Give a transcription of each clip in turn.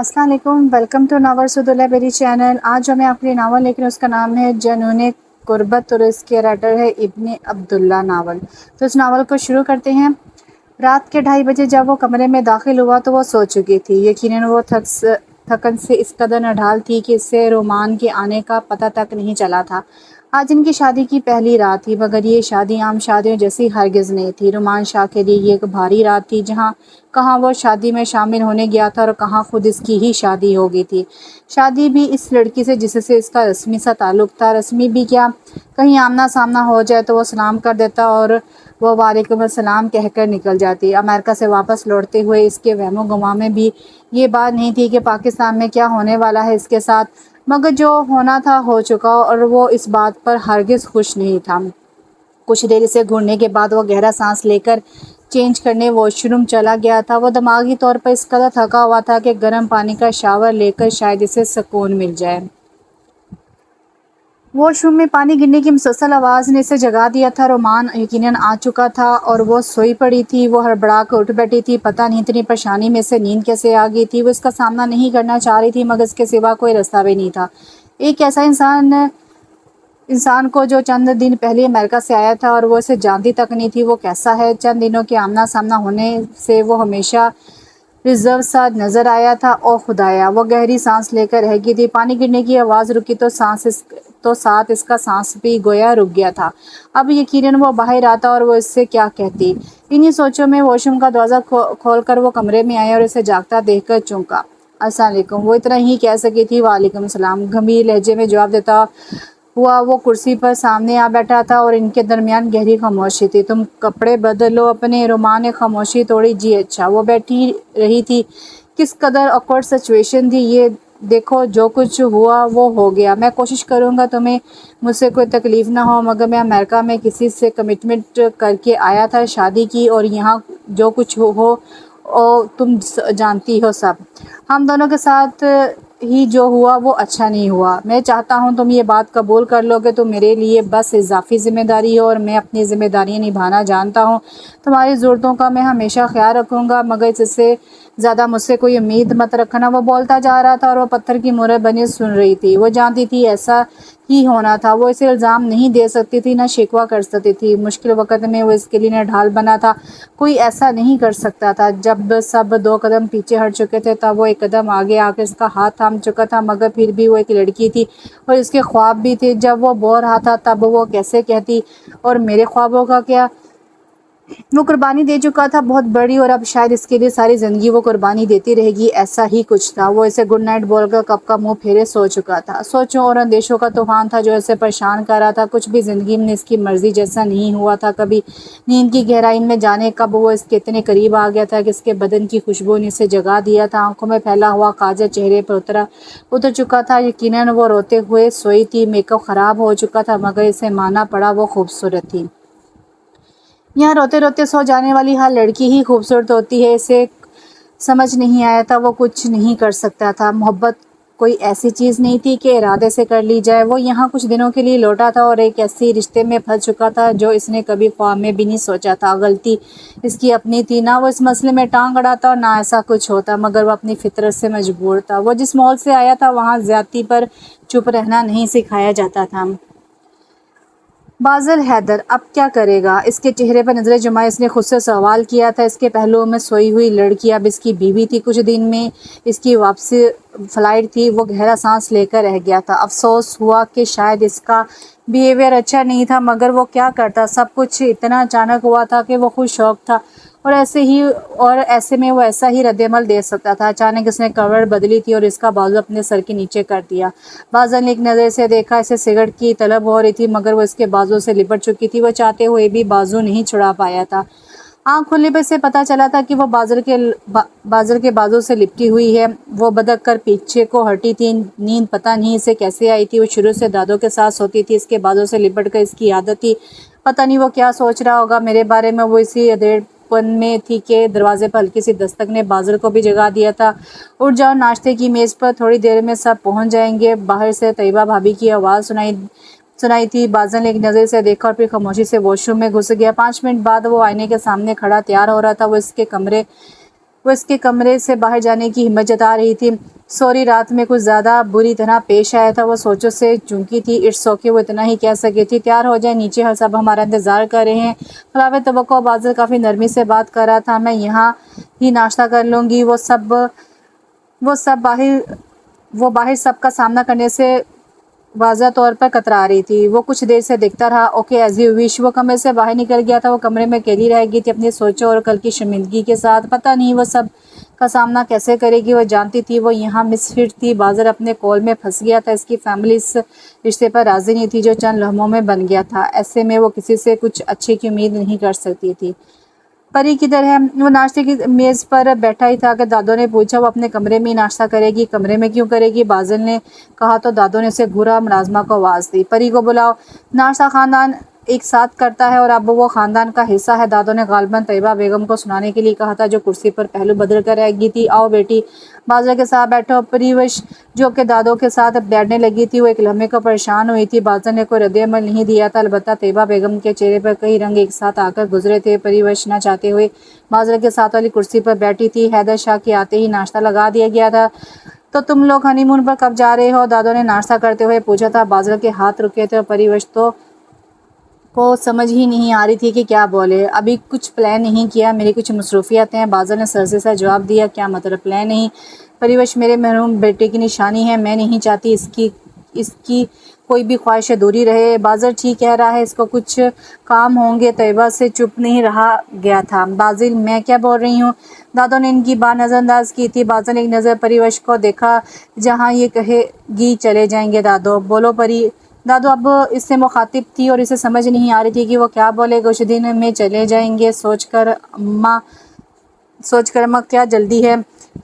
अस्सलाम वालेकुम, welcome to नावल सुदु लाइब्रेरी चैनल। आज जो मैं अपनी नावल लेकर उसका नाम है जनून गुरबत और इसके राइटर है इब्ने अब्दुल्ला नावल। तो इस नावल को शुरू करते हैं। रात के 2:30 बजे जब वो कमरे में दाखिल हुआ तो वो सो चुकी थी। यकीनन वो थकन से इस कदर नढाल थी कि इससे रोमान के आने का पता तक नहीं चला था। आज इनकी शादी की पहली रात थी, मगर ये शादी आम शादियों जैसी हरगिज़ नहीं थी। रुमान शाह के लिए ये एक भारी रात थी, जहाँ कहाँ वो शादी में शामिल होने गया था और कहाँ खुद इसकी ही शादी हो गई थी। शादी भी इस लड़की से जिससे इसका रस्मी सा ताल्लुक़ था। रस्मी भी क्या, कहीं आमना सामना हो जाए तो वो सलाम कर देता और वो वालेकुम अस्सलाम कहकर निकल जाती। अमेरिका से वापस लौटते हुए इसके वहमो गुमान में भी ये बात नहीं थी कि पाकिस्तान में क्या होने वाला है इसके साथ, मगर जो होना था हो चुका और वो इस बात पर हरगिज़ खुश नहीं था। कुछ देर से घूरने के बाद वो गहरा सांस लेकर चेंज करने वॉशरूम चला गया था। वो दिमागी तौर पर इस कदर थका हुआ था कि गर्म पानी का शावर लेकर शायद इसे सुकून मिल जाए। वॉशरूम में पानी गिरने की मुसलसल आवाज़ ने इसे जगा दिया था। रोमान यकीनन आ चुका था और वो सोई पड़ी थी। वो हड़बड़ा कर उठ बैठी थी। पता नहीं इतनी परेशानी में से नींद कैसे आ गई थी। वो इसका सामना नहीं करना चाह रही थी, मगर इसके सिवा कोई रास्ता भी नहीं था। एक ऐसा इंसान को जो चंद दिन पहले अमेरिका से आया था और वो इसे जानती तक नहीं थी। वो कैसा है? चंद दिनों के आमना सामना होने से वो हमेशा रिजर्व सा नजर आया था। ओ खुदाया, वो गहरी सांस लेकर रह गई थी। पानी गिरने की आवाज़ रुकी तो साथ इसका सांस भी गोया रुक गया था। अब यकीनन वो बाहर आता और वो इससे क्या कहती। इन्हीं सोचों में वॉशरूम का दरवाज़ा खोलकर वो कमरे में आया और इसे जागता देखकर चौंका। अस्सलाम वालेकुम, वो इतना ही कह सकी थी। वालेकुम सलाम, गंभीर लहजे में जवाब देता हुआ वो कुर्सी पर सामने आ बैठा था और इनके दरमियान गहरी खामोशी थी। तुम कपड़े बदलो अपने। रोमान ने खामोशी तोड़ी। जी अच्छा। वो बैठी रही थी। किस कदर ऑकवर्ड सिचुएशन थी ये। देखो, जो कुछ हुआ वो हो गया। मैं कोशिश करूँगा तुम्हें मुझसे कोई तकलीफ़ ना हो, मगर मैं अमेरिका में किसी से कमिटमेंट करके आया था शादी की, और यहाँ जो कुछ हो और तुम जानती हो सब। हम दोनों के साथ ही जो हुआ वो अच्छा नहीं हुआ। मैं चाहता हूँ तुम ये बात कबूल कर लो कि तुम मेरे लिए बस इजाफी ज़िम्मेदारी हो और मैं अपनी ज़िम्मेदारियाँ निभाना जानता हूँ। तुम्हारी ज़रूरतों का मैं हमेशा ख्याल रखूँगा, मगर इससे ज़्यादा मुझसे कोई उम्मीद मत रखना। वो बोलता जा रहा था और वो पत्थर की मुहर बनी सुन रही थी। वो जानती थी ऐसा ही होना था। वो इसे इल्ज़ाम नहीं दे सकती थी, ना शिकवा कर सकती थी। मुश्किल वक़्त में वो इसके लिए न ढाल बना था। कोई ऐसा नहीं कर सकता था। जब सब 2 कदम पीछे हट चुके थे तब वो 1 कदम आगे आकर इसका हाथ थाम चुका था, मगर फिर भी वो एक लड़की थी और इसके ख्वाब भी थे। जब वो बो रहा था तब वो कैसे कहती, और मेरे ख्वाबों का क्या? वो कुर्बानी दे चुका था बहुत बड़ी, और अब शायद इसके लिए सारी ज़िंदगी वो कुर्बानी देती रहेगी, ऐसा ही कुछ था। वो इसे गुड नाइट बोलकर कब का मुंह फेरे सो चुका था। सोचों और अंदेशों का तूफान था जो इसे परेशान कर रहा था। कुछ भी ज़िंदगी में इसकी मर्ज़ी जैसा नहीं हुआ था कभी। नींद की गहराई में जाने कब वो इसके इतने करीब आ गया था कि इसके बदन की खुशबू ने इसे जगा दिया था। आंखों में फैला हुआ काजल चेहरे पर उतर चुका था। यकीनन वो रोते हुए सोई थी। मेकअप ख़राब हो चुका था, मगर इसे मानना पड़ा वो खूबसूरत थी। यहाँ रोते रोते सो जाने वाली हर लड़की ही खूबसूरत होती है। इसे समझ नहीं आया था वो कुछ नहीं कर सकता था। मोहब्बत कोई ऐसी चीज़ नहीं थी कि इरादे से कर ली जाए। वो यहाँ कुछ दिनों के लिए लौटा था और एक ऐसी रिश्ते में फंस चुका था जो इसने कभी ख्वाब में भी नहीं सोचा था। गलती इसकी अपनी थी। ना वो इस मसले में टांग अड़ाता और ना ऐसा कुछ होता, मगर वो अपनी फितरत से मजबूर था। वो जिस माहौल से आया था वहाँ ज़्यादती पर चुप रहना नहीं सिखाया जाता था। बाज़ल हैदर अब क्या करेगा? इसके चेहरे पर नज़रें जमाए इसने खुद से सवाल किया था। इसके पहलुओं में सोई हुई लड़की अब इसकी बीवी थी। कुछ दिन में इसकी वापसी फ़्लाइट थी। वो गहरा सांस लेकर रह गया था। अफसोस हुआ कि शायद इसका बिहेवियर अच्छा नहीं था, मगर वो क्या करता। सब कुछ इतना अचानक हुआ था कि वो खुद शौक था, और ऐसे में वो ऐसा ही रद्दमल दे सकता था। अचानक इसने करवट बदली थी और इसका बाजू अपने सर के नीचे कर दिया। बाज़ल ने एक नज़र से देखा। इसे सिगरेट की तलब हो रही थी, मगर वो इसके बाजू से लिपट चुकी थी। वो चाहते हुए भी बाजू नहीं छुड़ा पाया था। आँख खुलने पर इसे पता चला था कि वो बाज़ल के बाजू से लिपटी हुई है। वो बदक कर पीछे को हटी थी। नींद पता नहीं इसे कैसे आई थी। वो शुरू से दादों के साथ सोती थी। इसके बाजू से लिपट कर इसकी आदत थी। पता नहीं वो क्या सोच रहा होगा मेरे बारे में। वो इसी अधेड़पन में थी कि दरवाजे पर हल्की सी दस्तक ने बाज़ल को भी जगा दिया था। उठ जाओ, नाश्ते की मेज़ पर थोड़ी देर में सब पहुंच जाएंगे। बाहर से तैयबा भाभी की आवाज़ सुनाई थी। बाज़ल ने एक नज़र से देखा और फिर खामोशी से वॉशरूम में घुस गया। 5 मिनट बाद वो आईने के सामने खड़ा तैयार हो रहा था। वो इसके कमरे وہ اس کے کمرے سے باہر جانے کی ہمت جتا رہی تھی۔ سوری رات میں کچھ زیادہ بری طرح پیش آیا تھا، وہ سوچوں سے چونکی تھی۔ اٹس اوکے، وہ اتنا ہی کہہ سکی تھی۔ تیار ہو جائیں، نیچے ہر سب ہمارا انتظار کر رہے ہیں۔ خلاف توقع بازل کافی نرمی سے بات کر رہا تھا۔ میں یہاں ہی ناشتہ کر لوں گی۔ وہ باہر سب کا سامنا کرنے سے واضح طور پر کترا رہی تھی۔ وہ کچھ دیر سے دیکھتا رہا۔ Okay as you wish. وہ کمرے سے باہر نکل گیا تھا۔ وہ کمرے میں اکیلی رہ گئی تھی اپنی سوچوں اور کل کی شرمندگی کے ساتھ۔ پتہ نہیں وہ سب کا سامنا کیسے کرے گی۔ وہ جانتی تھی وہ یہاں مس فٹ تھی۔ بازل اپنے کول میں پھنس گیا تھا۔ اس کی فیملی اس رشتے پر راضی نہیں تھی جو چند لمحوں میں بن گیا تھا۔ ایسے میں وہ کسی سے کچھ اچھے کی امید نہیں کر سکتی تھی۔ پری کدھر ہے؟ وہ ناشتے کی میز پر بیٹھا ہی تھا کہ دادو نے پوچھا۔ وہ اپنے کمرے میں ہی ناشتہ کرے گی۔ کمرے میں کیوں کرے گی؟ بازل نے کہا تو دادو نے اسے گھورا ملازمہ کو آواز دی۔ پری کو بلاؤ۔ ناشتہ خاندان ایک ساتھ کرتا ہے اور اب وہ خاندان کا حصہ ہے، دادو نے غالباً طیبہ بیگم کو سنانے کے لیے کہا تھا جو کرسی پر پہلو بدل کر رہ گئی تھی۔ آؤ بیٹی، بازل کے ساتھ بیٹھو۔ پریوش جو کہ دادو کے ساتھ بیٹھنے لگی تھی، وہ ایک لمحے کو پریشان ہوئی تھی۔ بازل نے کوئی رد عمل نہیں دیا تھا، البتہ طیبہ بیگم کے چہرے پر کئی رنگ ایک ساتھ آ کر گزرے تھے۔ پریوش نہ چاہتے ہوئے بازل کے ساتھ والی کرسی پر بیٹھی تھی۔ حیدر شاہ کے آتے ہی ناشتہ لگا دیا گیا تھا۔ تو تم لوگ ہنی مون پر کب جا رہے ہو؟ دادو نے ناشتہ کرتے ہوئے پوچھا تھا۔ بازل کے ہاتھ رکے تھے اور پریوش کو سمجھ ہی نہیں آ رہی تھی کہ کیا بولے۔ ابھی کچھ پلان نہیں کیا، میری کچھ مصروفیات ہیں، بازل نے سرزے سے جواب دیا۔ کیا مطلب پلان نہیں؟ پریوش میرے محروم بیٹے کی نشانی ہے، میں نہیں چاہتی اس کی کوئی بھی خواہش ادھوری رہے۔ بازل ٹھیک کہہ رہا ہے، اس کو کچھ کام ہوں گے۔ طیبہ سے چپ نہیں رہا گیا تھا۔ بازل میں کیا بول رہی ہوں؟ دادو نے ان کی بات نظر انداز کی تھی۔ بازل نے ایک نظر پریوش کو دیکھا۔ جہاں یہ کہے گی چلے جائیں گے دادو۔ بولو پری۔ دادو اب اس سے مخاطب تھی اور اسے سمجھ نہیں آ رہی تھی کہ وہ کیا بولے۔ کچھ دن میں چلے جائیں گے سوچ کر اماں کیا جلدی ہے؟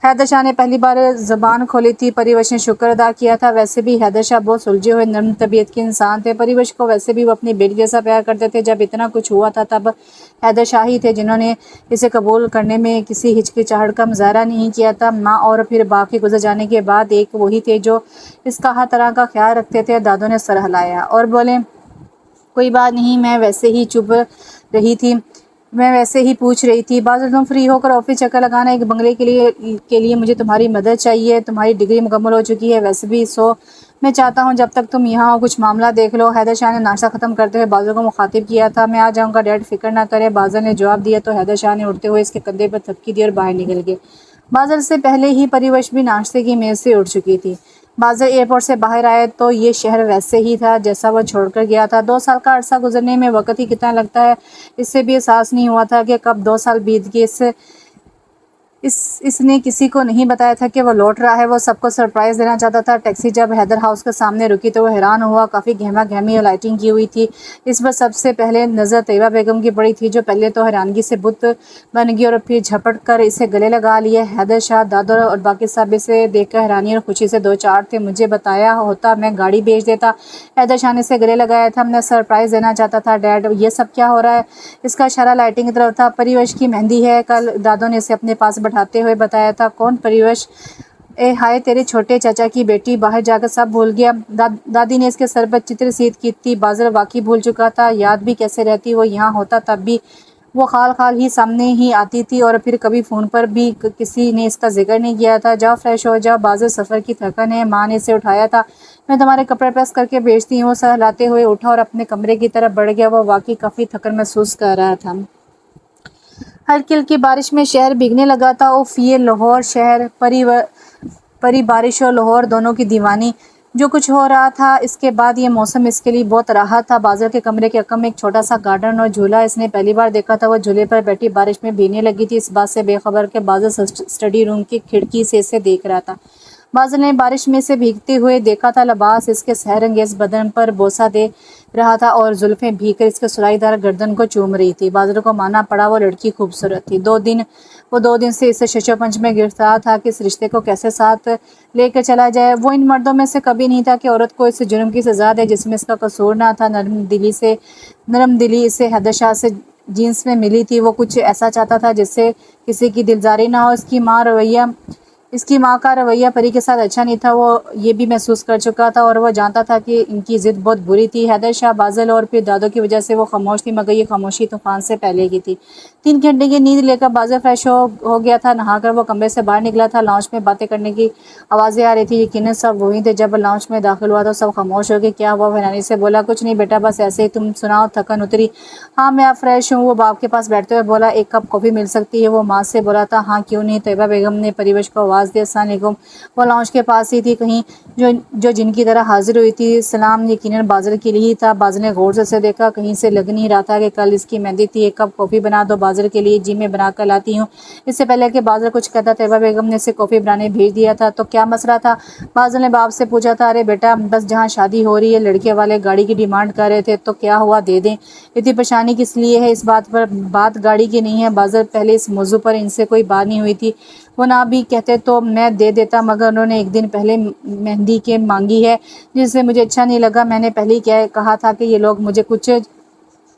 حیدر شاہ نے پہلی بار زبان کھولی تھی۔ پریوش نے شکر ادا کیا تھا۔ ویسے بھی حیدر شاہ بہت سلجھے ہوئے نرم طبیعت کے انسان تھے۔ پریوش کو ویسے بھی وہ اپنی بیٹی جیسا پیار کرتے تھے۔ جب اتنا کچھ ہوا تھا تب حیدر شاہ ہی تھے جنہوں نے اسے قبول کرنے میں کسی ہچکچاہٹ کا مظاہرہ نہیں کیا تھا۔ ماں اور پھر باپ کے گزر جانے کے بعد ایک وہی تھے جو اس کا ہر طرح کا خیال رکھتے تھے۔ دادو نے سر ہلایا اور بولے کوئی بات نہیں، میں ویسے ہی چپ رہی تھی، میں ویسے ہی پوچھ رہی تھی۔ بازل تم فری ہو کر آفس چکر لگانا، ایک بنگلے کے لیے مجھے تمہاری مدد چاہیے، تمہاری ڈگری مکمل ہو چکی ہے ویسے بھی، سو میں چاہتا ہوں جب تک تم یہاں ہو کچھ معاملہ دیکھ لو۔ حیدر شاہ نے ناشتہ ختم کرتے ہوئے بازل کو مخاطب کیا تھا۔ میں آ جاؤں گا ڈیڈ، فکر نہ کرے، بازل نے جواب دیا تو حیدر شاہ نے اٹھتے ہوئے اس کے کندھے پر تھپکی دی اور باہر نکل گئے۔ بازل سے پہلے ہی پریوش بھی ناشتے کی میز سے اٹھ چکی تھی۔ بازل ایئرپورٹ سے باہر آئے تو یہ شہر ویسے ہی تھا جیسا وہ چھوڑ کر گیا تھا۔ 2 سال کا عرصہ گزرنے میں وقت ہی کتنا لگتا ہے، اس سے بھی احساس نہیں ہوا تھا کہ کب 2 سال بیت گئے۔ اس نے کسی کو نہیں بتایا تھا کہ وہ لوٹ رہا ہے۔ وہ سب کو سرپرائز دینا چاہتا تھا۔ ٹیکسی جب حیدر ہاؤس کے سامنے رکی تو وہ حیران ہوا، کافی گہما گہمی اور لائٹنگ کی ہوئی تھی۔ اس پر سب سے پہلے نظر طیبہ بیگم کی پڑی تھی جو پہلے تو حیرانگی سے بت بن گئی اور پھر جھپٹ کر اسے گلے لگا لیا۔ حیدر شاہ، دادو اور باقی سب اسے دیکھ کر حیرانی اور خوشی سے دو چار تھے۔ مجھے بتایا ہوتا میں گاڑی بھیج دیتا۔ حیدر شاہ نے اسے گلے لگایا تھا۔ میں سرپرائز دینا چاہتا تھا ڈیڈ۔ یہ سب کیا ہو رہا ہے؟ اس کا اشارہ لائٹنگ کی طرف تھا۔ پریوش کی مہندی ہے کل، دادو نے اسے اپنے پاس بٹھاتے ہوئے بتایا تھا۔ کون پریوش؟ اے ہائے، تیرے چھوٹے چاچا کی بیٹی، باہر جا کر سب بھول گیا۔ دادی نے اس کے سر پر چتر سیدھ کی تھی۔ بازل واقعی بھول چکا تھا، یاد بھی کیسے رہتی، وہ یہاں ہوتا تب بھی وہ خال ہی سامنے ہی آتی تھی اور پھر کبھی فون پر بھی کسی نے اس کا ذکر نہیں کیا تھا۔ جاؤ فریش ہو جاؤ، بازل سفر کی تھکن ہے، ماں نے اسے اٹھایا تھا، میں تمہارے کپڑے پریس کر کے بھیجتی ہوں۔ وہ سر ہلاتے ہوئے اٹھا اور اپنے کمرے کی طرف بڑھ گیا۔ وہ واقعی کافی تھکن محسوس کر رہا تھا۔ ہلکی ہلکی بارش میں شہر بھیگنے لگا تھا۔ اف یہ لاہور شہر، پری بارش اور لاہور دونوں کی دیوانی، جو کچھ ہو رہا تھا اس کے بعد یہ موسم اس کے لیے بہت راحت تھا۔ بازل کے کمرے کے عقب میں ایک چھوٹا سا گارڈن اور جھولا اس نے پہلی بار دیکھا تھا۔ وہ جھولے پر بیٹھی بارش میں بھیگنے لگی تھی، اس بات سے بے خبر کہ بازل اسٹڈی روم کی کھڑکی سے اسے دیکھ رہا تھا۔ بازل نے بارش میں سے بھیگتے ہوئے دیکھا تھا، لباس اس کے سحر انگیز بدن پر بوسہ دے رہا تھا اور زلفیں بھیگ کر اس کے سرائی دار گردن کو چوم رہی تھی۔ بازل کو ماننا پڑا وہ لڑکی خوبصورت تھی۔ 2 دن سے اسے شش و پنج میں گرفتار تھا کہ اس رشتے کو کیسے ساتھ لے کر چلا جائے۔ وہ ان مردوں میں سے کبھی نہیں تھا کہ عورت کو اس جرم کی سزا دے جس میں اس کا قصور نہ تھا۔ نرم دلی اسے حیدر شاہ سے جنس میں ملی تھی۔ وہ کچھ ایسا چاہتا تھا جس سے کسی کی دلزاری نہ ہو۔ اس کی ماں رویہ اس کی ماں کا رویہ پری کے ساتھ اچھا نہیں تھا، وہ یہ بھی محسوس کر چکا تھا اور وہ جانتا تھا کہ ان کی ضد بہت بری تھی۔ حیدر شاہ بازل اور پھر دادو کی وجہ سے وہ خاموش تھی، مگر یہ خاموشی طوفان سے پہلے کی تھی۔ 3 گھنٹے کی نیند لے کر بازل فریش ہو گیا تھا، نہا کر وہ کمرے سے باہر نکلا تھا۔ لاؤنج میں باتیں کرنے کی آوازیں آ رہی تھی، یقیناً سب وہی تھے۔ جب لاؤنج میں داخل ہوا تو سب خاموش ہو گئے۔ کیا ہوا؟ وہ حیرانی سے بولا۔ کچھ نہیں بیٹا، بس ایسے ہی، تم سناؤ، تھکن اتری؟ ہاں میں اب فریش ہوں، وہ باپ کے پاس بیٹھتے ہوئے بولا۔ ایک کپ کافی مل سکتی ہے؟ وہ ماں سے بولا تھا۔ ہاں کیوں نہیں؟ طیبہ بیگم نے پریوش کو آواز دی۔ السلام علیکم۔ وہ لاؤنج کے پاس ہی تھی، کہیں جو جن کی طرح حاضر ہوئی تھی۔ سلام یقیناً بازل کے لیے ہی تھا۔ بازل نے غور سے اسے دیکھا، کہیں سے لگ نہیں رہا تھا کہ کل اس کی مہندی تھی۔ ایک کپ کافی بنا دو بازل کے لیے؟ جی میں بنا کر لاتی ہوں۔ اس سے پہلے کہ بازل کچھ کہتا، طیبہ بیگم نے اسے کافی بنانے بھیج دیا تھا۔ تو کیا مسئلہ تھا؟ بازل نے باپ سے پوچھا تھا۔ ارے بیٹا، بس جہاں شادی ہو رہی ہے لڑکے والے گاڑی کی ڈیمانڈ کر رہے تھے، تو کیا ہوا، دے دیں؟ اتنی پریشانی کس لیے ہے؟ اس بات گاڑی کی نہیں ہے بازل، پہلے اس موضوع پر ان سے کوئی بات نہیں ہوئی تھی؟ وہ نہ بھی کہتے تو میں دے دیتا، مگر انہوں نے ایک دن پہلے مہندی کے مانگی ہے، جس سے مجھے اچھا نہیں لگا۔ میں نے پہلے ہی کہا تھا کہ یہ لوگ مجھے کچھ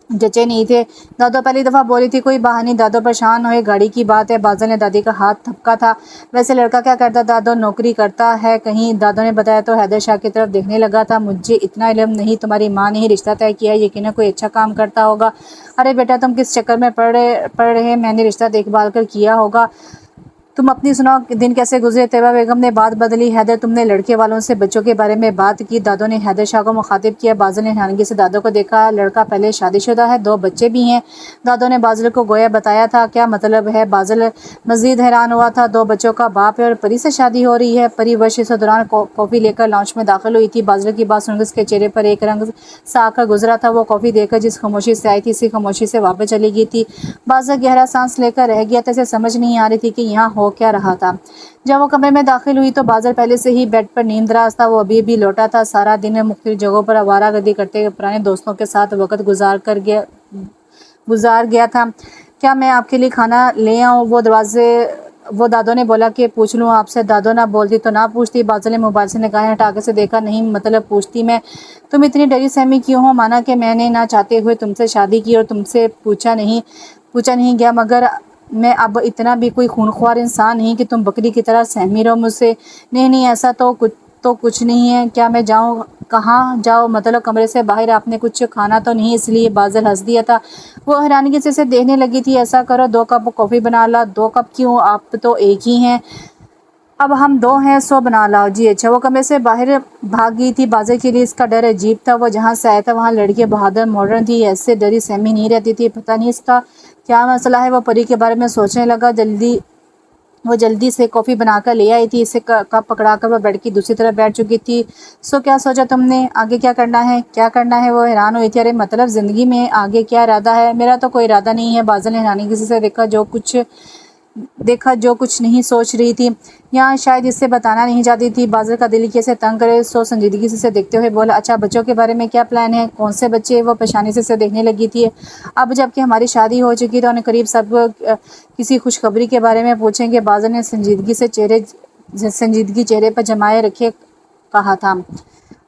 جچے نہیں تھے۔ دادو پہلی دفعہ بولی تھی۔ کوئی بہانہ نہیں، دادو پریشان ہوئے، گاڑی کی بات ہے۔ بازل نے دادی کا ہاتھ تھپکا تھا۔ ویسے لڑکا کیا کرتا دادو؟ نوکری کرتا ہے کہیں؟ دادو نے بتایا تو حیدر شاہ کی طرف دیکھنے لگا تھا۔ مجھے اتنا علم نہیں، تمہاری ماں نے ہی رشتہ طے کیا ہے، یقیناً کوئی اچھا کام کرتا ہوگا۔ ارے بیٹا، تم کس چکر میں پڑ رہے؟ میں نے رشتہ دیکھ بھال کر کیا ہوگا۔ تم اپنی سناؤ، دن کیسے گزرے؟ طیبہ بیگم نے بات بدلی۔ حیدر، تم نے لڑکے والوں سے بچوں کے بارے میں بات کی؟ دادو نے حیدر شاہ کو مخاطب کیا۔ بازل نے حیرانگی سے دادو کو دیکھا۔ لڑکا پہلے شادی شدہ ہے، 2 بچے بھی ہیں؟ دادو نے بازل کو گویا بتایا تھا۔ کیا مطلب ہے؟ بازل مزید حیران ہوا تھا۔ 2 بچوں کا باپ ہے اور پری سے شادی ہو رہی ہے؟ پری وش اس دوران کافی لے کر لاؤنج میں داخل ہوئی تھی۔ بازل کی بات سن کر اس کے چہرے پر ایک رنگ سا آ کر گزرا تھا۔ وہ کافی دے کر جس خاموشی سے آئی تھی، اسی خاموشی سے واپس چلی گئی تھی۔ بازل گہرا سانس لے کر رہ گیا تھا، اسے سمجھ نہیں آ رہی تھی کہ یہاں ہو کیا رہا تھا۔ جب وہ کمرے میں داخل ہوئی تو بازل پہلے سے ہی بیڈ پر نیند راز تھا۔ وہ ابھی لوٹا تھا، سارا دن مختلف جگہوں پر آوارہ گردی کرتے ہوئے پرانے دوستوں کے ساتھ وقت گزار گیا تھا۔ کیا میں آپ کے لیے کھانا لے آؤں؟ وہ دادو نے بولا کہ پوچھ لوں آپ سے؟ دادو نہ بولتی تو نہ پوچھتی۔ بازل نے موبائل سے نگاہیں ہٹا کر اسے دیکھا۔ نہیں مطلب پوچھتی میں؟ تم اتنی ڈری سہمی کیوں ہو؟ مانا کہ میں نے نہ چاہتے ہوئے تم سے شادی کی اور تم سے پوچھا نہیں گیا، مگر میں اب اتنا بھی کوئی خونخوار انسان نہیں کہ تم بکری کی طرح سہمی رہو مجھ سے۔ نہیں ایسا تو کچھ نہیں ہے۔ کیا میں جاؤں؟ کہاں جاؤ؟ مطلب کمرے سے باہر؟ آپ نے کچھ کھانا تو نہیں؟ اس لیے بازل ہنس دیا تھا۔ وہ حیرانگی سے اسے دیکھنے لگی تھی۔ ایسا کرو 2 کپ کافی بنا لا۔ 2 کپ کیوں؟ آپ تو ایک ہی ہیں۔ اب ہم 2 ہیں، سو بنا لاؤ۔ جی اچھا۔ وہ کمرے سے باہر بھاگ گئی تھی۔ بازل کے لیے اس کا ڈر عجیب تھا۔ وہ جہاں سے آیا تھا وہاں لڑکیاں بہادر ماڈرن تھی، ایسے ڈری سہمی نہیں رہتی تھی۔ پتہ نہیں اس کا کیا مسئلہ ہے۔ وہ پری کے بارے میں سوچنے لگا۔ وہ جلدی سے کافی بنا کر لے آئی تھی۔ اسے کپ پکڑا کر وہ بیڈ کی دوسری طرف بیٹھ چکی تھی۔ سو کیا سوچا تم نے؟ آگے کیا کرنا ہے؟ کیا کرنا ہے؟ وہ حیران ہوئی تھی۔ ارے مطلب زندگی میں آگے کیا ارادہ ہے؟ میرا تو کوئی ارادہ نہیں ہے۔ بازل نے حیرانی سے دیکھا جو کچھ نہیں سوچ رہی تھی، یہاں شاید اس سے بتانا نہیں چاہتی تھی۔ بازل کا دل کیسے تنگ کرے، سو سنجیدگی سے اسے دیکھتے ہوئے بولا۔ اچھا بچوں کے بارے میں کیا پلان ہے؟ کون سے بچے؟ وہ پریشانی سے اسے دیکھنے لگی تھی۔ اب جب کہ ہماری شادی ہو چکی تو ان قریب سب کسی خوشخبری کے بارے میں پوچھیں گے۔ بازل نے سنجیدگی چہرے پر جمائے رکھے کہا تھا۔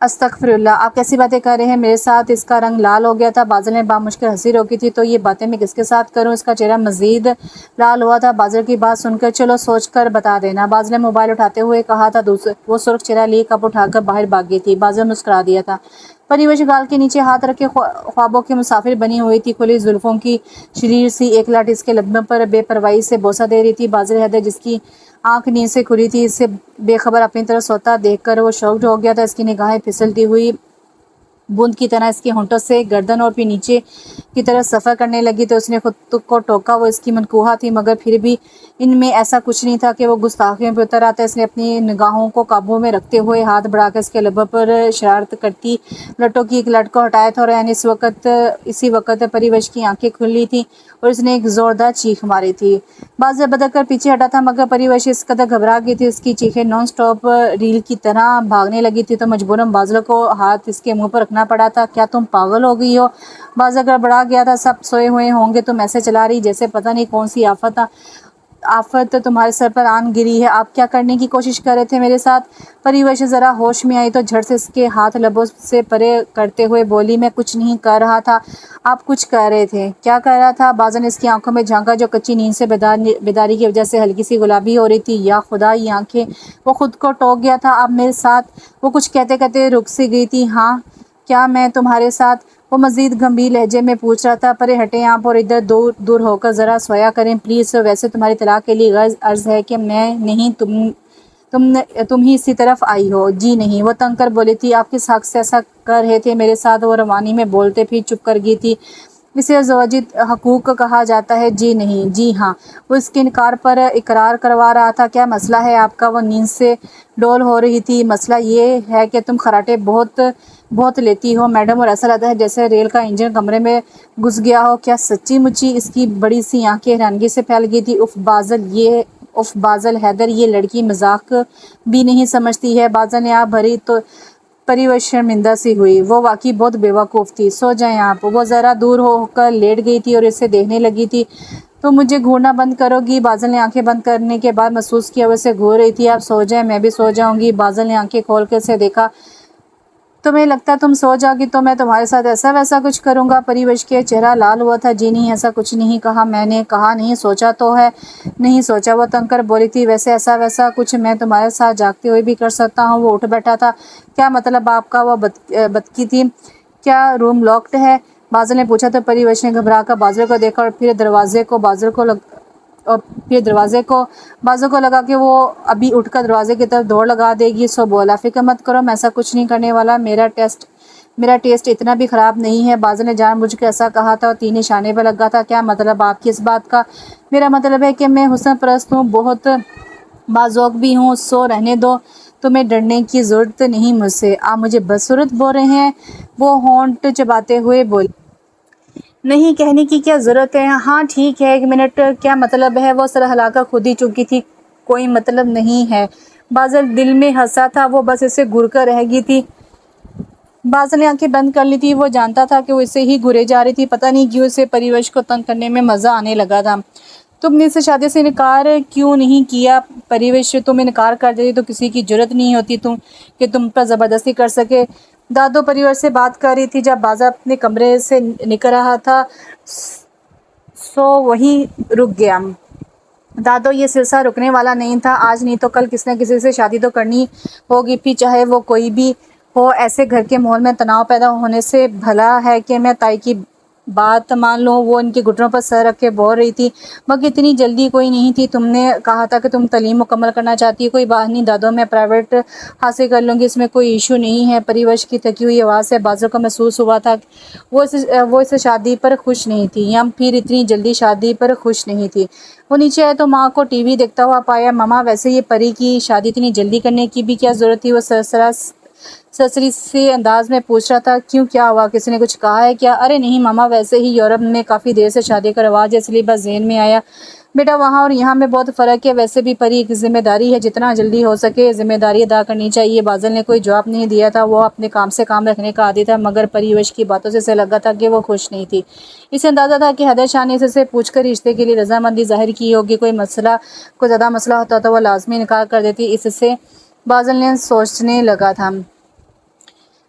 استغفر اللہ، آپ کیسی باتیں کر رہے ہیں میرے ساتھ؟ اس کا رنگ لال ہو گیا تھا۔ بازل نے بامشکل ہنسی روکی تھی۔ تو یہ باتیں میں کس کے ساتھ کروں؟ اس کا چہرہ مزید لال ہوا تھا۔ بازل کی بات سن کر چلو سوچ کر بتا دینا، بازل نے موبائل اٹھاتے ہوئے کہا تھا۔ وہ سرخ چہرہ لیے کپ اٹھا کر باہر بھاگ گئی تھی۔ بازل مسکرا دیا تھا۔ پریوش گال کے نیچے ہاتھ رکھے خوابوں کی مسافر بنی ہوئی تھی۔ کھلی زلفوں کی شریر سی ایک لاٹ اس کے لبوں پر بے پرواہی سے بوسہ دے رہی تھی۔ بازل حیدر جس کی آنکھ نیند سے کھلی تھی، اسے بے خبر اپنی طرف سوتا دیکھ کر وہ شاکڈ ہو گیا تھا۔ اس کی نگاہیں پھسلتی ہوئی بوند کی طرح اس کے ہونٹوں سے گردن اور پھر نیچے کی طرف سفر کرنے لگی تو اس نے خود کو ٹوکا۔ وہ اس کی منقوہ تھی، مگر پھر بھی ان میں ایسا کچھ نہیں تھا کہ وہ گستاخیوں پہ اتر آتا۔ اس نے اپنی نگاہوں کو قابو میں رکھتے ہوئے ہاتھ بڑھا کر اس کے لبوں پر شرارت کرتی لٹوں کی ایک لٹ کو ہٹایا تھا، اور اسی وقت پریوش کی آنکھیں کھلی تھیں اور اس نے ایک زوردار چیخ ماری تھی۔ بازل بدل کر پیچھے ہٹا تھا، مگر پریوش اس قدر گھبرا گئی تھی، اس کی چیخیں نان سٹاپ ریل کی طرح بھاگنے لگی تھی، تو مجبوراً بازل کو ہاتھ اس کے منہ پر رکھنا پڑا تھا۔ کیا تم پاگل ہو گئی ہو؟ بازل گڑبڑا گیا تھا۔ سب سوئے ہوئے ہوں گے، تم ایسے چلا رہی جیسے پتہ نہیں کون سی آفت आफत तुम्हारे सर पर आन गिरी है, आप क्या करने की कोशिश कर रहे थे मेरे साथ? परिवश ज़रा होश में आई तो झट से इसके हाथ लबों से परे करते हुए बोली, मैं कुछ नहीं कर रहा था, आप कुछ कर रहे थे। क्या कर रहा था? बाज़ा ने इसकी आंखों में झांका जो कच्ची नींद से बेदारी की वजह से हल्की सी गुलाबी हो रही थी। या खुदा, ये आंखें! वो खुद को टोक गया था। आप मेरे साथ? वो कुछ कहते कहते रुक सी गई थी। हाँ, क्या मैं तुम्हारे साथ? वो मज़ीद गंभीर लहजे में पूछ रहा था। परे हटें आप और इधर दूर दूर होकर ज़रा सोया करें प्लीज़। वैसे तुम्हारी तलाक के लिए अर्ज़ है कि मैं नहीं, तुम ही इसी तरफ आई हो। जी नहीं, वो तंग कर बोली थी। आप किस हक़ से ऐसा कर रहे थे मेरे साथ? वो रवानी में बोलते फिर चुप कर गई थी। इसे ज़वाजी हकूक़ कहा जाता है। जी नहीं, जी हाँ। वो इसके इनकार पर इकरार करवा रहा था। क्या मसला है आपका? वो नींद से डोल हो रही थी। मसला ये है कि तुम खराटे बहुत लेती हो मैडम, और ऐसा लगता है जैसे रेल का इंजन कमरे में घुस गया हो। क्या सच्ची मुच्ची? इसकी बड़ी सी आंखें हैरानगी से फैल गई थी। उफ बाज़ल हैदर, ये लड़की मजाक भी नहीं समझती है। बाज़ा ने आप भरी तो परिवश शर्मिंदा सी हुई। वो वाकई बहुत बेवकूफ़ थी। सो जाएं आप। वो ज़रा दूर होकर लेट गई थी और इसे देखने लगी थी। तो मुझे घूरना बंद करोगी? बाज़ल ने आंखें बंद करने के बाद महसूस किया वो इसे घूर रही थी। आप सो जाएं, मैं भी सो जाऊंगी। बाज़ल ने आंखें खोल कर उसे देखा। तुम्हें लगता तुम सो जाओगी तो मैं तुम्हारे साथ ऐसा वैसा कुछ करूँगा? परिवश के चेहरा लाल हुआ था। जी नहीं, ऐसा कुछ नहीं कहा मैंने। कहा नहीं, सोचा तो है। नहीं सोचा, वो तंग कर बोली थी। वैसे ऐसा वैसा कुछ मैं तुम्हारे साथ जागते हुए भी कर सकता हूँ। वो उठ बैठा था। क्या मतलब आपका? वो बदकी थी। क्या रूम लॉक्ड है? बाज़ल ने पूछा तो परिवश ने घबरा कर बाज़ल को देखा और फिर दरवाजे को बाज़ू को लगा कि वो अभी उठकर दरवाजे की तरफ दौड़ लगा देगी। सो बोला, फिक्र मत करो, मैं ऐसा कुछ नहीं करने वाला। मेरा टेस्ट इतना भी ख़राब नहीं है। बाज़ू ने जानबूझकर ऐसा कहा था और तीन निशाने पर लगा था। क्या मतलब आपकी इस बात का? मेरा मतलब है कि मैं हुस्न परस्त हूँ, बहुत बाज़ौक़ भी हूँ। सो रहने दो, तुम्हें डरने की ज़रूरत नहीं मुझसे। आप मुझे बदसूरत बोल रहे हैं? वो होंठ चबाते हुए बोली। नहीं, कहने की क्या ज़रूरत है। हाँ ठीक है, 1 मिनट। क्या मतलब है? वो सर हिलाकर खुद ही चुकी थी। कोई मतलब नहीं है। बाज़ल दिल में हंसा था। वो बस इसे घूर कर रह गई थी। बाज़ल ने आंखें बंद कर ली थी। वो जानता था कि वो इसे ही घूरे जा रही थी। पता नहीं क्यों उसे परिवेश को तंग करने में मज़ा आने लगा था। तुमने इस शादी से इनकार क्यों नहीं किया? परिवेश, तुम इनकार कर देती तो किसी की जरूरत नहीं होती कि तुम पर ज़बरदस्ती कर सके। दादो परिवार से बात कर रही थी जब बाज़ा अपने कमरे से निकल रहा था। सो वहीं रुक गया। दादो, ये सिलसिला रुकने वाला नहीं था। आज नहीं तो कल किसी न किसी से शादी तो करनी होगी, फिर चाहे वो कोई भी हो। ऐसे घर के माहौल में तनाव पैदा होने से भला है कि मैं ताई की बात मान लूँ। वो इनके घुटनों पर सर रख के बोल रही थी। मगर इतनी जल्दी कोई नहीं थी। तुमने कहा था कि तुम तालीम मुकम्मल करना चाहती हो। कोई बात नहीं दादो, मैं प्राइवेट हासिल कर लूँगी, इसमें कोई इशू नहीं है। परिवश की थकी हुई आवाज़ से बाज़ों को महसूस हुआ था वो इस शादी पर खुश नहीं थी, या फिर इतनी जल्दी शादी पर खुश नहीं थी। वो नीचे आया तो माँ को टीवी देखता हुआ पाया। मामा, वैसे ये परी की शादी इतनी जल्दी करने की भी क्या ज़रूरत थी? वो ससरी से अंदाज में पूछ रहा था। क्यों, क्या हुआ? किसी ने कुछ कहा है क्या? अरे नहीं मामा, वैसे ही यूरोप में काफ़ी देर से शादी का रवाज है, इसलिए बस ज़हन में आया। बेटा, वहाँ और यहाँ में बहुत फ़र्क है। वैसे भी परी एक जिम्मेदारी है, जितना जल्दी हो सके जिम्मेदारी अदा करनी चाहिए। बाज़ल ने कोई जवाब नहीं दिया था। वो अपने काम से काम रखने का आदी था, मगर परिवेश की बातों से ऐसा लगा था कि वो खुश नहीं थी। इसे अंदाज़ा था कि हैदर शाह ने इससे पूछकर रिश्ते के लिए रजामंदी जाहिर की होगी। कोई ज़्यादा मसला होता तो वह लाजमी इनकार कर देती। इससे बाज़ल ने सोचने लगा था।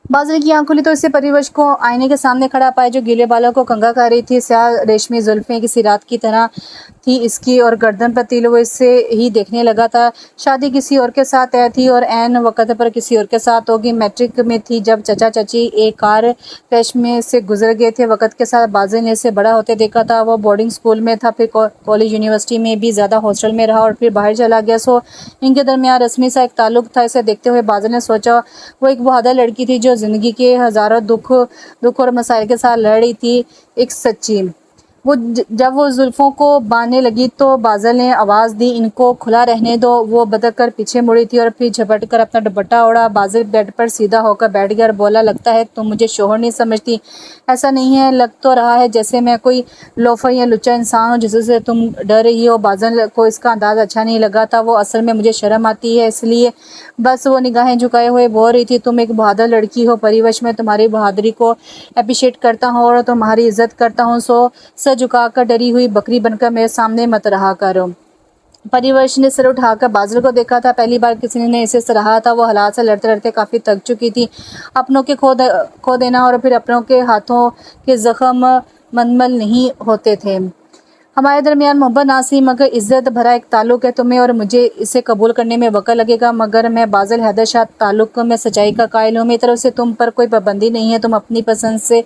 बाज़ल की आँख खुली तो इससे परिवेश को आईने के सामने खड़ा पाया, जो गीले बालों को कंघा कर रही थी। स्याह रेशमी जुल्फ़ें किसी रात की तरह थी इसकी, और गर्दन पर तिल। वो इससे ही देखने लगा था। शादी किसी और के साथ तय थी और ऐन वक़्त पर किसी और के साथ होगी। मैट्रिक में थी जब चचा चची एक कार क्रैश में से गुजर गए थे। वक़्त के साथ बाज़ल ने इसे बड़ा होते देखा था। वो बोर्डिंग स्कूल में था, फिर कॉलेज यूनिवर्सिटी में भी, ज़्यादा हॉस्टल में रहा और फिर बाहर चला गया। सो इनके दरमियान रस्मी सा एक ताल्लुक़ था। इसे देखते हुए बाज़ल ने सोचा, वो एक बहादुर लड़की थी जो ज़िंदगी के हज़ारों दुख और मसाइल के साथ लड़ रही थी। एक सच्ची। जब वो जुल्फ़ों को बांधने लगी तो बाज़ल ने आवाज़ दी, इनको खुला रहने दो। वो बदक कर पीछे मुड़ी थी और फिर झपट कर अपना दुपट्टा ओढ़ा। बाज़ल बेड पर सीधा होकर बैठ गया और बोला, लगता है तुम मुझे शोहर नहीं समझती। ऐसा नहीं है, लग तो रहा है जैसे मैं कोई लोफर या लुच्चा इंसान हूँ जिससे तुम डर रही हो। बाज़ल को इसका अंदाज़ अच्छा नहीं लगा था। वो असल में मुझे शर्म आती है, इसलिए बस। वो निगाहें झुकाए हुए बोल रही थी, तुम एक बहादुर लड़की हो परिवश, में तुम्हारी बहादुरी को अप्रिशिएट करता हूँ और तुम्हारी इज्जत करता हूँ। सो सर झुकाकर डरी हुई बकरी बनकर मेरे सामने मत रहा करो। परिवर्ष ने सिर उठाकर बादल को देखा था। पहली बार किसी ने इसे सराहा था। वो हालात से लड़ते लड़ते काफ़ी थक चुकी थी। अपनों के खो देना और फिर अपनों के हाथों के ज़ख्म मनमल नहीं होते थे। हमारे दरमियान मोहब्बत ना सी मगर इज़्ज़त भरा एक ताल्लुक़ है। तुम्हें और मुझे इसे कबूल करने में वक़्त लगेगा, मगर मैं बाज़ल हैदर शाह ताल्लुक़ में सच्चाई का कायल हूँ। मेरी तरफ से तुम पर कोई पाबंदी नहीं है। तुम अपनी पसंद से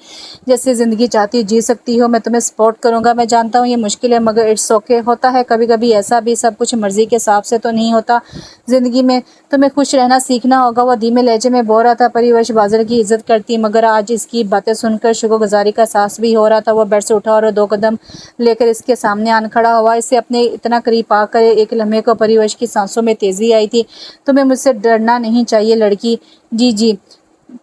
जैसे ज़िंदगी चाहती जी सकती हो। मैं तुम्हें सपोर्ट करूँगा। मैं जानता हूँ ये मुश्किल है, मगर इट्स ओके। होता है कभी कभी ऐसा भी, सब कुछ मर्ज़ी के हिसाब से तो नहीं होता ज़िंदगी में। तुम्हें खुश रहना सीखना होगा। वह धीमे लहजे में बोल रहा था। परिवर्ष बाज़ल की इज़्ज़त करती, मगर आज इसकी बातें सुनकर शुक्रगुज़ारी का एहसास भी हो रहा था। वह बेड से उठा और 2 कदम लेकर इसके सामने आन खड़ा हुआ। इसे अपने इतना करीब पाकर एक लम्हे को परिवर्ष की सांसों में तेज़ी आई थी। तुम्हें मुझसे डरना नहीं चाहिए लड़की। जी जी,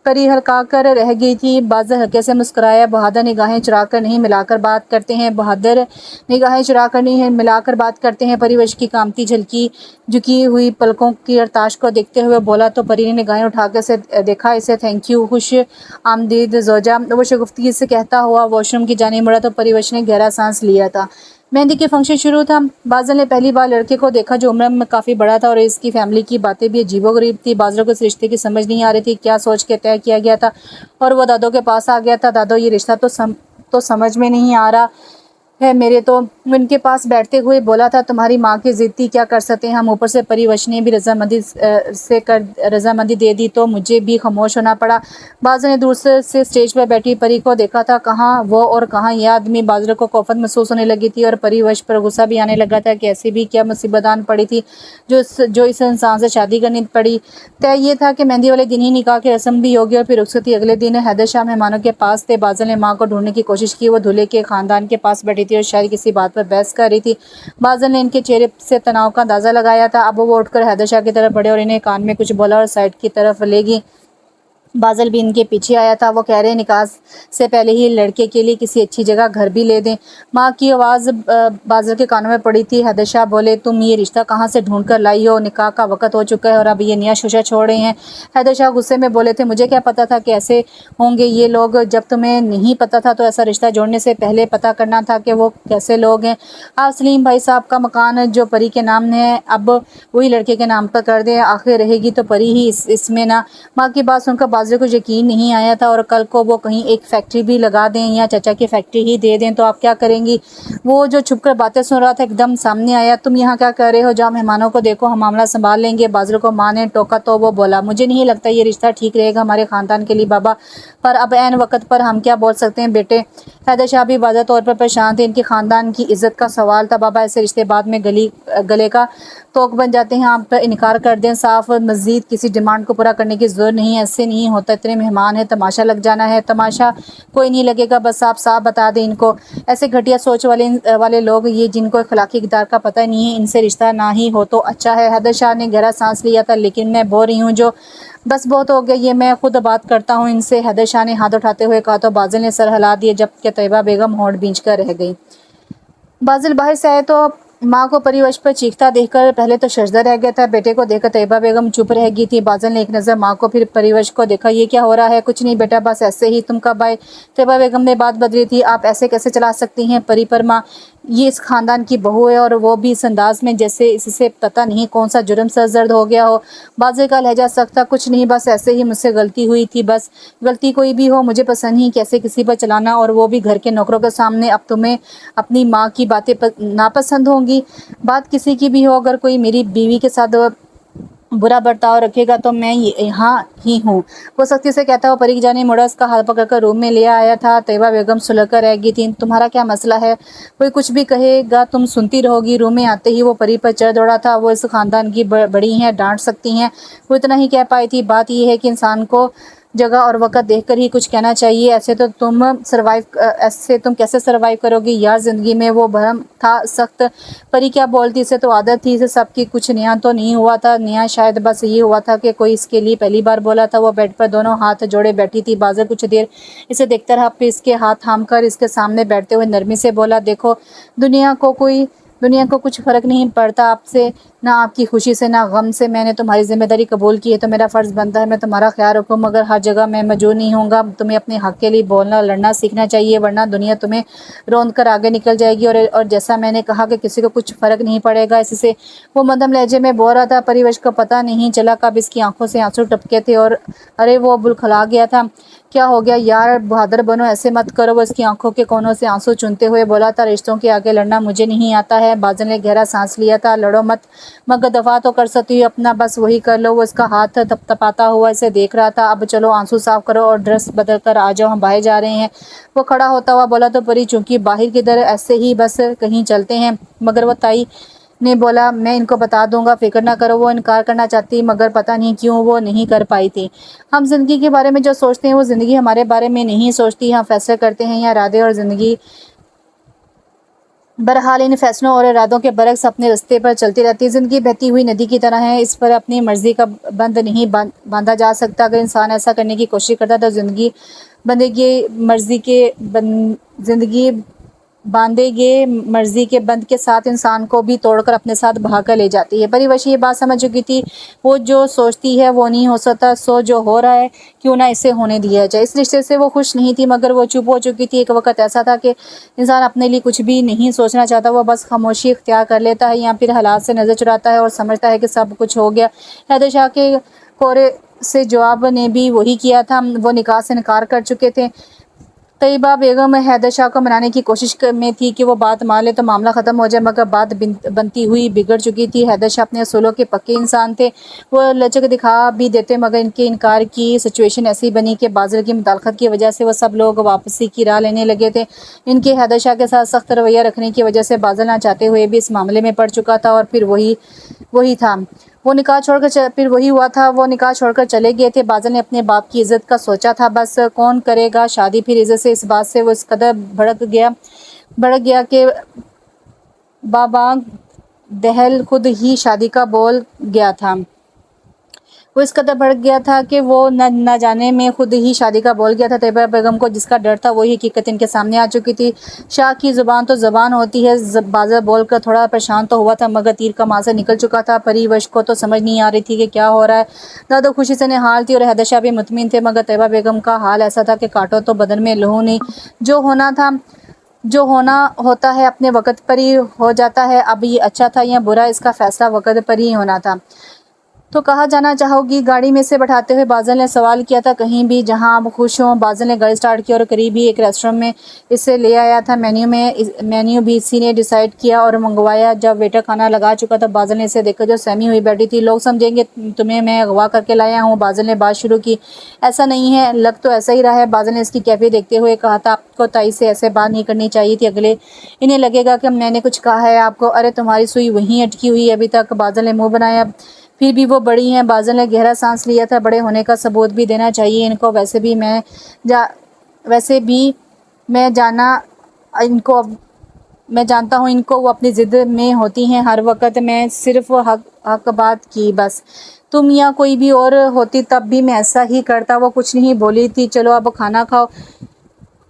परी हल्का कर रह गई थी। बाज़ल हल्के से मुस्कुराया। बहादुर निगाहें चुराकर नहीं मिलाकर बात करते हैं। बहादुर निगाहें चुराकर नहीं मिलाकर बात करते हैं। परिवर्ष की कामती झुकी हुई पलकों की अरताश को देखते हुए बोला तो परी ने निगाहें उठाकर इसे देखा। इसे थैंक यू, खुश आमदीद ज़ौजा, वो शगुफ्तगी से कहता हुआ वॉशरूम की जाने मुड़ा तो परिवर्ष ने गहरा सांस लिया था। मेहंदी के फंक्शन शुरू था। बाज़ल ने पहली बार लड़के को देखा जो उम्र में काफ़ी बड़ा था और इसकी फैमिली की बातें भी अजीबोगरीब थी। बाज़ल को इस रिश्ते की समझ नहीं आ रही थी। क्या सोच के तय किया गया था और वो दादो के पास आ गया था। दादो, ये रिश्ता तो समझ में नहीं आ रहा है मेरे तो। उनके पास बैठते हुए बोला था, तुम्हारी माँ की ज़िद थी, क्या कर सकते हैं हम। ऊपर से परिवर्ष ने भी रजामंदी दे दी तो मुझे भी खामोश होना पड़ा। बाज़ल ने दूर से स्टेज पर बैठी परी को देखा था। कहाँ वो और कहाँ यह आदमी। बाज़ल को खौफत महसूस होने लगी थी और परिवर्ष पर गुस्सा भी आने लगा था कि ऐसी भी क्या मुसीबत आन पड़ी थी जो इस इंसान से शादी करनी पड़ी। तय ये था कि मेहंदी वाले दिन ही निकाह की रस्म भी होगी और फिर रुखसती अगले दिन। हैदर शाह मेहमानों के पास थे। बाज़ल ने माँ को ढूंढने की कोशिश की। वो दूल्हे के ख़ानदान के पास बैठी थी और शायद किसी बात पर बहस कर रही थी। बाज़ल ने इनके चेहरे से तनाव का अंदाज़ा लगाया था। अब वो उठकर हैदर शाह की तरफ बढ़े और इन्हें कान में कुछ बोला और साइड की तरफ ले गई। बाज़ल भी इनके पीछे आया था। वो कह रहे निकाह से पहले ही लड़के के लिए किसी अच्छी जगह घर भी ले दें। माँ की आवाज़ बाज़ल के कानों में पड़ी थी। हैदर शाह बोले, तुम ये रिश्ता कहाँ से ढूंढ कर लाई हो। निकाह का वक्त हो चुका है और अब ये नया शोशा छोड़ रहे हैं। हैदर शाह गुस्से में बोले थे, मुझे क्या पता था कि ऐसे होंगे ये लोग। जब तुम्हें नहीं पता था तो ऐसा रिश्ता जोड़ने से पहले पता करना था कि वो कैसे लोग हैं। आप सलीम भाई साहब का मकान जो परी के नाम है अब वही लड़के के नाम पर कर दें। आखिर रहेगी तो परी ही इसमें ना। माँ की बात सुनकर बाज़ल को यकीन नहीं आया था। और कल को वो कहीं एक फैक्ट्री भी लगा दें या चाचा की फैक्ट्री ही दे दें तो आप क्या करेंगी। वो जो छुपकर बातें सुन रहा था एकदम सामने आया। तुम यहाँ क्या कर रहे हो, जाओ मेहमानों को देखो, हम मामला संभाल लेंगे। बाज़ल को माँ ने टोका तो वो बोला, मुझे नहीं लगता ये रिश्ता ठीक रहेगा हमारे ख़ानदान के लिए बाबा, पर अब ऐन वक्त पर हम क्या बोल सकते हैं बेटे। हैदर शाह भी वाज़ह तौर पर परेशान थे। इनके ख़ानदान की इज़्ज़त का सवाल था। बाबा, ऐसे रिश्ते बाद में गले का तोक बन जाते हैं। आप इनकार कर दें साफ। मज़ीद किसी डिमांड को पूरा करने की ज़रूरत नहीं है। ऐसे नहीं होता, इतने मेहमान हैं, तमाशा लग जाना है। तमाशा कोई नहीं लगेगा, बस आप साफ बता दें इनको। ऐसे घटिया सोच वाले लोग ये जिनको अखलाकी इक़दार का पता नहीं है, इनसे रिश्ता ना ही हो तो अच्छा है। हैदर शाह ने गहरा सांस लिया था। लेकिन मैं बोल रही हूँ जो, बस बहुत हो गया, ये मैं खुद बात करता हूँ इनसे। हैदर शाह ने हाथ उठाते हुए कहा तो बाज़ल ने सर हिला दिए, जबकि तैयबा बेगम होंठ भींच कर रह गई। बाज़ल बाहर से आए तो माँ को परिवर्ष पर चीखता देखकर पहले तो शर्दा रह गया था। बेटे को देखकर तैयबा बेगम चुप रह गई थी। बाज़ल ने एक नज़र माँ को फिर परिवर्ष को देखा। ये क्या हो रहा है। कुछ नहीं बेटा, बस ऐसे ही। तुम कब आए। तैयबा बेगम ने बात बदली थी। आप ऐसे कैसे चला सकती हैं परी पर माँ, ये इस ख़ानदान की बहू है और वो भी इस अंदाज में जैसे इससे पता नहीं कौन सा जुर्म सरजर्द हो गया हो। बाज़ल का लहजा सख्त था। कुछ नहीं, बस ऐसे ही मुझसे गलती हुई थी। बस गलती कोई भी हो, मुझे पसंद ही कैसे किसी पर चलाना, और वो भी घर के नौकरों के सामने। अब तुम्हें अपनी माँ की बातें नापसंद होंगी। बात किसी की भी हो, अगर कोई मेरी बीवी के साथ बुरा बर्ताव रखेगा तो मैं यहाँ ही हूँ। वो सख्ती से कहता हुआ परी की जाने मुड़ा। उसका हाथ पकड़कर रूम में ले आया था। तैयबा बेगम सुलग कर रह गई थी। तुम्हारा क्या मसला है। कोई कुछ भी कहेगा तुम सुनती रहोगी। रूम में आते ही वो परी पर चढ़ दौड़ा था। वो इस ख़ानदान की बड़ी हैं, डांट सकती हैं। वो इतना ही कह पाई थी। बात यह है कि इंसान को जगह और वक्त देखकर ही कुछ कहना चाहिए। ऐसे तुम कैसे सरवाइव करोगी यार। ज़िंदगी में वो भरम था सख्त। परी क्या बोलती, इसे तो आदत थी। इसे सबकी कुछ नया तो नहीं हुआ था। नया शायद बस ये हुआ था कि कोई इसके लिए पहली बार बोला था। वो बेड पर दोनों हाथ जोड़े बैठी थी। बाज़ल कुछ देर इसे देखता रहा, फिर इसके हाथ थाम कर इसके सामने बैठते हुए नरमी से बोला, देखो दुनिया को कुछ फ़र्क नहीं पड़ता आपसे। نہ آپ کی خوشی سے نہ غم سے۔ میں نے تمہاری ذمہ داری قبول کی ہے تو میرا فرض بنتا ہے میں تمہارا خیال رکھوں، مگر ہر جگہ میں موجود نہیں ہوں گا۔ تمہیں اپنے حق کے لیے بولنا لڑنا سیکھنا چاہیے، ورنہ دنیا تمہیں روند کر آگے نکل جائے گی۔ اور جیسا میں نے کہا کہ کسی کو کچھ فرق نہیں پڑے گا اس سے، وہ مدھم لہجے میں بول رہا تھا۔ پریوش کو پتہ نہیں چلا کب اس کی آنکھوں سے آنسو ٹپکے تھے اور ارے وہ بلکھلا گیا تھا۔ کیا ہو گیا یار، بہادر بنو، ایسے مت کرو۔ وہ اس کی آنکھوں کے کونوں سے آنسو چنتے ہوئے بولا تھا، رشتوں کے آگے لڑنا مجھے نہیں آتا ہے۔ بازل نے گہرا سانس لیا تھا۔ لڑو مت، مگر دفاع تو کر سکتی ہو اپنا، بس وہی کر لو۔ وہ اس کا ہاتھ تپاتا ہوا اسے دیکھ رہا تھا۔ اب چلو آنسو صاف کرو اور ڈریس بدل کر آ جاؤ، ہم باہر جا رہے ہیں۔ وہ کھڑا ہوتا ہوا بولا تو پری چونکہ باہر کدھر، ایسے ہی بس کہیں چلتے ہیں۔ مگر وہ تائی نے بولا میں ان کو بتا دوں گا، فکر نہ کرو۔ وہ انکار کرنا چاہتی مگر پتہ نہیں کیوں وہ نہیں کر پائی تھی۔ ہم زندگی کے بارے میں جو سوچتے ہیں وہ زندگی ہمارے بارے میں نہیں سوچتی۔ ہم فیصلے کرتے ہیں یا ارادے، اور زندگی بہرحال ان فیصلوں اور ارادوں کے برعکس اپنے رستے پر چلتی رہتی ہے۔ زندگی بہتی ہوئی ندی کی طرح ہے، اس پر اپنی مرضی کا بند نہیں باندھا جا سکتا۔ اگر انسان ایسا کرنے کی کوشش کرتا تو زندگی باندھے گے مرضی کے بند کے ساتھ انسان کو بھی توڑ کر اپنے ساتھ بہا کر لے جاتی ہے۔ پریوش یہ بات سمجھ چکی تھی، وہ جو سوچتی ہے وہ نہیں ہو سکتا، سو جو ہو رہا ہے کیوں نہ اسے ہونے دیا جائے۔ اس رشتے سے وہ خوش نہیں تھی، مگر وہ چپ ہو چکی تھی۔ ایک وقت ایسا تھا کہ انسان اپنے لیے کچھ بھی نہیں سوچنا چاہتا، وہ بس خاموشی اختیار کر لیتا ہے یا پھر حالات سے نظر چراتا ہے اور سمجھتا ہے کہ سب کچھ ہو گیا۔ حیدر شاہ کے کورے سے جواب نے بھی وہی کیا تھا، وہ نکاح سے انکار کر چکے تھے۔ طیبہ بیگم حیدر شاہ کو منانے کی کوشش میں تھی کہ وہ بات مان لے تو معاملہ ختم ہو جائے، مگر بات بنتی ہوئی بگڑ چکی تھی۔ حیدر شاہ اپنے اصولوں کے پکے انسان تھے، وہ لچک دکھا بھی دیتے، مگر ان کے انکار کی سچویشن ایسی بنی کہ بازل کی مداخلت کی وجہ سے وہ سب لوگ واپسی کی راہ لینے لگے تھے۔ ان کے حیدر شاہ کے ساتھ سخت رویہ رکھنے کی وجہ سے بازل نہ چاہتے ہوئے بھی اس معاملے میں پڑ چکا تھا، اور پھر وہی تھا وہ نکاح چھوڑ کر چلے گئے تھے۔ بازل نے اپنے باپ کی عزت کا سوچا تھا، بس کون کرے گا شادی پھر عزت سے۔ اس بات سے وہ اس قدر بھڑک گیا کہ بابانگ دہل خود ہی شادی کا بول گیا تھا۔ وہ اس قدر بھڑک گیا تھا کہ وہ نہ جانے میں خود ہی شادی کا بول گیا تھا۔ طیبہ بیگم کو جس کا ڈر تھا وہی حقیقت ان کے سامنے آ چکی تھی۔ شاہ کی زبان تو زبان ہوتی ہے، بازل بول کر تھوڑا پریشان تو ہوا تھا، مگر تیر کا ماسا نکل چکا تھا۔ پریوش کو تو سمجھ نہیں آ رہی تھی کہ کیا ہو رہا ہے۔ دادو خوشی سے نہال تھی اور حیدر شاہ بھی مطمئن تھے، مگر طیبہ بیگم کا حال ایسا تھا کہ کاٹو تو بدن میں لہو نہیں۔ جو ہونا ہوتا ہے اپنے وقت پر ہی ہو جاتا ہے۔ اب یہ اچھا تھا یا برا، اس کا فیصلہ وقت پر ہی ہونا تھا۔ تو کہاں جانا چاہو گی؟ گاڑی میں سے بٹھاتے ہوئے بازل نے سوال کیا تھا۔ کہیں بھی جہاں آپ خوش ہوں۔ بازل نے گاڑی سٹارٹ کی اور قریب ہی ایک ریسٹورینٹ میں اسے لے آیا تھا۔ مینیو بھی اسی نے ڈیسائیڈ کیا اور منگوایا۔ جب ویٹر کھانا لگا چکا تھا بازل نے اسے دیکھا جو سہمی ہوئی بیٹھی تھی۔ لوگ سمجھیں گے تمہیں میں اغوا کر کے لایا ہوں، بازل نے بات شروع کی۔ ایسا نہیں ہے، لگ تو ایسا ہی رہا ہے، بازل نے اس کی کیفیت دیکھتے ہوئے کہا تھا۔ آپ کو تائی سے ایسے بات نہیں کرنی چاہیے تھی، انہیں لگے گا کہ میں نے کچھ کہا ہے آپ کو۔ ارے تمہاری سوئی وہیں اٹکی ہوئی ہے ابھی تک، بازل نے منہ بنایا۔ پھر بھی وہ بڑی ہیں، بازل نے گہرا سانس لیا تھا، بڑے ہونے کا ثبوت بھی دینا چاہیے ان کو۔ ویسے بھی میں جانتا ہوں ان کو، وہ اپنی ضد میں ہوتی ہیں ہر وقت۔ میں صرف حق بات کی بس، تم یا کوئی بھی اور ہوتی تب بھی میں ایسا ہی کرتا۔ وہ کچھ نہیں بولی تھی۔ چلو اب کھانا کھاؤ،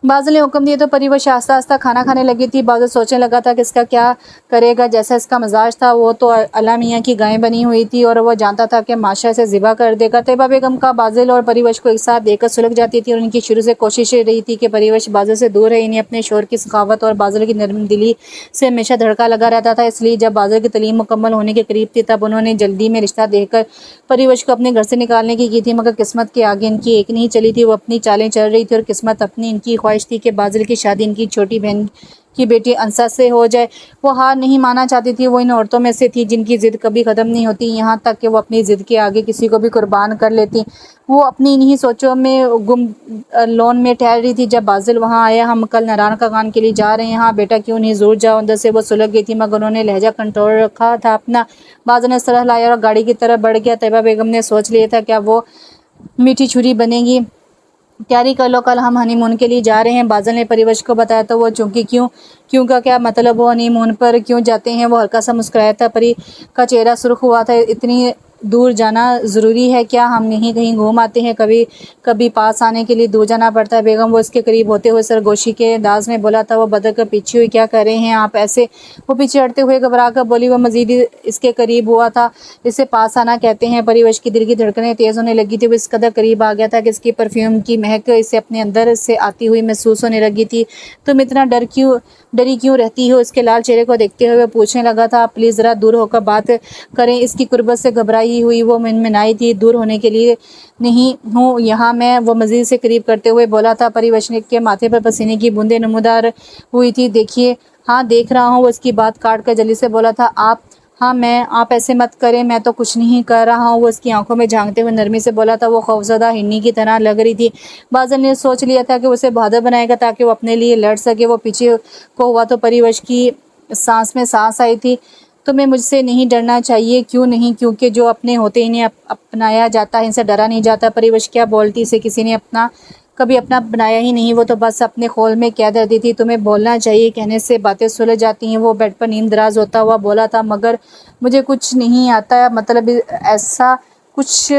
بازل نے حکم دیا تو پریوش آہستہ آہستہ کھانا کھانے لگی تھی۔ بازل سوچنے لگا تھا کہ اس کا کیا کرے گا، جیسا اس کا مزاج تھا وہ تو اللہ میاں کی گائے بنی ہوئی تھی اور وہ جانتا تھا کہ معاشرہ اسے ذبح کر دے گا۔ طیبہ بیگم کا بازل اور پریوش کو ایک ساتھ دیکھ کر سلگ جاتی تھی اور ان کی شروع سے کوشش رہی تھی کہ پریوش بازل سے دور رہے۔ انہیں اپنے شوہر کی سخاوت اور بازل کی نرم دلی سے ہمیشہ دھڑکا لگا رہتا تھا، اس لیے جب بازل کی تعلیم مکمل ہونے کے قریب تھی تب انہوں نے جلدی میں رشتہ دیکھ کر پریوش کو اپنے گھر سے نکالنے کی تھی، مگر قسمت کے آگے ان کی ایک نہیں چلی تھی۔ وہ اپنی چالیں چل رہی تھی اور قسمت اپنی۔ ان کی خواہش تھی کہ بازل کی شادی ان کی چھوٹی بہن کی بیٹی انسا سے ہو جائے۔ وہ ہار نہیں ماننا چاہتی تھی، وہ ان عورتوں میں سے تھی جن کی ضد کبھی ختم نہیں ہوتی، یہاں تک کہ وہ اپنی ضد کے آگے کسی کو بھی قربان کر لیتی۔ وہ اپنی انہی سوچوں میں گم لون میں ٹہل رہی تھی جب بازل وہاں آیا۔ ہم کل ناران کا کان کے لیے جا رہے ہیں۔ ہاں بیٹا کیوں نہیں، ضرور جاؤ۔ اندر سے وہ سلگ گئی تھی مگر انہوں نے لہجہ کنٹرول رکھا تھا اپنا۔ بازل نے سر ہلایا اور گاڑی کی طرف بڑھ گیا۔ طیبہ بیگم نے سوچ لیا تھا کیا وہ میٹھی چھری بنے گی، تیاری کر لو، کل ہم ہنی مون کے لیے جا رہے ہیں۔ بازل نے پریوش کو بتایا تو وہ چونکی کیوں کا کیا مطلب، وہ ہنی مون پر کیوں جاتے ہیں؟ وہ ہلکا سا مسکرایا تھا۔ پری کا چہرہ سرخ ہوا تھا، دور جانا ضروری ہے کیا؟ ہم نہیں کہیں گھوم آتے ہیں، کبھی کبھی پاس آنے کے لیے دور جانا پڑتا ہے۔ بیگم وہ اس کے قریب ہوتے ہوئے سرگوشی کے انداز میں بولا تھا۔ وہ بدل کر پیچھے ہوئی، کیا کر رہے ہیں آپ ایسے؟ وہ پیچھے ہٹتے ہوئے گھبرا کر بولی۔ وہ مزید اس کے قریب ہوا تھا۔ اسے پاس آنا کہتے ہیں۔ پریوش کی دل کی دھڑکنیں تیز ہونے لگی تھی۔ وہ اس قدر قریب آ گیا تھا کہ اس کی پرفیوم کی مہک اسے اپنے اندر سے آتی ہوئی محسوس ہونے لگی تھی۔ تم اتنا ڈری کیوں رہتی ہو؟ اس کے لال چہرے کو دیکھتے ہوئے وہ پوچھنے لگا تھا۔ آپ پلیز ذرا دور ہو کر بات کریں۔ اس کی قربت سے گھبرائی ہوئی وہ منمنائی تھی۔ دور ہونے کے لیے نہیں ہوں یہاں میں، وہ مزید سے قریب کرتے ہوئے بولا تھا۔ پریوش کے ماتھے پر پسینے کی بوندیں نمودار ہوئی تھی۔ دیکھیے، ہاں دیکھ رہا ہوں، وہ اس کی بات کاٹ کر جلدی سے بولا تھا۔ آپ ایسے مت کریں، میں تو کچھ نہیں کر رہا ہوں، وہ اس کی آنکھوں میں جھانکتے ہوئے نرمی سے بولا تھا۔ وہ خوفزدہ ہنی کی طرح لگ رہی تھی۔ بازل نے سوچ لیا تھا کہ وہ اسے بہادر بنائے گا تاکہ وہ اپنے لیے لڑ سکے۔ وہ پیچھے کو ہوا تو پریوش کی سانس میں سانس آئی تھی۔ تمہیں مجھ سے نہیں ڈرنا چاہیے۔ کیوں نہیں؟ کیونکہ جو اپنے ہوتے انہیں اپنایا جاتا ہے، ان سے ڈرا نہیں جاتا۔ پریوش کیا بولتی؟ اسے کسی نے کبھی اپنا بنایا ہی نہیں، وہ تو بس اپنے خول میں قید رہتی تھی۔ تمہیں بولنا چاہیے، کہنے سے باتیں سلجھ جاتی ہیں۔ وہ بیڈ پر نیم دراز ہوتا ہوا بولا تھا۔ مگر مجھے کچھ نہیں آتا، مطلب ایسا کچھ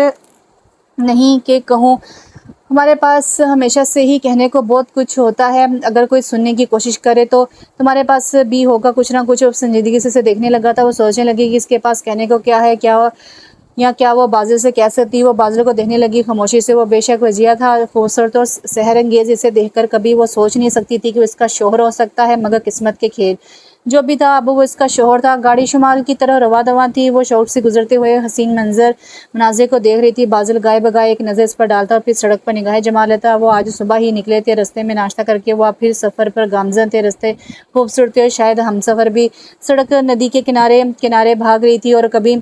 نہیں کہ کہوں۔ ہمارے پاس ہمیشہ سے ہی کہنے کو بہت کچھ ہوتا ہے، اگر کوئی سننے کی کوشش کرے تو تمہارے پاس بھی ہوگا کچھ نہ کچھ۔ سنجیدگی سے اسے دیکھنے لگا تھا۔ وہ سوچنے لگی کہ اس کے پاس کہنے کو کیا ہے، یا کیا وہ بازل سے کہہ سکتی؟ وہ بازل کو دیکھنے لگی خاموشی سے۔ وہ بے شک وجیہ تھا، خوبصورت اور سحر انگیز۔ اسے دیکھ کر کبھی وہ سوچ نہیں سکتی تھی کہ وہ اس کا شوہر ہو سکتا ہے، مگر قسمت کے کھیل جو بھی تھا اب وہ اس کا شوہر تھا۔ گاڑی شمال کی طرف رواں دواں تھی۔ وہ شوق سے گزرتے ہوئے حسین مناظر کو دیکھ رہی تھی۔ بازل گائے بگائے ایک نظر اس پر ڈالتا اور پھر سڑک پر نگاہیں جما لیتا۔ وہ آج صبح ہی نکلے تھے، رستے میں ناشتہ کر کے وہ پھر سفر پر گامزن تھے۔ رستے خوبصورت تھے اور شاید ہمسفر بھی۔ سڑک ندی کے کنارے بھاگ رہی تھی اور کبھی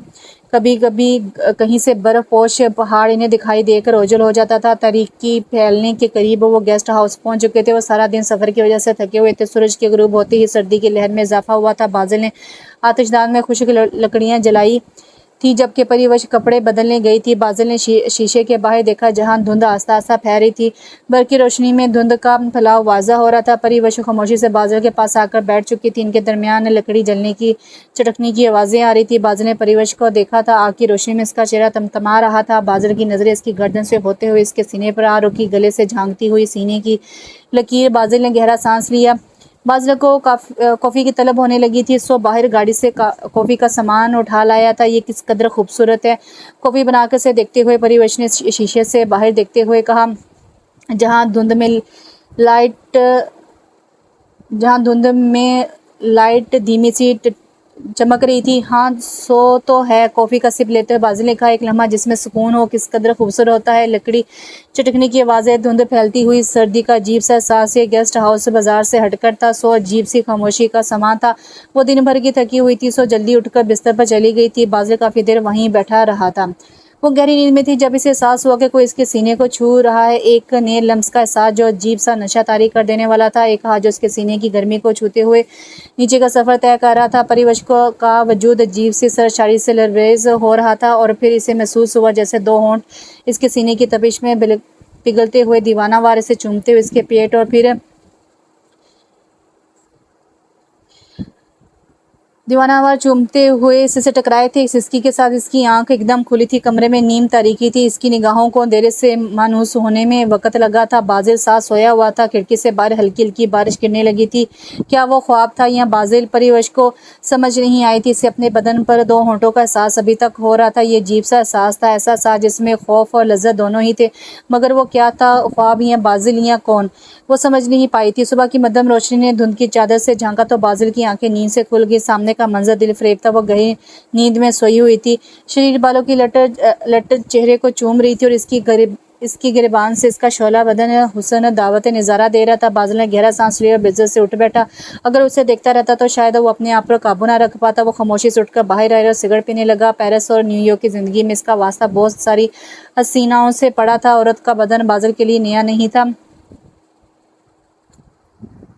کہیں سے برف پوش پہاڑ انہیں دکھائی دے کر اوجھل ہو جاتا تھا۔ تاریکی پھیلنے کے قریب وہ گیسٹ ہاؤس پہنچ چکے تھے۔ وہ سارا دن سفر کی وجہ سے تھکے ہوئے تھے۔ سورج کے غروب ہوتے ہی سردی کی لہر میں اضافہ ہوا تھا۔ بازل نے آتش دان میں خشک لکڑیاں جلائی تھی جبکہ پریوش کپڑے بدلنے گئی تھی۔ بازل نے شیشے کے باہر دیکھا جہاں دھند آہستہ آہستہ پھیل رہی تھی۔ برقی روشنی میں دھند کا پھیلاؤ واضح ہو رہا تھا۔ پریوش خاموشی سے بازل کے پاس آ کر بیٹھ چکی تھی۔ ان کے درمیان لکڑی جلنے کی چٹکنے کی آوازیں آ رہی تھی۔ بازل نے پریوش کو دیکھا تھا۔ آگ کی روشنی میں اس کا چہرہ تمتما رہا تھا۔ بازل کی نظریں اس کی گردن سے ہوتے ہوئے اس کے سینے پر آ رکی، گلے سے جھانکتی ہوئی سینے کی لکیر۔ بازل نے گہرا سانس لیا۔ بازل کو کافی کی طلب ہونے لگی تھی۔ سو باہر گاڑی سے کافی کا سامان اٹھا لایا تھا۔ یہ کس قدر خوبصورت ہے۔ کافی بنا کر اسے دیکھتے ہوئے پریوش نے شیشے سے باہر دیکھتے ہوئے کہا، جہاں دھند میں لائٹ دھیمی سی چمک رہی تھی۔ ہاں سو تو ہے، کافی کا سپ لیتے ہوئے بازل نے کہا۔ ایک لمحہ جس میں سکون ہو کس قدر خوبصورت ہوتا ہے۔ لکڑی چٹکنے کی آوازیں، دھند پھیلتی ہوئی سردی کا عجیب سا احساس۔ یہ گیسٹ ہاؤس بازار سے ہٹ کر تھا، سو عجیب سی خاموشی کا سماں تھا۔ وہ دن بھر کی تھکی ہوئی تھی، سو جلدی اٹھ کر بستر پر چلی گئی تھی۔ بازل کافی دیر وہیں بیٹھا رہا تھا۔ وہ گہری نیند میں تھی جب اسے احساس ہوا کہ کوئی اس کے سینے کو چھو رہا ہے۔ ایک نئے لمس کا احساس جو عجیب سا نشہ طاری کر دینے والا تھا۔ ایک ہاتھ جو اس کے سینے کی گرمی کو چھوتے ہوئے نیچے کا سفر طے کر رہا تھا۔ پریوش کا وجود عجیب سی سرشاری سے لبریز ہو رہا تھا اور پھر اسے محسوس ہوا جیسے دو ہونٹ اس کے سینے کی تپش میں پگھلتے ہوئے دیوانہ وار اسے چومتے ہوئے اس کے پیٹ اور پھر دیوانہ وار چومتے ہوئے اس سے ٹکرائے تھے۔ سسکی کے ساتھ اس کی آنکھ ایک دم کھلی تھی۔ کمرے میں نیم تاریکی تھی۔ اس کی نگاہوں کو اندھیرے سے مانوس ہونے میں وقت لگا تھا۔ بازل ساتھ سویا ہوا تھا۔ کھڑکی سے باہر ہلکی ہلکی بارش گرنے لگی تھی۔ کیا وہ خواب تھا یا بازل؟ پریوش کو سمجھ نہیں آئی تھی۔ اسے اپنے بدن پر دو ہونٹوں کا احساس ابھی تک ہو رہا تھا۔ یہ عجیب سا احساس تھا، ایسا احساس جس میں خوف اور لذت دونوں ہی تھے، مگر وہ کیا تھا؟ خواب یا بازل یا کون؟ وہ سمجھ نہیں پائی تھی۔ صبح کی مدھم روشنی نے دھند کی چادر سے جھانکا تو بازل کی آنکھیں نیند سے کھل گئی۔ سامنے کا منظر دل فریب تھا۔ وہ گہری نیند میں سوئی ہوئی تھی۔ شریر بالوں کی لٹ چہرے کو چوم رہی تھی اور اس کی گریبان سے اس کا شعلہ بدن حسن دعوت نظارہ دے رہا تھا۔ بازل نے گہرا سانس لیا اور بزدل سے اٹھ بیٹھا۔ اگر اسے دیکھتا رہتا تو شاید وہ اپنے آپ پر قابو نہ رکھ پاتا۔ وہ خاموشی سے اٹھ کر باہر آیا اور سگریٹ پینے لگا۔ پیرس اور نیو یارک کی زندگی میں اس کا واسطہ بہت ساری حسیناؤں سے پڑا تھا۔ عورت کا بدن بازل کے لیے نیا نہیں تھا۔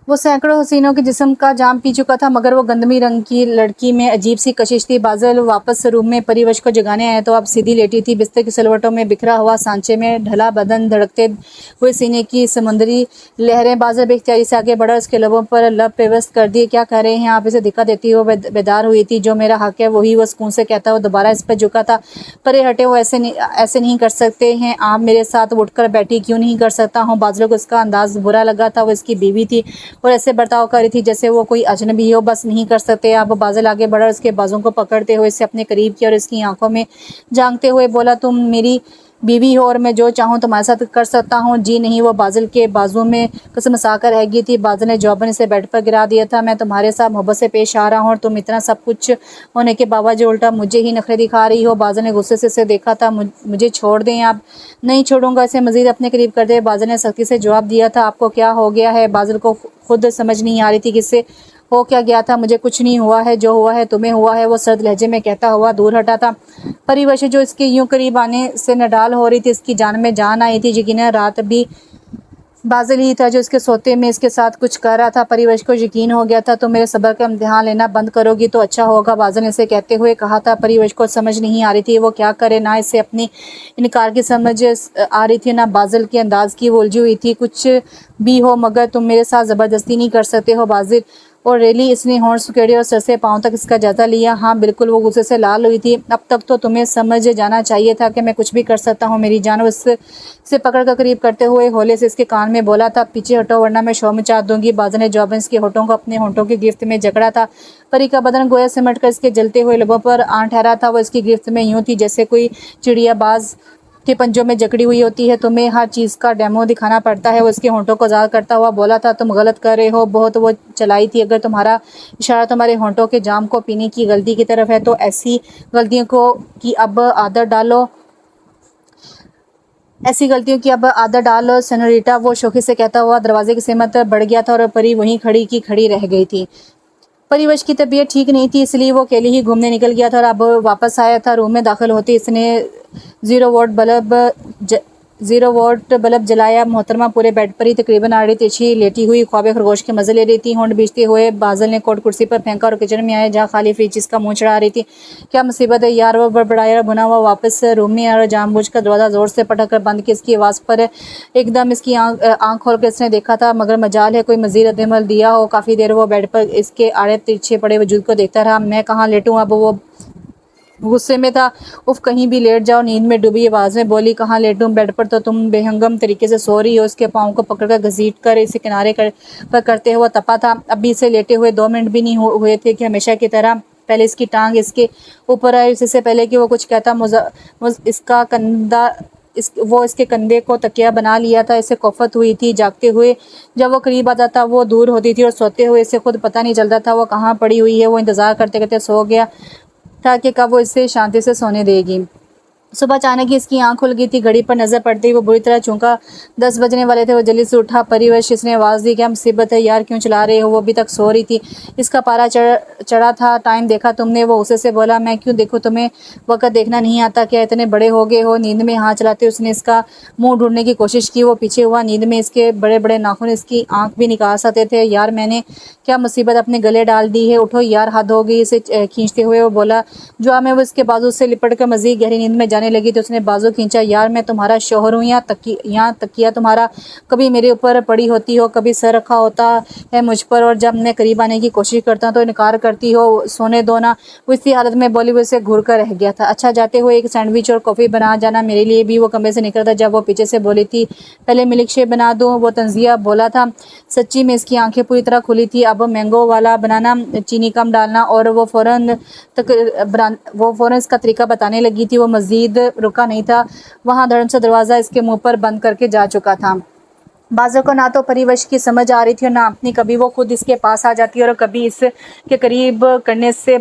वो सैकड़ों हसीनों के जिस्म का जाम पी चुका था, मगर वो गंदमी रंग की लड़की में अजीब सी कशिश थी। बादल वापस रूम में परिवश को जगाने आए तो अब सीधी लेटी थी, बिस्तर की सिलवटों में बिखरा हुआ सांचे में ढला बदन, धड़कते हुए सीने की समुद्री लहरें। बादल बेख्तियारी से आगे बढ़ा, उसके लबों पर लब पेवस्त कर दिए। क्या कह रहे हैं आप? इसे दिक्कत देती हो बेदार हुई थी। जो मेरा हक है वही, वो सुकून से कहता हुआ दोबारा इस पर झुका था। परे हटे, वो ऐसे नहीं कर सकते हैं आप मेरे साथ। उठकर बैठी, क्यों नहीं कर सकता हूँ? बादल को इसका अंदाज बुरा लगा था। वो इसकी बीवी थी और ऐसे बर्ताव कर रही थी जैसे वो कोई अजनबी हो। बस नहीं कर सकते आप? बादल आगे बढ़ा, उसके बाजों को पकड़ते हुए इसे अपने करीब किया और इसकी आंखों में झांकते हुए बोला, तुम मेरी बीवी हो और मैं जो चाहूँ तुम्हारे साथ कर सकता हूँ। जी नहीं। वो बादल के बाजू में कसमसाकर रह गई थी। बादल ने जौबन इसे बेड पर गिरा दिया था। मैं तुम्हारे साथ मोहब्बत से पेश आ रहा हूँ और तुम इतना सब कुछ होने के बावजूद उल्टा मुझे ही नखरे दिखा रही हो। बादल ने गुस्से से इसे देखा था। मुझे छोड़ दें आप। नहीं छोड़ूंगा। इसे मजीद अपने करीब कर दे। बादल ने सख्ती से जवाब दिया था। आपको क्या हो गया है? बादल को खुद समझ नहीं आ रही थी किससे हो क्या गया था। मुझे कुछ नहीं हुआ है, जो हुआ है तुम्हें हुआ है, वो सर्द लहजे में कहता हुआ दूर हटा था। परिवश जो इसके यूं करीब आने से नडाल हो रही थी, इसकी जान में जान आई थी। यकीनन रात भी बादल ही था जो इसके सोते में इसके साथ कुछ कर रहा था। परिवश को यकीन हो गया था। तो मेरे सब्र का इम्तिहान लेना बंद करोगी तो अच्छा होगा, बादल ने इसे कहते हुए कहा था। परिवश को समझ नहीं आ रही थी वो क्या करे। ना इसे अपनी इनकार की समझ आ रही थी, ना बादल के अंदाज की वो उलझी हुई थी। कुछ भी हो, मगर तुम मेरे साथ ज़बरदस्ती नहीं कर सकते हो बादल। और रेली इसने होंठ सुखेड़े और सर से पाँव तक इसका जायजा लिया। हाँ बिल्कुल। वो गुस्से से लाल हुई थी। अब तक तो तुम्हें समझ जाना चाहिए था कि मैं कुछ भी कर सकता हूँ मेरी जान। से पकड़ कर करीब करते हुए होले से इसके कान में बोला था, पीछे हटो वरना मैं शोर मचा दूंगी। बादल ने जौबन इसके होठों को अपने होठों की गिरफ्त में जकड़ा था। परी का बदन गोया सिमट कर इसके जलते हुए लबों पर आ ठहरा था। वो इसकी गिरफ्त में यूं थी जैसे कोई चिड़िया बाज के पंजों में जकड़ी हुई होती है। तुम्हें हर चीज़ का डेमो दिखाना पड़ता है। वो इसके होंठों को ज़ाहिर करता हुआ बोला था, तुम गलत कर रहे हो बहुत। वो चलाई थी। अगर तुम्हारा इशारा तुम्हारे होंठों के जाम को पीने की गलती की तरफ है तो ऐसी गलतियों को की अब आदत डालो ऐसी गलतियों की अब आदत डालो सेनोरिटा। वो शोखी से कहता हुआ दरवाजे की सिमत बढ़ गया था और परी वहीं खड़ी की खड़ी रह गई थी। परिवश की तबीयत ठीक नहीं थी, इसलिए वो अकेले ही घूमने निकल गया था और अब वापस आया था। रूम में दाखिल होते इसने 0 वोल्ट बल्ब जलाया। मोहतरमा पूरे बेड पर ही तकरीबन आड़ी तिरछी लेटी हुई ख्वाब खरगोश के मजे ले रही थी। होंठ बीचते हुए बादल ने कोट कुर्सी पर फेंका और किचन में आया जहाँ खाली फ्रिज इसका मुंह चढ़ा रही थी। क्या मुसीबत है यार? वो बड़बड़ाया। बुना हुआ वापस रूम में आया और जानबूझ कर दरवाजा जोर से पटक कर बंद किया। इसकी आवाज़ पर एकदम इसकी आंख खोल कर इसने देखा था, मगर मजाल है कोई मजीद रद्दमल दिया हो। काफ़ी देर वो बेड पर इसके आड़े तिरछे पड़े वजूद को देखता रहा। मैं कहाँ लेटूँ अब? वो गुस्से में था। उफ, कहीं भी लेट जाओ। नींद में डूबी आवाज़ में बोली, कहाँ लेटूं? बेड पर तो तुम बेहंगम तरीके से सो रही हो। उसके पाँव को पकड़कर घसीट कर इसे किनारे पर करते हुए तपा था। अभी इसे लेटे हुए 2 मिनट भी नहीं हुए थे कि हमेशा की तरह पहले इसकी टांग इसके ऊपर आई। इससे पहले कि वो कुछ कहता इसका कंधा वो इसके कंधे को तकिया बना लिया था। इसे कोफत हुई थी। जागते हुए जब वो करीब आता था वो दूर होती थी और सोते हुए इसे खुद पता नहीं चलता था वो कहाँ पड़ी हुई है। वो इंतज़ार करते करते सो गया था कि कब वो इसे शांति से सोने देगी। सुबह अचानक ही इसकी आंख खुल गई थी। घड़ी पर नजर पड़ते ही वो बुरी तरह चौंका। 10 बजने वाले थे। वो जल्दी से उठा। परिवश इसने आवाज़ दी, क्या मुसीबत है यार? क्यों चला रहे हो? वो अभी तक सो रही थी। इसका पारा चढ़ा था। टाइम देखा तुमने? वो उसे से बोला, मैं क्यों देखूं? तुम्हें वक्त देखना नहीं आता क्या? इतने बड़े हो गए हो। नींद में हाथ चलाते उसने इसका मुंह ढूंढने की कोशिश की। वो पीछे हुआ। नींद में इसके बड़े बड़े नाखून इसकी आंख भी निकाल सकते थे। यार मैंने क्या मुसीबत अपने गले डाल दी है? उठो यार, हद हो गई। इसे खींचते हुए वो बोला। जवाब में वो इसके बाजू से लिपट कर मजीद गहरी नींद में जाने लगी तो उसने बाजू खींचा। यार मैं तुम्हारा शोहर हूँ या तकिया तुम्हारा? कभी मेरे ऊपर पड़ी होती हो, कभी सर रखा होता है मुझ पर, और जब मैं करीब आने की कोशिश करता हूँ तो इनकार करती हो। सोने दो ना। वो इसी हालत में बॉलीवुड से घूर कर रह गया था। अच्छा, जाते हुए एक सैंडविच और कॉफ़ी बना जाना मेरे लिए भी। वो कमरे से निकला था जब वो पीछे से बोली थी, पहले मिल्क शेक बना दूँ? वो तंजिया बोला था। सच्ची में इसकी आंखें पूरी तरह खुली थी। अब मैंगो वाला बनाना, चीनी कम डालना। और वो फ़ौरन इसका तरीका बताने लगी थी। वो मज़ीद रुका नहीं था। वहाँ धड़म से दरवाज़ा इसके मुंह पर बंद करके जा चुका था। बाज़ों को ना तो परिवश की समझ आ रही थी और ना अपनी। कभी वो खुद इसके पास आ जाती और कभी इसके करीब करने से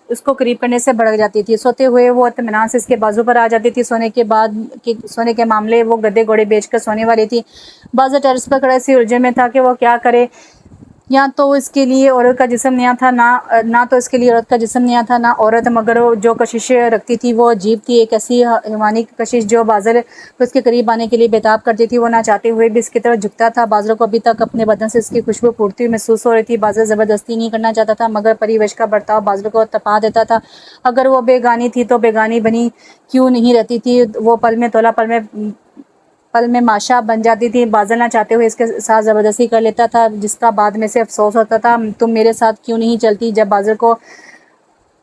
उसको करीब करने से भड़क जाती थी। सोते हुए वो इत्मीनान से इसके बाजू पर आ जाती थी। सोने के मामले वो गद्दे घोड़े बेचकर सोने वाली थी। बाज़ टेरेस पर खड़े सी उलझन में था कि वो क्या करे। یا تو اس کے لیے عورت کا جسم نیا تھا، نہ تو اس کے لیے عورت کا جسم نیا تھا، نہ عورت، مگر وہ جو کشش رکھتی تھی وہ عجیب تھی، ایک ایسی حیوانی کشش جو بازل کو اس کے قریب آنے کے لیے بےتاب کرتی تھی۔ وہ نہ چاہتے ہوئے بھی اس کی طرف جھکتا تھا۔ بازل کو ابھی تک اپنے بدن سے اس کی خوشبو پھوٹتی ہوئی محسوس ہو رہی تھی۔ بازل زبردستی نہیں کرنا چاہتا تھا، مگر پری وش کا برتاؤ بازل کو تپا دیتا تھا۔ اگر وہ بیگانی تھی تو بیگانی بنی کیوں نہیں رہتی تھی؟ وہ پل میں تولا پل میں ماشا بن جاتی تھی۔ بازل نہ چاہتے ہوئے اس کے ساتھ زبردستی کر لیتا تھا، جس کا بعد میں سے افسوس ہوتا تھا۔ تم میرے ساتھ کیوں نہیں چلتی؟ جب بازل کو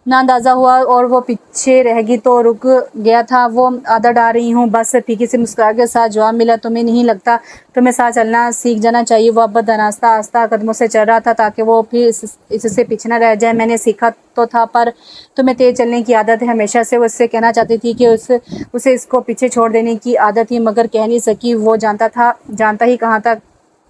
نہ اندازہ ہوا اور وہ پیچھے رہ گئی تو رک گیا تھا۔ وہ عادت ڈال رہی ہوں بس، پھیکی سی مسکراہٹ کے ساتھ جواب ملا۔ تمہیں نہیں لگتا تمہیں ساتھ چلنا سیکھ جانا چاہیے؟ وہ اب آہستہ قدموں سے چل رہا تھا تاکہ وہ پھر اس سے پیچھے نہ رہ جائے۔ میں نے سیکھا تو تھا، پر تمہیں تیز چلنے کی عادت ہے ہمیشہ سے۔ وہ اس سے کہنا چاہتی تھی کہ اسے اس کو پیچھے چھوڑ دینے کی عادت تھی، مگر کہہ نہیں سکی۔ وہ جانتا ہی کہاں تھا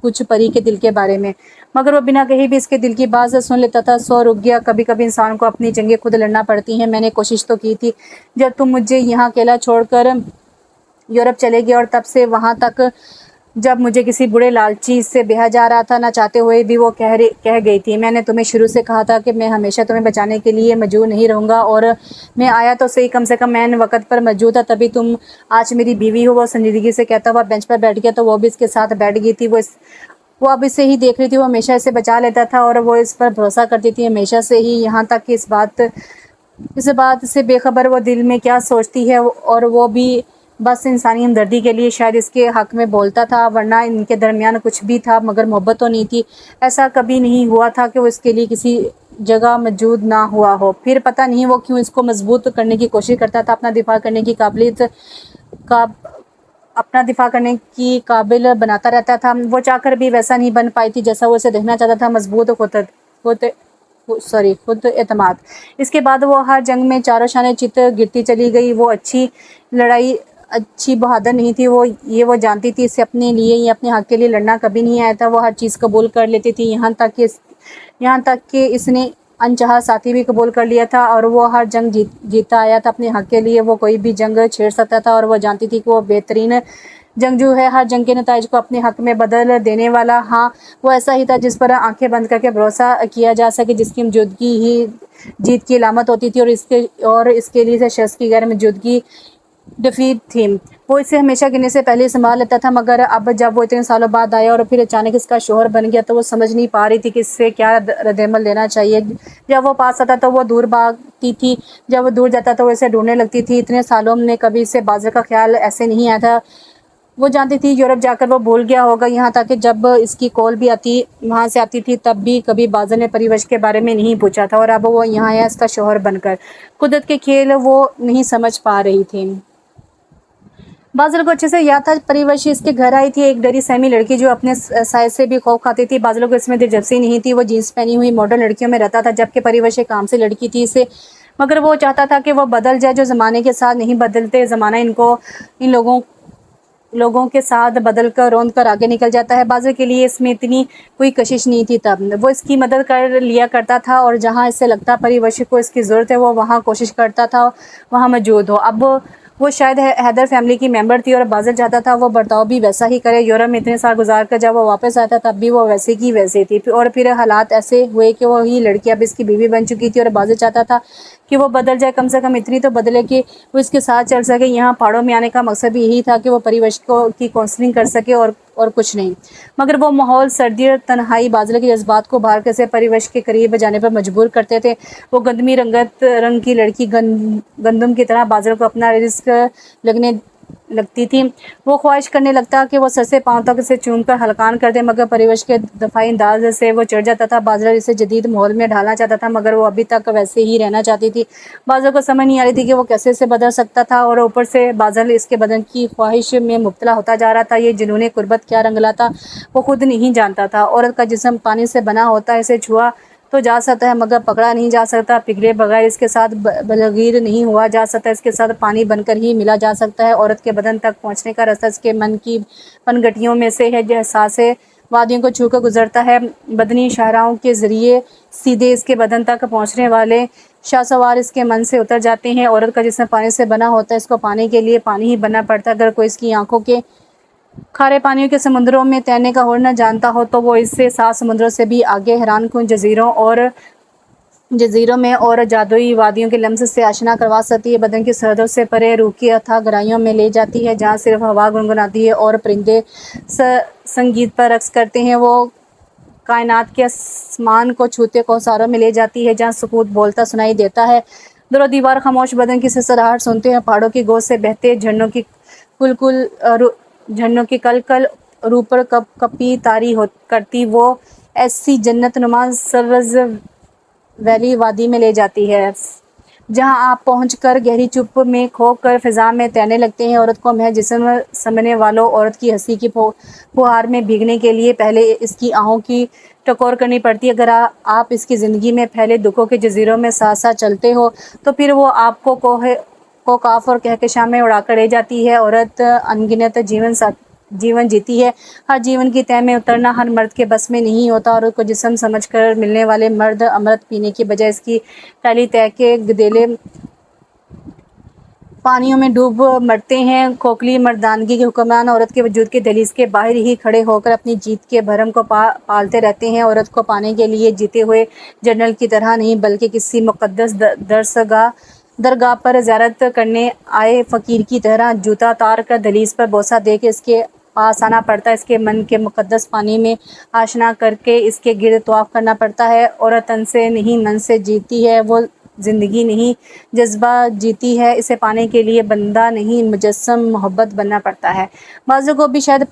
کچھ پری کے دل کے بارے میں، مگر وہ بنا کہیں بھی اس کے دل کی بات سن لیتا تھا۔ سو رک گیا۔ کبھی کبھی انسان کو اپنی جنگیں خود لڑنا پڑتی ہیں۔ میں نے کوشش تو کی تھی جب تم مجھے یہاں اکیلا چھوڑ کر یورپ چلے گئے، اور تب سے وہاں تک جب مجھے کسی بڑے لالچی سے بیہا جا رہا تھا، نہ چاہتے ہوئے بھی وہ کہہ گئی تھی۔ میں نے تمہیں شروع سے کہا تھا کہ میں ہمیشہ تمہیں بچانے کے لیے موجود نہیں رہوں گا، اور میں آیا تو صحیح، کم سے کم میں وقت پر موجود تھا، تبھی تم آج میری بیوی ہو۔ وہ سنجیدگی سے کہتا ہوا بینچ پر بیٹھ گیا تو وہ بھی اس کے ساتھ بیٹھ گئی تھی۔ وہ اب اسے ہی دیکھ رہی تھی۔ وہ ہمیشہ اسے بچا لیتا تھا اور وہ اس پر بھروسہ کرتی تھی، ہمیشہ سے ہی، یہاں تک کہ اس بات سے بے خبر وہ دل میں کیا سوچتی ہے، اور وہ بھی بس انسانی ہمدردی کے لیے شاید اس کے حق میں بولتا تھا، ورنہ ان کے درمیان کچھ بھی تھا مگر محبت تو نہیں تھی۔ ایسا کبھی نہیں ہوا تھا کہ وہ اس کے لیے کسی جگہ موجود نہ ہوا ہو۔ پھر پتہ نہیں وہ کیوں اس کو مضبوط کرنے کی کوشش کرتا تھا، اپنا دفاع کرنے کی قابل بناتا رہتا تھا۔ وہ چاہ کر بھی ویسا نہیں بن پائی تھی جیسا وہ اسے دیکھنا چاہتا تھا، مضبوط خود اعتماد۔ اس کے بعد وہ ہر جنگ میں چاروں شانے چت گرتی چلی گئی۔ وہ اچھی بہادر نہیں تھی، وہ جانتی تھی، اسے اپنے لیے یا اپنے حق کے لیے لڑنا کبھی نہیں آیا تھا۔ وہ ہر چیز قبول کر لیتی تھی، یہاں تک کہ اس نے انچاہا ساتھی بھی قبول کر لیا تھا، اور وہ ہر جنگ جیتا آیا تھا اپنے حق کے لیے۔ وہ کوئی بھی جنگ چھیڑ سکتا تھا، اور وہ جانتی تھی کہ وہ بہترین جنگجو ہے، ہر جنگ کے نتائج کو اپنے حق میں بدل دینے والا۔ ہاں، وہ ایسا ہی تھا جس پر آنکھیں بند کر کے بھروسہ کیا جا سکے، جس کی موجودگی ہی جیت کی علامت ہوتی تھی، اور اس کے لیے شخص کی غیر موجودگی ڈیفیٹ تھی۔ وہ اسے ہمیشہ گرنے سے پہلے سنبھال لیتا تھا، مگر اب جب وہ اتنے سالوں بعد آیا اور پھر اچانک اس کا شوہر بن گیا تو وہ سمجھ نہیں پا رہی تھی کہ اس سے کیا ردعمل لینا چاہیے۔ جب وہ پاس آتا تو وہ دور بھاگتی تھی، جب وہ دور جاتا تو وہ اسے ڈھونڈنے لگتی تھی۔ اتنے سالوں میں کبھی اسے بازل کا خیال ایسے نہیں آیا تھا۔ وہ جانتی تھی یورپ جا کر وہ بھول گیا ہوگا، یہاں تک کہ جب اس کی کال بھی وہاں سے آتی تھی تب بھی کبھی بازل نے پریوش کے بارے میں نہیں پوچھا تھا، اور اب وہ یہاں آیا اس کا شوہر بن کر۔ قدرت کے کھیل وہ نہیں سمجھ پا رہی تھی۔ بازل کو اچھے سے یاد تھا پریوش اس کے گھر آئی تھی، ایک ڈری سہمی لڑکی جو اپنے سائے سے بھی خوف کھاتی تھی۔ بازل کو اس میں دلچسپی نہیں تھی، وہ جینس پہنی ہوئی ماڈرن لڑکیوں میں رہتا تھا، جبکہ پریوش ایک عام سی لڑکی تھی، مگر وہ چاہتا تھا کہ وہ بدل جائے، جو زمانے کے ساتھ نہیں بدلتے، زمانہ ان لوگوں کے ساتھ بدل کر روند کر آگے نکل جاتا ہے۔ بازل کے لیے اس میں اتنی کوئی کشش نہیں تھی تب، وہ اس کی مدد کر لیا کرتا تھا، اور جہاں اسے لگتا پریوش کو اس کی ضرورت ہے وہ وہاں کوشش کرتا تھا وہاں موجود ہو۔ اب وہ شاید حیدر فیملی کی ممبر تھی، اور بازل چاہتا تھا وہ برتاؤ بھی ویسا ہی کرے۔ یورپ میں اتنے سال گزار کر جب وہ واپس آیا تھا تب بھی وہ ویسے کی ویسے تھی، اور پھر حالات ایسے ہوئے کہ وہی لڑکی اب اس کی بیوی بن چکی تھی، اور بازل چاہتا تھا کہ وہ بدل جائے، کم سے کم اتنی تو بدلے کہ وہ اس کے ساتھ چل سکے۔ یہاں پہاڑوں میں آنے کا مقصد بھی یہی تھا کہ وہ پریوش کی کاؤنسلنگ کر سکے، اور کچھ نہیں، مگر وہ ماحول، سردی اور تنہائی بازل کے جذبات کو باہر سے پریوش کے قریب جانے پر مجبور کرتے تھے۔ وہ گندمی رنگ کی لڑکی گندم کی طرح بازل کو اپنا رزق لگنے لگتی تھی۔ وہ خواہش کرنے لگتا کہ وہ سر سے پاؤں تک اسے چوم کر ہلکان کر دے، مگر پریوش کے دفاعی انداز سے وہ چڑھ جاتا تھا۔ بازل اسے جدید ماحول میں ڈھالنا چاہتا تھا، مگر وہ ابھی تک ویسے ہی رہنا چاہتی تھی۔ بازل کو سمجھ نہیں آ رہی تھی کہ وہ کیسے اسے بدل سکتا تھا، اور اوپر سے بازل اس کے بدن کی خواہش میں مبتلا ہوتا جا رہا تھا۔ یہ جنون قربت کیا رنگ لاتا وہ خود نہیں جانتا تھا۔ عورت کا جسم پانی سے بنا ہوتا ہے، اسے چھوا تو جا سکتا ہے مگر پکڑا نہیں جا سکتا، پگھلے بغیر اس کے ساتھ بلغیر نہیں ہوا جا سکتا، اس کے ساتھ پانی بن کر ہی ملا جا سکتا ہے۔ عورت کے بدن تک پہنچنے کا راستہ اس کے من کی پنگھٹیوں میں سے ہے، احساس وادیوں کو چھو کر گزرتا ہے، بدنی شاہراہوں کے ذریعے سیدھے اس کے بدن تک پہنچنے والے شاہسوار اس کے من سے اتر جاتے ہیں۔ عورت کا جسم پانی سے بنا ہوتا ہے، اس کو پانے کے لیے پانی ہی بننا پڑتا ہے۔ اگر کوئی اس کی آنکھوں کے खारे पानियों के समुद्रों में तैरने का हुनर जानता हो तो वो इससे 7 समुद्रों से भी आगे हैरान कुन जजीरों में और जादुई वादियों के लम्स से आशना करवा सकती है। बदन की सरहदों से परे रूह की अथाह गहराइयों में ले जाती है, जहाँ सिर्फ हवा गुनगुनाती है और परिंदे संगीत पर रक्स करते हैं। वो कायनात के आसमान को छूते कोसारों में ले जाती है, जहाँ सुकूत बोलता सुनाई देता है। दरो दीवार खामोश बदन की ससराहट सुनते हैं, पहाड़ों की गोद से बहते झरनों की कल कल रूह पर कप कपी तारी करती वो ऐसी जन्नत नुमा सरवज वैली वादी में ले जाती है, जहां आप पहुंचकर गहरी चुप में खोकर फिजा में तैरने लगते हैं। औरत को महज जिस्म समझने वालों औरत की हंसी की फुहार में भीगने के लिए पहले इसकी आहों की टकोर करनी पड़ती है। अगर आप इसकी ज़िंदगी में फैले दुखों के जजीरों में साथ साथ चलते हो तो फिर वो आपको को काफ और कहकशां में उड़ाकर ले जाती है। औरत अनगिनत जीवन जीती है। हर जीवन की तह में उतरना हर मर्द के बस में नहीं होता। औरत को जिस्म समझकर मिलने वाले मर्द अमृत पीने की बजाय इसकी पहली तह के गदेले पानियों में डूब मरते हैं। खोखली मर्दानगी के हुक्मरान औरत के वजूद के दहलीज के बाहर ही खड़े होकर अपनी जीत के भरम को पालते रहते हैं। औरत को पाने के लिए जीते हुए जनरल की तरह नहीं, बल्कि किसी मुक़द्दस दरगाह पर ज़ियारत करने आए फ़कीर की तरह जूता तार कर दहलीज पर बोसा दे के इसके पास आना पड़ता है। इसके मन के मुक़द्दस पानी में आशना करके इसके गिर्द तवाफ़ करना पड़ता है। औरत तन से नहीं मन से जीती है, वो ज़िंदगी नहीं जज्बा जीती है। इसे पाने के लिए बंदा नहीं मुजस्सम मोहब्बत बनना पड़ता है। बाज़ों को भी शायद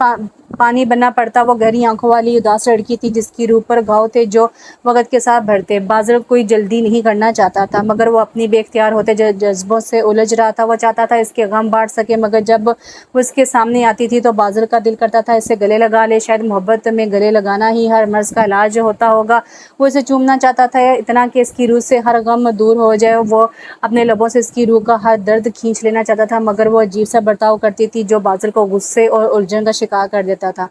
पानी बनना पड़ता। वो गहरी आंखों वाली उदास लड़की थी जिसकी रूह पर घाव थे जो वक़्त के साथ बढ़ते। बाज़र कोई जल्दी नहीं करना चाहता था, मगर वो अपनी बेख्तियार होते जज्बों से उलझ रहा था। वो चाहता था इसके गम बांट सके, मगर जब वो इसके सामने आती थी तो बाज़र का दिल करता था इसे गले लगा ले। शायद मोहब्बत में गले लगाना ही हर मर्ज़ का इलाज होता होगा। वो इसे चूमना चाहता था, इतना कि इसकी रूह से हर गम दूर हो जाए। वो अपने लबों से इसकी रूह का हर दर्द खींच लेना चाहता था, मगर वो अजीब सा बर्ताव करती थी जो बाज़र को गुस्से और उलझन का शिकार कर देता था।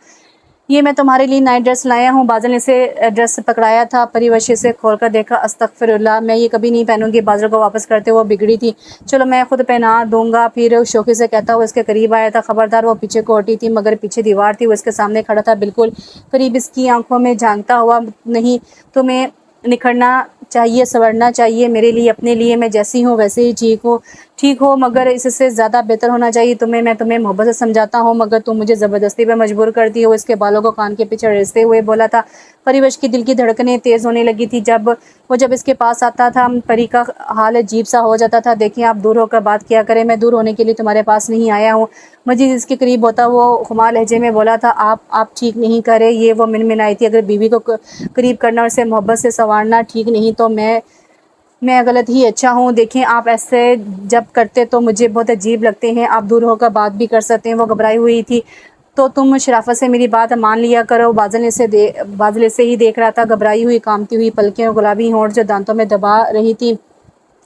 ये मैं तुम्हारे लिए नाइट ड्रेस लाया हूँ। बाज़र ने इसे ड्रेस पकड़ाया था। परिवशी से खोलकर देखा। अस्तगफिरुल्लाह, मैं ये कभी नहीं पहनूंगी। बाज़र को वापस करते वो बिगड़ी थी। चलो मैं खुद पहना दूंगा। फिर शौकी से कहता हुआ इसके करीब आया था। खबरदार, वो पीछे को हटी थी, मगर पीछे दीवार थी। वो इसके सामने खड़ा था, बिल्कुल करीब, इसकी आंखों में झांकता हुआ। नहीं, तुम्हें निखरना चाहिए, संवरना चाहिए मेरे लिए, अपने लिए। मैं जैसी हूँ वैसे ही ठीक हो, मगर इससे ज़्यादा बेहतर होना चाहिए तुम्हें। मैं तुम्हें मोहब्बत से समझाता हूँ, मगर तुम मुझे ज़बरदस्ती पे मजबूर करती हो। इसके बालों को कान के पीछे रेसते हुए बोला था। परिवश की दिल की धड़कनें तेज़ होने लगी थी जब इसके पास आता था। परी का हाल अजीब सा हो जाता था। देखिए, आप दूर होकर बात किया करें। मैं दूर होने के लिए तुम्हारे पास नहीं आया हूँ। मजीद इसके करीब होता वो खुमार लहजे में बोला था, आप ठीक नहीं करे। ये वो मिनमिनाई थी। अगर बीवी को करीब करना और उसे मोहब्बत से संवारना ठीक नहीं तो मैं गलत ही अच्छा हूँ। देखें, आप ऐसे जब करते तो मुझे बहुत अजीब लगते हैं। आप दूर होकर बात भी कर सकते हैं। वो घबराई हुई थी। तो तुम शराफत से मेरी बात मान लिया करो। बादल से ही देख रहा था। घबराई हुई, कामती हुई पलकें और गुलाबी होंठ जो दांतों में दबा रही थी।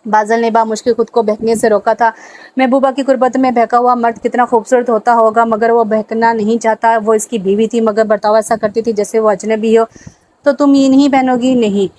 बादल ने बामुश्किल खुद को बहकने से रोका था। महबूबा की कुर्बत में बहका हुआ मर्द कितना खूबसूरत होता होगा, मगर वो बहकना नहीं चाहता। वो इसकी बीवी थी, मगर बर्ताव ऐसा करती थी जैसे वो अजनबी हो। तो तुम ये नहीं पहनोगी? नहीं,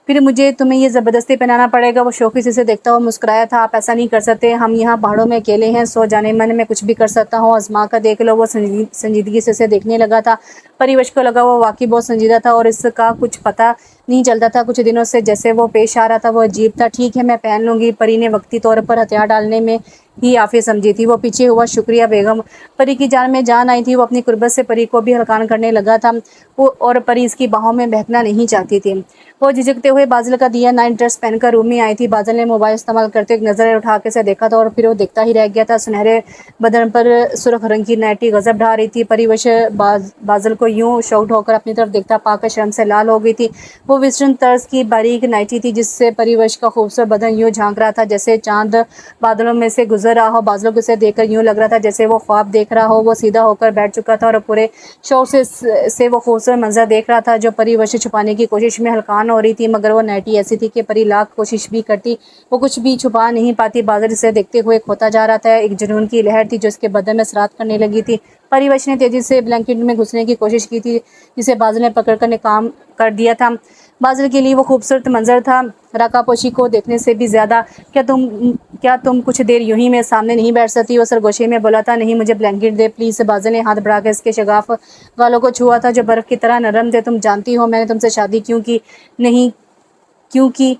फिर मुझे तुम्हें ये ज़बरदस्ती पहनाना पड़ेगा। वो शौकी से इसे देखता हुआ मुस्कुराया था। आप ऐसा नहीं कर सकते। हम यहाँ पहाड़ों में अकेले हैं। सो जाने मन में कुछ भी कर सकता हूँ। आजमा कर देख लो। वो संजीदगी से इसे देखने लगा था। परिवश को लगा वो वाकई बहुत संजीदा था और इसका कुछ पता नहीं चलता था। कुछ दिनों से जैसे वो पेश आ रहा था वो अजीब था। ठीक है, मैं पहन लूँगी। परी ने वक्ती तौर पर हथियार डालने में ही आफिया समझी थी। वो पीछे हुआ। शुक्रिया बेगम। परी की जान में जान आई थी। वो अपनी कुर्बत से परी को भी हलकान करने लगा था और परी इसकी बाहों में बहकना नहीं चाहती थी। वो झिझकते हुए बादल का दिया नाइट ड्रेस पहनकर रूम में आई थी। बादल ने मोबाइल इस्तेमाल करते एक नज़र उठा के से देखा था और फिर वो देखता ही रह गया था। सुनहरे बदन पर सुर्ख रंग की नाइटी गजब ढा रही थी। परिवश बादल को यूं शौक होकर अपनी तरफ देखता पाकर शर्म से लाल हो गई थी। वो वेस्टर्न तर्ज की बारीक नाइटी थी जिससे परिवश का खूबसूरत बदन यूं झांक रहा था जैसे चांद बादलों में से गुजर रहा हो। बादलों को उसे देखकर यूं लग रहा था जैसे वो ख्वाब देख रहा हो। वो सीधा होकर बैठ चुका था और पूरे शौक से वो खूबसूरत मंजर देख रहा था जो परिवश छुपाने की कोशिश में हलकान हो रही थी, मगर वो नाइटी ऐसी थी कि परी लाख कोशिश भी करती वो कुछ भी छुपा नहीं पाती। बादल इसे देखते हुए खोता जा रहा था। एक जुनून की लहर थी जो उसके बदन में सरात करने लगी थी। परिवश ने तेजी से ब्लैंकेट में घुसने की कोशिश की थी जिसे बादल ने पकड़कर काम कर दिया था। बाज़िल के लिए वो खूबसूरत मंजर था, रकापोशी को देखने से भी ज़्यादा। क्या तुम कुछ देर यूं ही मेरे सामने नहीं बैठ सकती? वो सरगोशी में बोला था। नहीं, मुझे ब्लैंकेट दे प्लीज़। बाज़िल ने हाथ बढ़ाकर इसके शगाफ गालों को छुआ था जो बर्फ़ की तरह नरम थे। तुम जानती हो मैंने तुमसे शादी क्यों की? नहीं, क्योंकि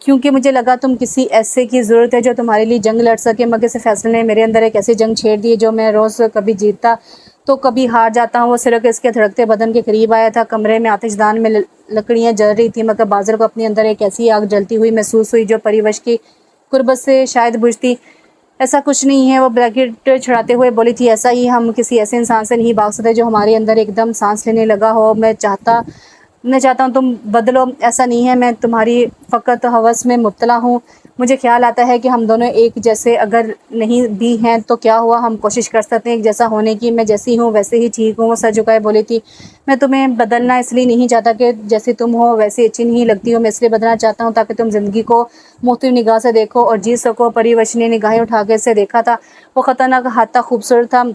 क्योंकि मुझे लगा तुम किसी ऐसे की ज़रूरत है जो तुम्हारे लिए जंग लड़ सके, मगर इस फैसले ने मेरे अंदर एक ऐसी जंग छेड़ दी जो मैं रोज़ कभी जीतता तो कभी हार जाता हूँ। वो सिरक इसके धड़कते बदन के करीब आया था। कमरे में आतिशदान में लकड़ियाँ जल रही थी, मगर बाज़िल को अपने अंदर एक ऐसी आग जलती हुई महसूस हुई जो परिवश की कुर्बत से शायद बुझती। ऐसा कुछ नहीं है, वो ब्रैकेट छुड़ाते हुए बोली थी। ऐसा ही हम किसी ऐसे इंसान से नहीं भाग सकते जो हमारे अंदर एकदम सांस लेने लगा हो। मैं चाहता हूँ तुम बदलो। ऐसा नहीं है, मैं तुम्हारी फ़कत हवस में मुब्तला हूँ। मुझे ख्याल आता है कि हम दोनों एक जैसे अगर नहीं भी हैं तो क्या हुआ, हम कोशिश कर सकते हैं एक जैसा होने की। मैं जैसी हूँ वैसे ही ठीक हूँ। वो सर झुकाए बोली थी। मैं तुम्हें बदलना इसलिए नहीं चाहता कि जैसे तुम हो वैसे अच्छी नहीं लगती हो। मैं इसलिए बदलना चाहता हूँ ताकि तुम ज़िंदगी को मुख्तलिफ निगाह से देखो और जी सको। परिवश ने निगाहें उठा के इसे देखा था। वो ख़तरनाक हाथा खूबसूरत था।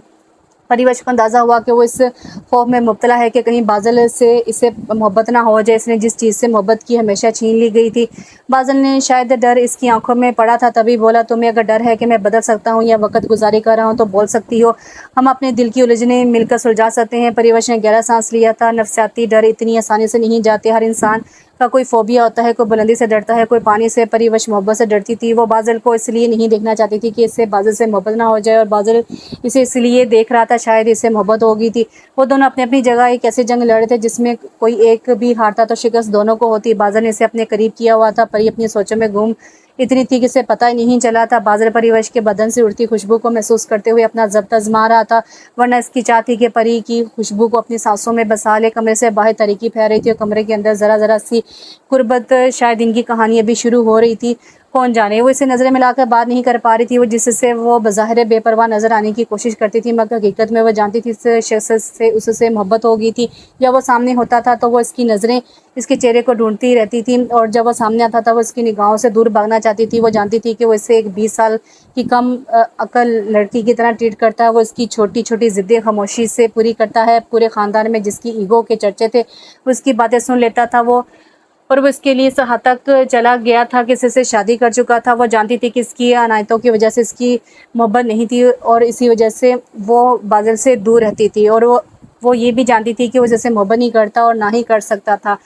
परिवश को अंदाज़ा हुआ कि वो इस खौफ में मुब्तला है कि कहीं बाज़िल से इसे मोहब्बत ना हो जाए। इसने जिस चीज़ से मोहब्बत की हमेशा छीन ली गई थी। बाज़िल ने शायद डर इसकी आंखों में पड़ा था, तभी बोला, तुम्हें अगर डर है कि मैं बदल सकता हूँ या वक्त गुजारी कर रहा हूँ तो बोल सकती हो। हम अपने दिल की उलझनें मिलकर सुलझा सकते हैं। परिवश ने गहरा सांस लिया था। नफसियाती डर इतनी आसानी से नहीं जाते। हर इंसान का कोई फोबिया होता है, कोई बुलंदी से डरता है, कोई पानी से। परिवश मोहब्बत से डरती थी। वो बाज़िल को इसलिए नहीं देखना चाहती थी कि इससे बाज़िल से मोहब्बत ना हो जाए, और बाज़िल इसे इसलिए देख रहा था शायद इससे मोहब्बत हो गई थी। वो दोनों अपनी अपनी जगह एक ऐसी जंग लड़ रहे थे जिसमें कोई एक भी हारता तो शिकस्त दोनों को होती। बाज़िल ने इसे अपने करीब किया हुआ था। परी अपनी सोचों में गुम इतनी थी कि इसे पता ही नहीं चला था। बाज़िल परिवश के बदन से उड़ती खुशबू को महसूस करते हुए अपना ज़ब्त आज़मा रहा था, वरना इसकी चाह थी कि परी की खुशबू को अपनी सांसों में बसा ले। कमरे से बाहर तारीकी फैल रही थी और कमरे के अंदर ज़रा ज़रा सी कुर्बत, शायद इनकी कहानी अभी शुरू हो रही थी। कौन जाने। वो इसे नज़रें मिलाकर बात नहीं कर पा रही थी। वो जिससे वो बज़ाहिर बेपरवाह नज़र आने की कोशिश करती थी, मगर हकीकत में वो जानती थी इस शख्स से उससे मोहब्बत हो गई थी। जब वो सामने होता था तो वो इसकी नज़रें इसके चेहरे को ढूंढती रहती थी, और जब वो सामने आता था वो इसकी निगाहों से दूर भागना चाहती थी। वो जानती थी कि वो इससे एक 20 साल की कम अकल लड़की की तरह ट्रीट करता है। वो इसकी छोटी छोटी ज़िद्दें खामोशी से पूरी करता है। पूरे ख़ानदान में जिसकी ईगो के चर्चे थे वो उसकी बातें सुन लेता था। वो इसके लिए इस हद तक चला गया था कि इससे शादी कर चुका था। वो जानती थी कि इसकी अनायतों की वजह से इसकी मोहब्बत नहीं थी, और इसी वजह से वो बाज़िल से दूर रहती थी, और वो ये भी जानती थी कि वो जैसे मोहब्बत नहीं करता और ना ही कर सकता था।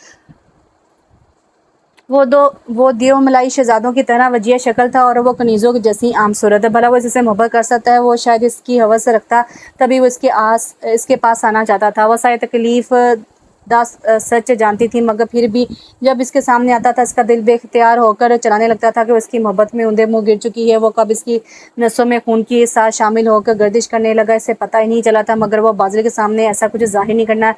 वो देव मलाई शहजादों की तरह वजिया शक्ल था, और वो कनीज़ों की जैसी आम सूरत है। भला वो इससे मोहब्बत कर सकता है? वो शायद इसकी हवस रखता, तभी वो इसके पास आना चाहता था। वो सारी तकलीफ़ सच जानती थी, मगर फिर भी जब इसके सामने आता था इसका दिल बेख्तियार होकर चलाने लगता था कि वो इसकी मोहब्बत में ऊंधे मुँह गिर चुकी है। वो कब इसकी नसों में खून की साथ शामिल होकर गर्दिश करने लगा इसे पता ही नहीं चला था, मगर वो बाज़िल के सामने ऐसा कुछ ज़ाहिर नहीं करना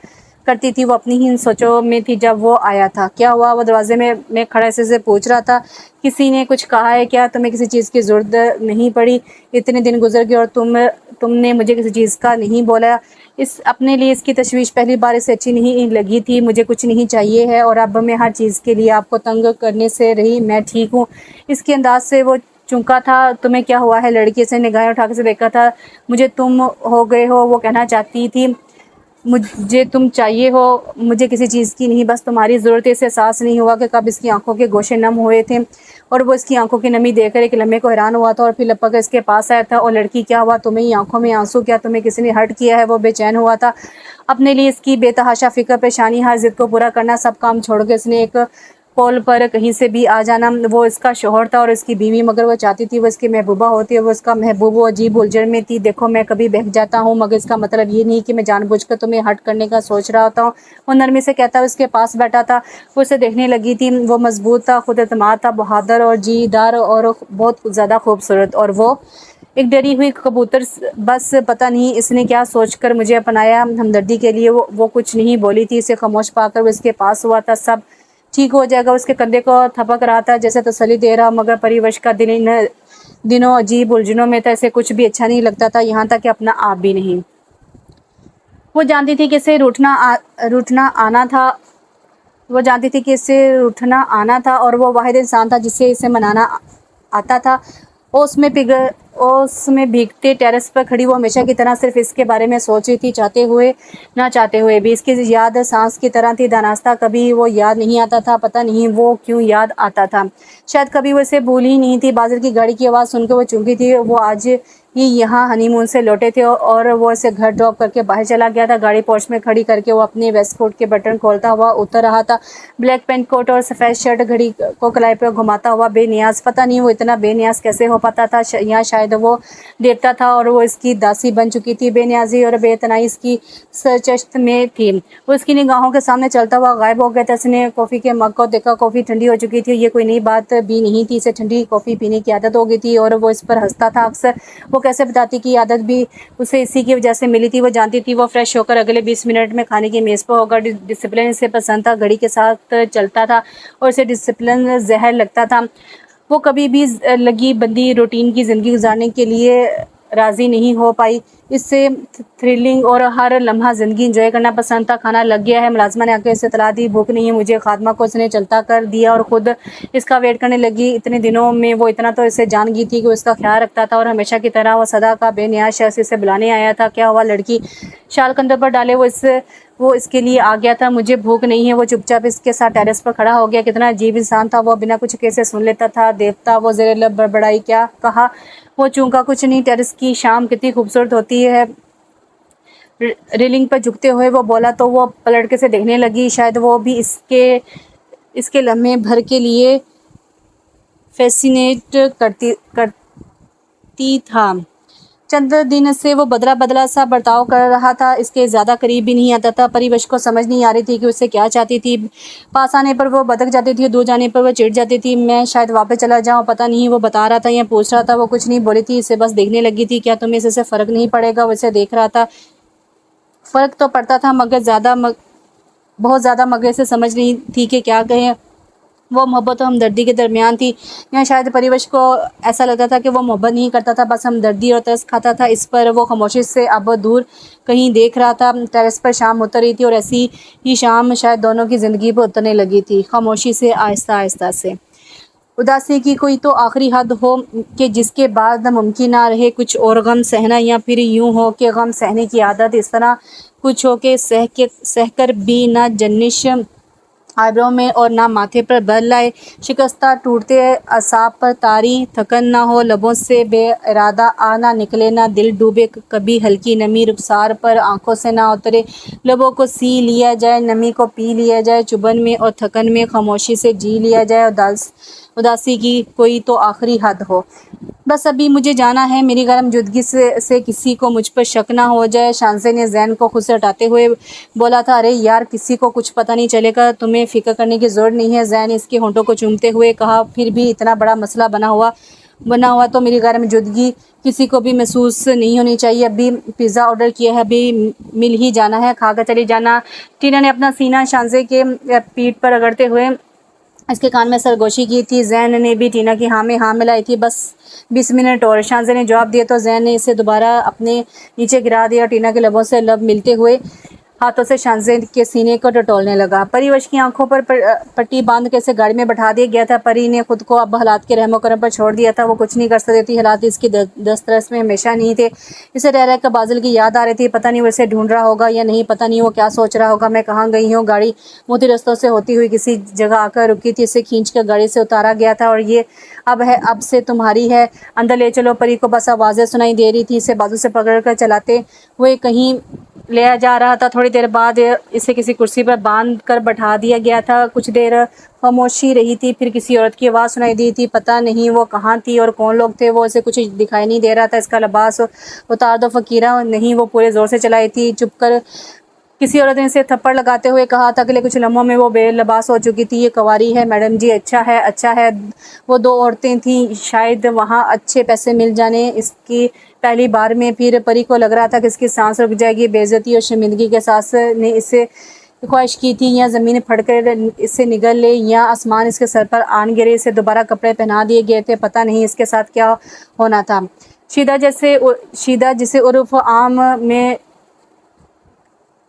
करती थी। वो अपनी ही इन सोचों में थी जब वो आया था। क्या हुआ? वो दरवाजे में खड़ा से पूछ रहा था। किसी ने कुछ कहा है क्या? तुम्हें किसी चीज़ की ज़रूरत नहीं पड़ी? इतने दिन गुजर गए और तुमने मुझे किसी चीज़ का नहीं बोला। अपने लिए इसकी तशवीश पहली बार इसे अच्छी नहीं लगी थी। मुझे कुछ नहीं चाहिए है, और अब मैं हर चीज़ के लिए आपको तंग करने से रही। मैं ठीक हूँ। इसके अंदाज से वो चूका था। तुम्हें क्या हुआ है? लड़की से निगाहें उठा के देखा था। मुझे तुम हो गए हो, वो कहना चाहती थी। मुझे तुम चाहिए हो, मुझे किसी चीज़ की नहीं, बस तुम्हारी ज़रूरत है। इसे एहसास नहीं हुआ कि कब इसकी आंखों के गोशे नम हुए थे, और वो इसकी आंखों की नमी देखकर एक लम्हे को हैरान हुआ था, और फिर लपक इसके पास आया था। और लड़की, क्या हुआ तुम्हें? आंखों में आंसू? क्या तुम्हें किसी ने हर्ट किया है? वो बेचैन हुआ था। अपने लिए इसकी बेतहाशा फ़िक्र, परेशानी, हर ज़िद को पूरा करना, सब काम छोड़ के इसने एक कॉल पर कहीं से भी आ जाना। वो इसका शोहर था और इसकी बीवी, मगर वो चाहती थी वो इसकी महबूबा होती है। वो इसका महबूब। वो अजीब उलझन में थी। देखो, मैं कभी बहक जाता हूँ, मगर इसका मतलब ये नहीं कि मैं जानबूझकर तुम्हें हर्ट करने का सोच रहा होता हूँ। वो नरमी से कहता हुआ उसके पास बैठा था। वो उसे देखने लगी थी। वो मजबूत था, खुद एतमाद था, बहादुर और जीदार, और बहुत ज़्यादा खूबसूरत। और वो एक डरी हुई कबूतर। बस पता नहीं इसने क्या सोचकर मुझे अपनाया हमदर्दी के लिए। वो कुछ नहीं बोली थी। इसे खामोश पाकर वो इसके पास हुआ था। सब ठीक हो जाएगा। उसके कंधे को थपक रहा था जैसे तसल्ली दे रहा, मगर परिवश का दिल इन दिनों अजीब उलझनों में था। इसे कुछ भी अच्छा नहीं लगता था, यहाँ तक कि अपना आप भी नहीं। वो जानती थी कि इसे रूठना आना था। वो जानती थी कि इससे रूठना आना था, और वो वाहिद इंसान था जिससे इसे मनाना आता था। वो उसमें ओस में भीगते टेरेस पर खड़ी वो हमेशा की तरह सिर्फ इसके बारे में सोच रही थी, चाहते हुए ना चाहते हुए भी। इसकी याद सांस की तरह थी, दानास्ता कभी वो याद नहीं आता था, पता नहीं वो क्यों याद आता था। शायद कभी वो इसे भूली ही नहीं थी। बादल की गाड़ी की आवाज़ सुनकर वो चौंकी थी। वो आज ही यहाँ हनीमून से लौटे थे और वो इसे घर ड्रॉप करके बाहर चला गया था। गाड़ी पोर्च में खड़ी करके वो अपने वेस्ट कोट के बटन खोलता हुआ उतर रहा था। ब्लैक पेंट कोट और सफ़ेद शर्ट, घड़ी को कलाई पर घुमाता हुआ बेनियाज। पता नहीं वो इतना बेनियाज कैसे हो पाता था। या शायद वो देवता था और वो इसकी दासी बन चुकी थी। बेनियाजी और बेतनाई इसकी सरचश्त में थी। वो उसकी निगाहों के सामने चलता हुआ गायब हो गया था। उसने कॉफ़ी के मग को देखा। कॉफ़ी ठंडी हो चुकी थी। ये कोई नई बात भी नहीं थी। इसे ठंडी कॉफ़ी पीने की आदत हो गई थी और वो इस पर हंसता था अक्सर। वो कैसे बताती कि आदत भी उसे इसी की वजह से मिली थी। वो जानती थी वो फ्रेश होकर अगले 20 मिनट में खाने की मेज़ पर होगा। डिसिप्लिन इसे पसंद था, घड़ी के साथ चलता था और इसे डिसिप्लिन जहर लगता था। वो कभी भी लगी बंदी रूटीन की ज़िंदगी गुजारने के लिए राज़ी नहीं हो पाई। इससे थ्रिलिंग और हर लम्हा ज़िंदगी एंजॉय करना पसंद था। खाना लग गया है, मुलाजिमा ने आके इसे इत्तला दी। भूख नहीं है मुझे। खादमा को उसने चलता कर दिया और ख़ुद इसका वेट करने लगी। इतने दिनों में वो इतना तो इसे जान गई थी कि वो इसका ख्याल रखता था और हमेशा की तरह वो सदा का बेनियाज शख्स इसे बुलाने आया था। क्या हुआ लड़की? शाल कंधे पर डाले वो इसके लिए आ गया था। मुझे भूख नहीं है। वो चुपचाप इसके साथ टेरेस पर खड़ा हो गया। कितना अजीब इंसान था वो, बिना कुछ कैसे सुन लेता था। देवता, वो ज़ेरे लब बड़बड़ाई। क्या कहा? वो चूंका कुछ नहीं। टेरेस की शाम कितनी खूबसूरत होती है। रेलिंग पर झुकते हुए वो बोला तो वो पलट के से देखने लगी। शायद वो भी इसके लम्हे भर के लिए फैसिनेट करती था। चंद दिन से वो बदला बदला सा बर्ताव कर रहा था। इसके ज़्यादा करीब भी नहीं आता था। परिवश को समझ नहीं आ रही थी कि उससे क्या चाहती थी। पास आने पर वो बदक जाती थी, दूर जाने पर वो चिढ़ जाती थी। मैं शायद वापस चला जाऊँ, पता नहीं वो बता रहा था या पूछ रहा था। वो कुछ नहीं बोली थी, इसे बस देखने लगी थी। क्या तुम्हें इससे फ़र्क नहीं पड़ेगा? वो इसे देख रहा था। फ़र्क तो पड़ता था मगर बहुत ज़्यादा, मगर इसे समझ नहीं थी कि क्या कहें। वो मोहब्बत और हमदर्दी के दरमियान थी, या शायद परिवश को ऐसा लगता था कि वो मोहब्बत नहीं करता था, बस हमदर्दी और तरस खाता था। इस पर वो खामोशी से अब दूर कहीं देख रहा था। टेरेस पर शाम उतर रही थी और ऐसी ही शाम शायद दोनों की ज़िंदगी पर उतरने लगी थी, खामोशी से, आहिस्ता आहिस्ता से। उदासी की कोई तो आखिरी हद हो कि जिसके बाद मुमकिन ना रहे कुछ और गम सहना, या फिर यूँ हो कि गम सहने की आदत इस तरह कुछ हो कि सहकर भी ना जनिश आइब्रो में और ना माथे पर बल लाए। शिकस्ता टूटते असाब पर तारी थकन ना हो, लबों से बेइरादा आ ना निकले, ना दिल डूबे, कभी हल्की नमी रुखसार पर आंखों से ना उतरे। लबों को सी लिया जाए, नमी को पी लिया जाए, चुभन में और थकन में खामोशी से जी लिया जाए। उदासी की कोई तो आखिरी हद हो। बस अभी मुझे जाना है, मेरी गर्म जुदगी से किसी को मुझ पर शक ना हो जाए। शांसे ने जैन को खुद से हटाते हुए बोला था। अरे यार, किसी को कुछ पता नहीं चलेगा, तुम्हें फिक्र करने की ज़रूरत नहीं है। जैन इसके होंठों को चूमते हुए कहा। फिर भी इतना बड़ा मसला बना हुआ तो मेरी गर्म जुदगी किसी को भी महसूस नहीं होनी चाहिए। अभी पिज़्ज़ा ऑर्डर किया है, अभी मिल ही जाना है, खाकर चली जाना। टीना ने अपना सीना शांसे के पीठ पर रगड़ते हुए इसके कान में सरगोशी की थी। जैन ने भी टीना की हाँ में हाँ मिलाई थी। बस 20 मिनट और, शांसे ने जवाब दिया तो जैन ने इसे दोबारा अपने नीचे गिरा दिया। टीना के लबों से लब मिलते हुए हाथों से शांसे के सीने को टटोलने लगा। परिवश की आंखों पर पट्टी बांध के इसे गाड़ी में बैठा दिया गया था। परी ने खुद को अब हालात के रहमो करम पर छोड़ दिया था। वो कुछ नहीं कर सकती थी। हालात इसकी दस्तरस में हमेशा नहीं थे। इसे रह रह कर बादल की याद आ रही थी। पता नहीं वो इसे ढूंढ रहा होगा या नहीं, पता नहीं वो क्या सोच रहा होगा। मैं कहाँ गई हूँ? गाड़ी मोती रस्तों से होती हुई किसी जगह आकर रुकी थी। इसे खींच कर गाड़ी से उतारा गया था और ये अब से तुम्हारी है, अंदर ले चलो। परी को बस आवाज़ें सुनाई दे रही थी। इसे बाजू से पकड़ कर चलाते हुए कहीं ले जा रहा था। थोड़ी देर बाद इसे किसी कुर्सी पर बांध कर बैठा दिया गया था। कुछ देर खामोशी रही थी, फिर किसी औरत की आवाज़ सुनाई दी थी। पता नहीं वो कहाँ थी और कौन लोग थे। वो इसे कुछ दिखाई नहीं दे रहा था। इसका लिबास उतार दो फ़कीरा। नहीं, वो पूरे ज़ोर से चलाई थी। चुप कर, किसी औरत ने इसे थप्पड़ लगाते हुए कहा था। अगले कुछ लम्हों में वो बेलबास हो चुकी थी। ये कवारी है मैडम जी। अच्छा है, अच्छा है। वो 2 औरतें थीं, शायद वहाँ अच्छे पैसे मिल जाने इसकी पहली बार में। फिर परी को लग रहा था कि इसकी सांस रुक जाएगी। बेइज्जती और शर्मिंदगी के सांस ने इसे ख्वाहिश की थी या ज़मीन फटकर इससे निगल ले या आसमान इसके सर पर आन गिरे। इसे दोबारा कपड़े पहना दिए गए थे। पता नहीं इसके साथ क्या होना था। शीदा जिसे उर्फ आम में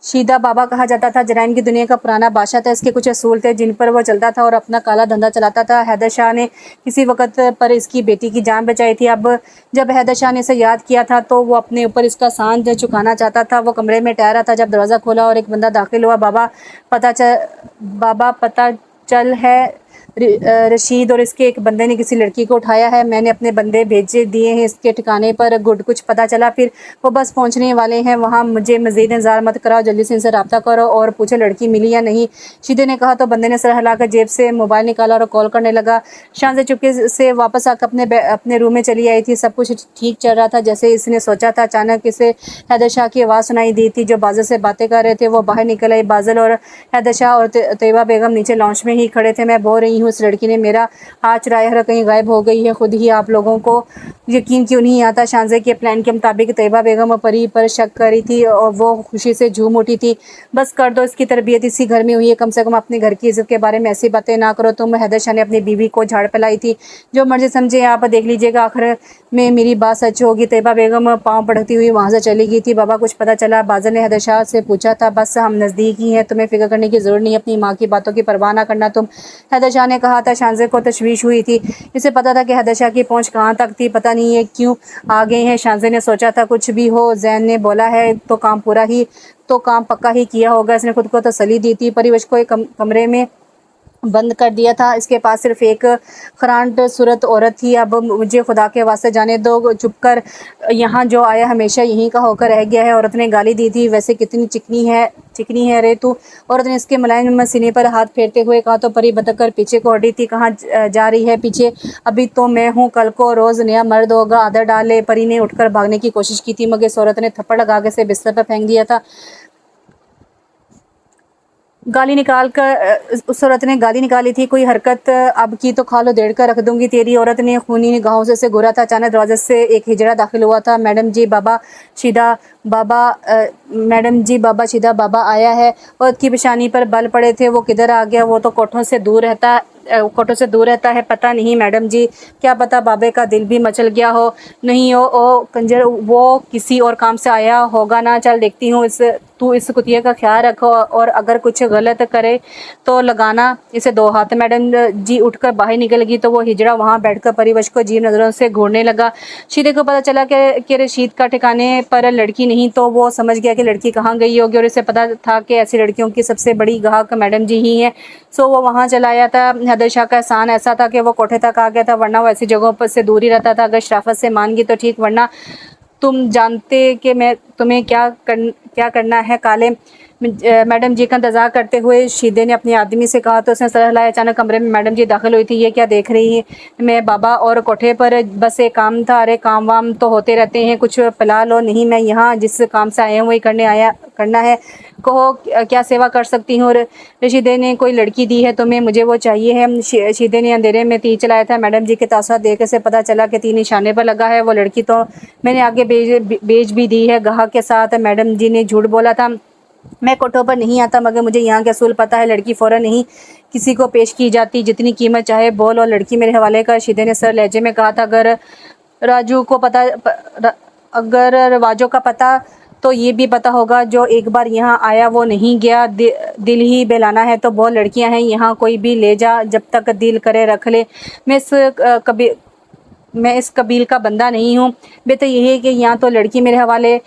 शीदा बाबा कहा जाता था, जराइम की दुनिया का पुराना बादशाह था। इसके कुछ असूल थे जिन पर वो चलता था और अपना काला धंधा चलाता था। हैदर शाह ने किसी वक्त पर इसकी बेटी की जान बचाई थी। अब जब हैदर शाह ने इसे याद किया था तो वो अपने ऊपर इसका सांझ चुकाना चाहता था। वो कमरे में ठहरा था जब दरवाज़ा खोला और एक बंदा दाखिल हुआ। बाबा पता चल है रशीद और इसके एक बंदे ने किसी लड़की को उठाया है। मैंने अपने बंदे भेजे दिए हैं इसके ठिकाने पर। गुड, कुछ पता चला? फिर वो बस पहुंचने वाले हैं वहाँ। मुझे मज़ीद इंतज़ार मत कराओ, जल्दी से इनसे रब्ता करो और पूछो लड़की मिली या नहीं। शीदे ने कहा तो बंदे ने सर हिलाकर जेब से मोबाइल निकाला और कॉल करने लगा। शान चुपके से वापस आकर अपने रूम में चली आई थी। सब कुछ ठीक चल रहा था जैसे इसने सोचा था। अचानक इसे हैदर शाह की आवाज़ सुनाई दी थी जो बाज़ल से बातें कर रहे थे। वो बाहर निकल आई। बाज़ल और हैदर शाह और तैयबा बेगम नीचे लॉन्च में ही खड़े थे। मैं बोल रही हूँ, इस लड़की ने मेरा हाथ चुराया है, कहीं गायब हो गई है। खुद ही आप लोगों को यकीन क्यों नहीं आता? शानजे के प्लान के मुताबिक तैयबा बेगम परी पर शक करी थी और वो खुशी से झूम उठी थी। बस कर दो, इसकी तरबियत इसी घर में हुई है। कम से कम अपने घर की इज्जत के बारे में ऐसी बातें ना करो तुम। हैदर शाह ने अपनी बीवी को झाड़ पिलाई थी। जो मर्जी समझे आप, देख लीजिएगा आखिर में मेरी बात सच होगी। तैयबा बेगम पाँव पढ़ती हुई वहाँ से चली गई थी। बाबा कुछ पता चला? बाज़ल ने हैदर शाह से पूछा था। बस हम नज़दीक ही हैं, तुम्हें फिक्र करने की ज़रूरत नहीं, अपनी माँ की बातों की परवाह ना करना तुम। हैदर शाह ने कहा था। शानजे को तशवीश हुई थी। इसे पता था कि हैदर शाह की पहुँच कहाँ तक थी। पता नहीं ये क्यों आ गए हैं। शानजे ने सोचा था कुछ भी हो, जैन ने बोला है तो काम पक्का ही किया होगा। इसने खुद को तसल्ली दी थी। परिवेश को एक कमरे में बंद कर दिया था। इसके पास सिर्फ एक खरांट सूरत औरत थी। अब मुझे खुदा के वास्ते जाने दो, चुप कर। यहाँ जो आया हमेशा यहीं का होकर रह गया है। औरत ने गाली दी थी। वैसे कितनी चिकनी है रे तू। औरत ने इसके मुलायम सीने पर हाथ फेरते हुए कहा तो परी बतक कर पीछे को हटी थी। कहाँ जा रही है पीछे? अभी तो मैं हूँ, कल को रोज़ नया मर्द होगा। आदर डाले। परी ने उठकर भागने की कोशिश की थी मगर इस औरत ने थप्पड़ लगा के इसे बिस्तर पर फेंक दिया था। उस औरत ने गाली निकाली थी, कोई हरकत अब की तो खालो देड़ कर रख दूंगी तेरी। औरत ने खूनी निगाहों से उसे घूरा था। अचानक दरवाजे से एक हिजड़ा दाखिल हुआ था। मैडम जी बाबा शीदा बाबा आया है। औरत की पेशानी पर बल पड़े थे। वो किधर आ गया? वो तो कोठों से दूर रहता है। पता नहीं मैडम जी, क्या पता बाबे का दिल भी मचल गया हो। नहीं ओ कंजर, वो किसी और काम से आया होगा ना। चल देखती हूँ। तू इस कुतिया का ख्याल रखो और अगर कुछ गलत करे तो लगाना इसे दो हाथ। मैडम जी उठकर बाहर निकल गई तो वो हिजड़ा वहाँ बैठकर परिवश को अजीब नज़रों से घूरने लगा। शीदे को पता चला कि रशीद का ठिकाने पर लड़की नहीं तो वो समझ गया कि लड़की कहाँ गई होगी और इसे पता था कि ऐसी लड़कियों की सबसे बड़ी गाहक मैडम जी ही हैं। सो वो वहाँ चला आया था। हैदर शाह का एहसान ऐसा था कि वो कोठे तक आ गया था, वरना वो ऐसी जगहों पर से दूर ही रहता था। अगर शराफत से मान गई तो ठीक, वरना तुम जानते कि मैं तुम्हें क्या करना है। काले मैडम जी का इंतज़ार करते हुए शीदे ने अपने आदमी से कहा तो उसने सर हिलाया। अचानक कमरे में मैडम जी दाखिल हुई थी। ये क्या देख रही है? मैं बाबा और कोठे पर बस एक काम था। अरे काम वाम तो होते रहते हैं, कुछ पिला लो। नहीं, मैं यहाँ जिस काम से आया हूँ वही करना है। कहो क्या सेवा कर सकती हूँ? रशीदे ने कोई लड़की दी है तुम्हें? मुझे वो चाहिए है। शीदे ने अंधेरे में तीर चलाया था। मैडम जी के तासुरात देख से पता चला कि तीर निशाने पर लगा है। वो लड़की तो मैंने आगे बेच भी दी है गाहक के साथ। मैडम जी ने झूठ बोला था। मैं कोठों पर नहीं आता मगर मुझे यहाँ के असूल पता है। लड़की फ़ौरन नहीं किसी को पेश की जाती, जितनी कीमत चाहे बोल और लड़की मेरे हवाले कर। शीदे ने सर लहजे में कहा था। अगर रवाजों का पता तो ये भी पता होगा, जो एक बार यहाँ आया वो नहीं गया। दिल ही बहलाना है तो बहुत लड़कियाँ हैं यहाँ, कोई भी ले जा, जब तक दिल करे रख ले। मैं इस कबील का बंदा नहीं हूँ। बेहतर यही है कि यहाँ तो लड़की मेरे हवाले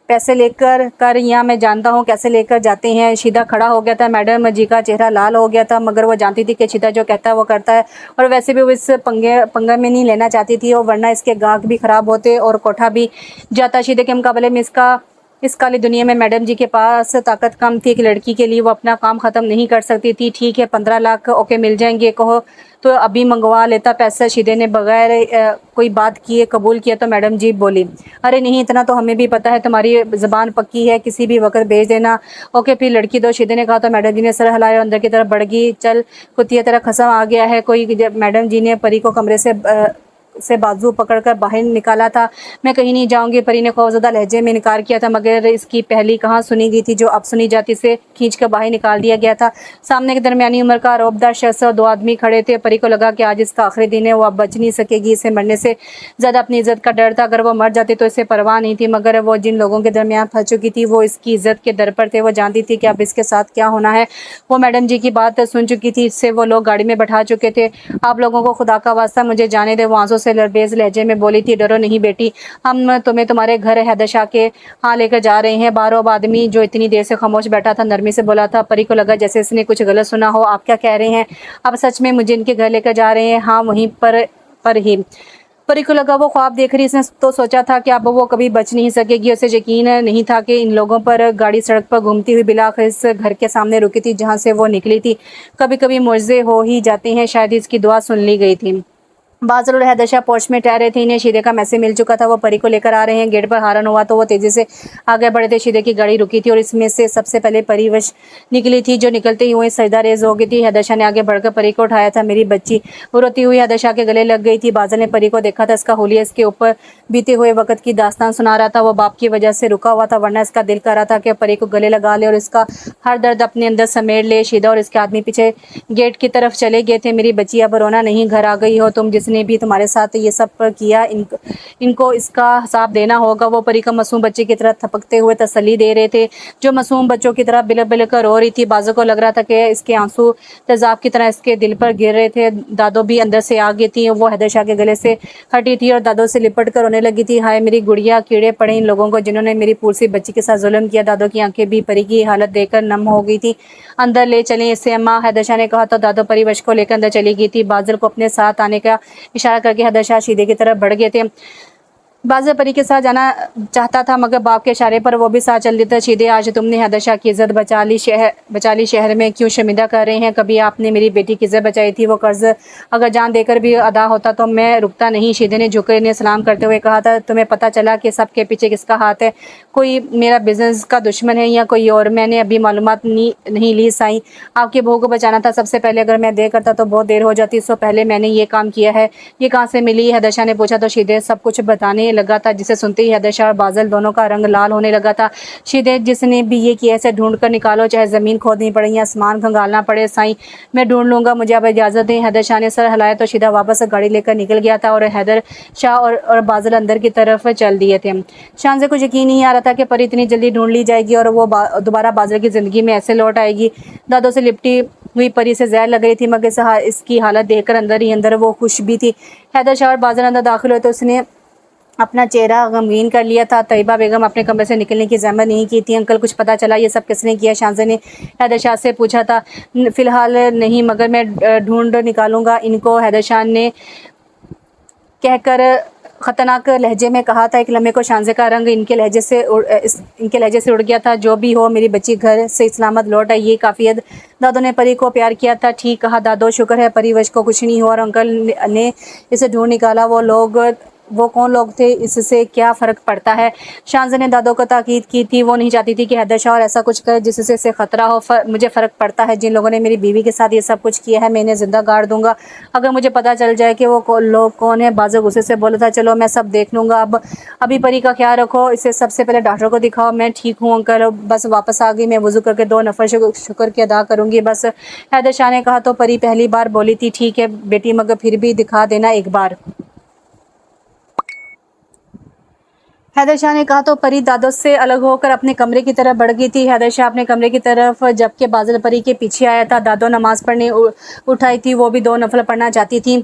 पैसे लेकर कर, यहाँ मैं जानता हूँ कैसे लेकर जाते हैं। शीदा खड़ा हो गया था। मैडम जी का चेहरा लाल हो गया था मगर वो जानती थी कि शीदा जो कहता है वो करता है और वैसे भी वो इस पंगे में नहीं लेना चाहती थी और वरना इसके गाहक भी ख़राब होते और कोठा भी जाता। शीदे के मुकाबले में इस काली दुनिया में मैडम जी के पास ताकत कम थी। एक लड़की के लिए वो अपना काम ख़त्म नहीं कर सकती थी। ठीक है, 15 लाख ओके मिल जाएंगे, कहो तो अभी मंगवा लेता पैसा। शीदे ने बगैर कोई बात किए कबूल किया तो मैडम जी बोली, अरे नहीं, इतना तो हमें भी पता है, तुम्हारी ज़बान पक्की है, किसी भी वक्त भेज देना। ओके फिर लड़की दो। शीदे ने कहा तो मैडम जी ने सर हिलाया और अंदर की तरफ बढ़ गई। चल कुतिया तेरा खसम आ गया है कोई। मैडम जी ने परी को कमरे से से बाजू पकड़कर बाहर निकाला था। मैं कहीं नहीं जाऊंगी, परी ने खौफजदा लहजे में इनकार किया था, मगर इसकी पहली कहाँ सुनी गई थी जो अब सुनी जाती। से खींच कर बाहर निकाल दिया गया था। सामने के दरमियानी उम्र का रौबदार शख्स और 2 आदमी खड़े थे। परी को लगा कि आज इसका आखिरी दिन है, वो अब बच नहीं सकेगी। इसे मरने से ज़्यादा अपनी इज्जत का डर था। अगर वो मर जाती तो इसे परवाह नहीं थी, मगर वो जिन लोगों के दरमियान फंस चुकी थी वो इसकी इज्जत के दर पर थे। वो जानती थी कि अब इसके साथ क्या होना है। वो मैडम जी की बात सुन चुकी थी, इससे वो लोग गाड़ी में बैठा चुके थे। आप लोगों को खुदा का वास्ता मुझे जाने दे, वो आंसू से लरबेज लहजे में बोली थी। डरो नहीं बेटी, हम तुम्हें तुम्हारे घर हैदर शाह के यहाँ लेकर जा रहे हैं। बाहर आदमी जो इतनी देर से खामोश बैठा था नरमी से बोला था। परी को लगा जैसे इसने कुछ गलत सुना हो। आप क्या कह रहे हैं? अब सच में मुझे इनके घर लेकर जा रहे हैं? हाँ, वहीं पर ही। परी को लगा वो ख्वाब देख रही। इसने तो सोचा था कि अब वो कभी बच नहीं सकेगी। उसे यकीन नहीं था कि इन लोगों पर गाड़ी सड़क पर घूमती हुई बिलाखिर इस घर के सामने रुकी थी जहाँ से वो निकली थी। कभी कभी मुआवजे हो ही जाते हैं, शायद इसकी दुआ सुन ली गई थी। बाज़ल और हैदर शाह पोर्च में ठहरे थे। इन्हें शीदे का मैसेज मिल चुका था, वो परी को लेकर आ रहे हैं। गेट पर हारन हुआ तो वो तेजी से आगे बढ़े थे। शीदे की गाड़ी रुकी थी और इसमें से सबसे पहले परी वश निकली थी, जो निकलते ही हुए सजदा रेज हो गई थी। हैदर शाह ने आगे बढ़कर परी को उठाया था। मेरी बच्ची, वो रोती हुई हैदर शाह के गले लग गई थी। बाज़ल ने परी को देखा था, इसका हुलिया इसके ऊपर बीते हुए वक्त की दास्तान सुना रहा था। वो बाप की वजह से रुका हुआ था, वरना इसका दिल कर रहा था कि परी को गले लगा ले और इसका हर दर्द अपने अंदर समेट ले। शीदा और इसके आदमी पीछे गेट की तरफ चले गए थे। मेरी बच्ची, अब रोना नहीं, घर आ गई हो तुम। जिसने भी तुम्हारे साथ ये सब किया इनको इसका हिसाब देना होगा। वो परी का मासूम बच्चे की तरह थपकते हुए तसल्ली दे रहे थे, जो मासूम बच्चों की तरह बिलक बिलक कर रो रही थी। बाज़ों को लग रहा था कि इसके आंसू तेजाब की तरह इसके दिल पर गिर रहे थे। दादो भी अंदर से आ गई थी। वो हैदर शाह के गले से हटी थी और दादो से लिपट कर रोने लगी थी। हाय मेरी गुड़िया, कीड़े पड़े इन लोगों को जिन्होंने मेरी पूरी बच्ची के साथ जुल्म किया। दादो की आंखें भी परी की हालत देखकर नम हो गई थी। अंदर ले चलें इससे अम्मा, हैदर शाह ने कहा तो दादो परी वश को लेकर अंदर चली गई थी। बाज़ल को अपने साथ आने का इशारा करके हैदर शाह शीदे की तरफ बढ़ गए थे। बाज़ल परी के साथ जाना चाहता था, मगर बाप के इशारे पर वो भी साथ चल देता। शीदे, आज तुमने हैदर शाह की इज्जत बचा ली, शहर में क्यों शर्मिंदा कर रहे हैं? कभी आपने मेरी बेटी की इज्जत बचाई थी, वो कर्ज अगर जान देकर भी अदा होता तो मैं रुकता नहीं। शीदे ने झुके ने सलाम करते हुए कहा था, तुम्हें पता चला कि सबके पीछे किसका हाथ है? कोई मेरा बिजनेस का दुश्मन है या कोई और? मैंने अभी मालूमात नहीं ली साईं। आपकी बहू को बचाना था सबसे पहले। अगर मैं देर करता तो बहुत देर हो जाती, इससे पहले मैंने ये काम किया है। ये कहाँ से मिली? हैदर शाह ने पूछा तो शीदे सब कुछ बताने लगा था, जिसे सुनते ही हैदर शाह और बाज़ल दोनों का रंग लाल होने लगा था। शीदे, जिसने भी ये किया इसे ढूंढ कर निकालो, चाहे ज़मीन खोदनी पड़े या आसमान खंगालना पड़े। साईं, मैं ढूंढ लूँगा, मुझे अब इजाज़त दें। हैदर शाह ने सर हिलाया तो शीदा वापस गाड़ी लेकर निकल गया था और हैदर शाह और बाज़ल अंदर की तरफ चल दिए थे। शान से कुछ यकीन नहीं आ रहा था कि परी इतनी जल्दी ढूंढ ली जाएगी और वो दोबारा बाज़ल की ज़िंदगी में ऐसे लौट आएगी। दादों से लिपटी हुई परी से जहर लग रही थी, मगर इसकी हालत देखकर अंदर ही अंदर वो खुश भी थी। हैदर शाह और बाज़ल अंदर दाखिल हुए तो उसने अपना चेहरा गमगीन कर लिया था। तैयबा बेगम अपने कमरे से निकलने की जहमत नहीं की थी। अंकल, कुछ पता चला ये सब किसने किया? शाहज़े ने हैदर शाह से पूछा था। फ़िलहाल नहीं, मगर मैं ढूंढ निकालूंगा इनको, हैदर शाह ने कहकर ख़तरनाक लहजे में कहा था। एक लम्हे को शाहज़े का रंग इनके लहजे से उड़ गया था। जो भी हो, मेरी बच्ची घर से सलामत लौट आई, ये काफ़ी है। दादो ने परी को प्यार किया था। ठीक कहा दादो, शुक्र है परी वश को कुछ नहीं हुआ और अंकल ने इसे ढूंढ निकाला। वो कौन लोग थे, इससे क्या फ़र्क पड़ता है? शाहज़े ने दादो को ताकीद की थी। वो नहीं चाहती थी कि हैदर शाह और ऐसा कुछ करे जिससे इसे ख़तरा हो। मुझे फ़र्क पड़ता है। जिन लोगों ने मेरी बीवी के साथ ये सब कुछ किया है, मैं इन्हें ज़िंदा गाड़ दूंगा अगर मुझे पता चल जाए कि वो लोग कौन है। बाज़ल गुस्से से बोला था, चलो मैं सब देख लूँगा। अभी परी का ख्याल रखो, इसे सबसे पहले डॉक्टर को दिखाओ। मैं ठीक हूँ अंकल, बस वापस आ गई। मैं वज़ू करके 2 नफ़र शुक्र की अदा करूँगी बस। हैदर शाह ने कहा तो परी पहली बार बोली थी, ठीक है बेटी, मगर फिर भी दिखा देना एक बार। हैदर शाह ने कहा तो परी दादो से अलग होकर अपने कमरे की तरफ बढ़ गई थी। हैदर शाह अपने कमरे की तरफ जबकि बाज़ल परी के पीछे आया था। दादो नमाज़ पढ़ने उठाई थी, वो भी 2 नफल पढ़ना चाहती थी।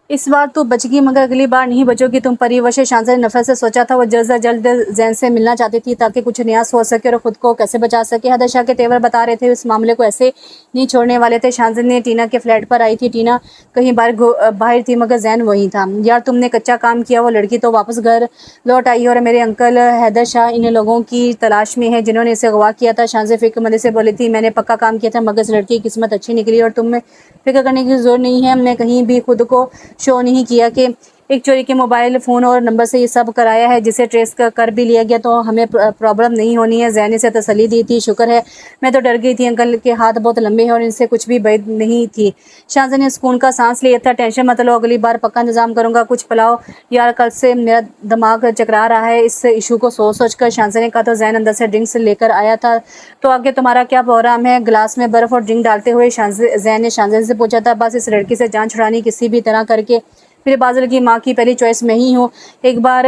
इस बार तो बच गई, मगर अगली बार नहीं बचोगी तुम परी। वश शाहज़े ने नफरत से सोचा था। वो जल्द से जल्द जैन से मिलना चाहती थी ताकि कुछ नया सोच सके और ख़ुद को कैसे बचा सके। हैदर शाह के तेवर बता रहे थे इस मामले को ऐसे नहीं छोड़ने वाले थे। शाहज़े ने टीना के फ्लैट पर आई थी। टीना कहीं बाहर थी, मगर जैन वहीं था। यार तुमने कच्चा काम किया। वो लड़की तो वापस घर लौट आई और मेरे अंकल हैदर शाह इन लोगों की तलाश में है जिन्होंने इसे अगवा किया था। शाहज़े फ़िक्रमंदी से बोली थी, मैंने पक्का काम किया था, मगर इस लड़की की किस्मत अच्छी निकली और तुम में फ़िक्र करने की ज़रूरत नहीं है। मैं कहीं भी खुद को शो नहीं किया कि ایک چوری کے موبائل فون اور نمبر سے یہ سب کرایا ہے، جسے ٹریس کر بھی لیا گیا تو ہمیں پرابلم نہیں ہونی ہے۔ زین نے اسے تسلی دی تھی۔ شکر ہے، میں تو ڈر گئی تھی، انکل کے ہاتھ بہت لمبے ہیں اور ان سے کچھ بھی بعید نہیں تھی۔ شاہزادے نے سکون کا سانس لیا تھا۔ ٹینشن مت لو، اگلی بار پکا انتظام کروں گا، کچھ پلاؤ یار، کل سے میرا دماغ چکرا رہا ہے اس ایشو کو سوچ کر۔ شاہزادے نے کہا تو زین اندر سے ڈرنکس لے کر آیا تھا۔ تو آگے تمہارا کیا پروگرام ہے؟ گلاس میں برف اور ڈرنک ڈالتے ہوئے زین نے شاہزادے سے پوچھا تھا۔ بس اس لڑکی سے جان چھڑانی کسی بھی طرح کر کے، پھر بازل کی ماں کی پہلی چوائس میں ہی ہوں، ایک بار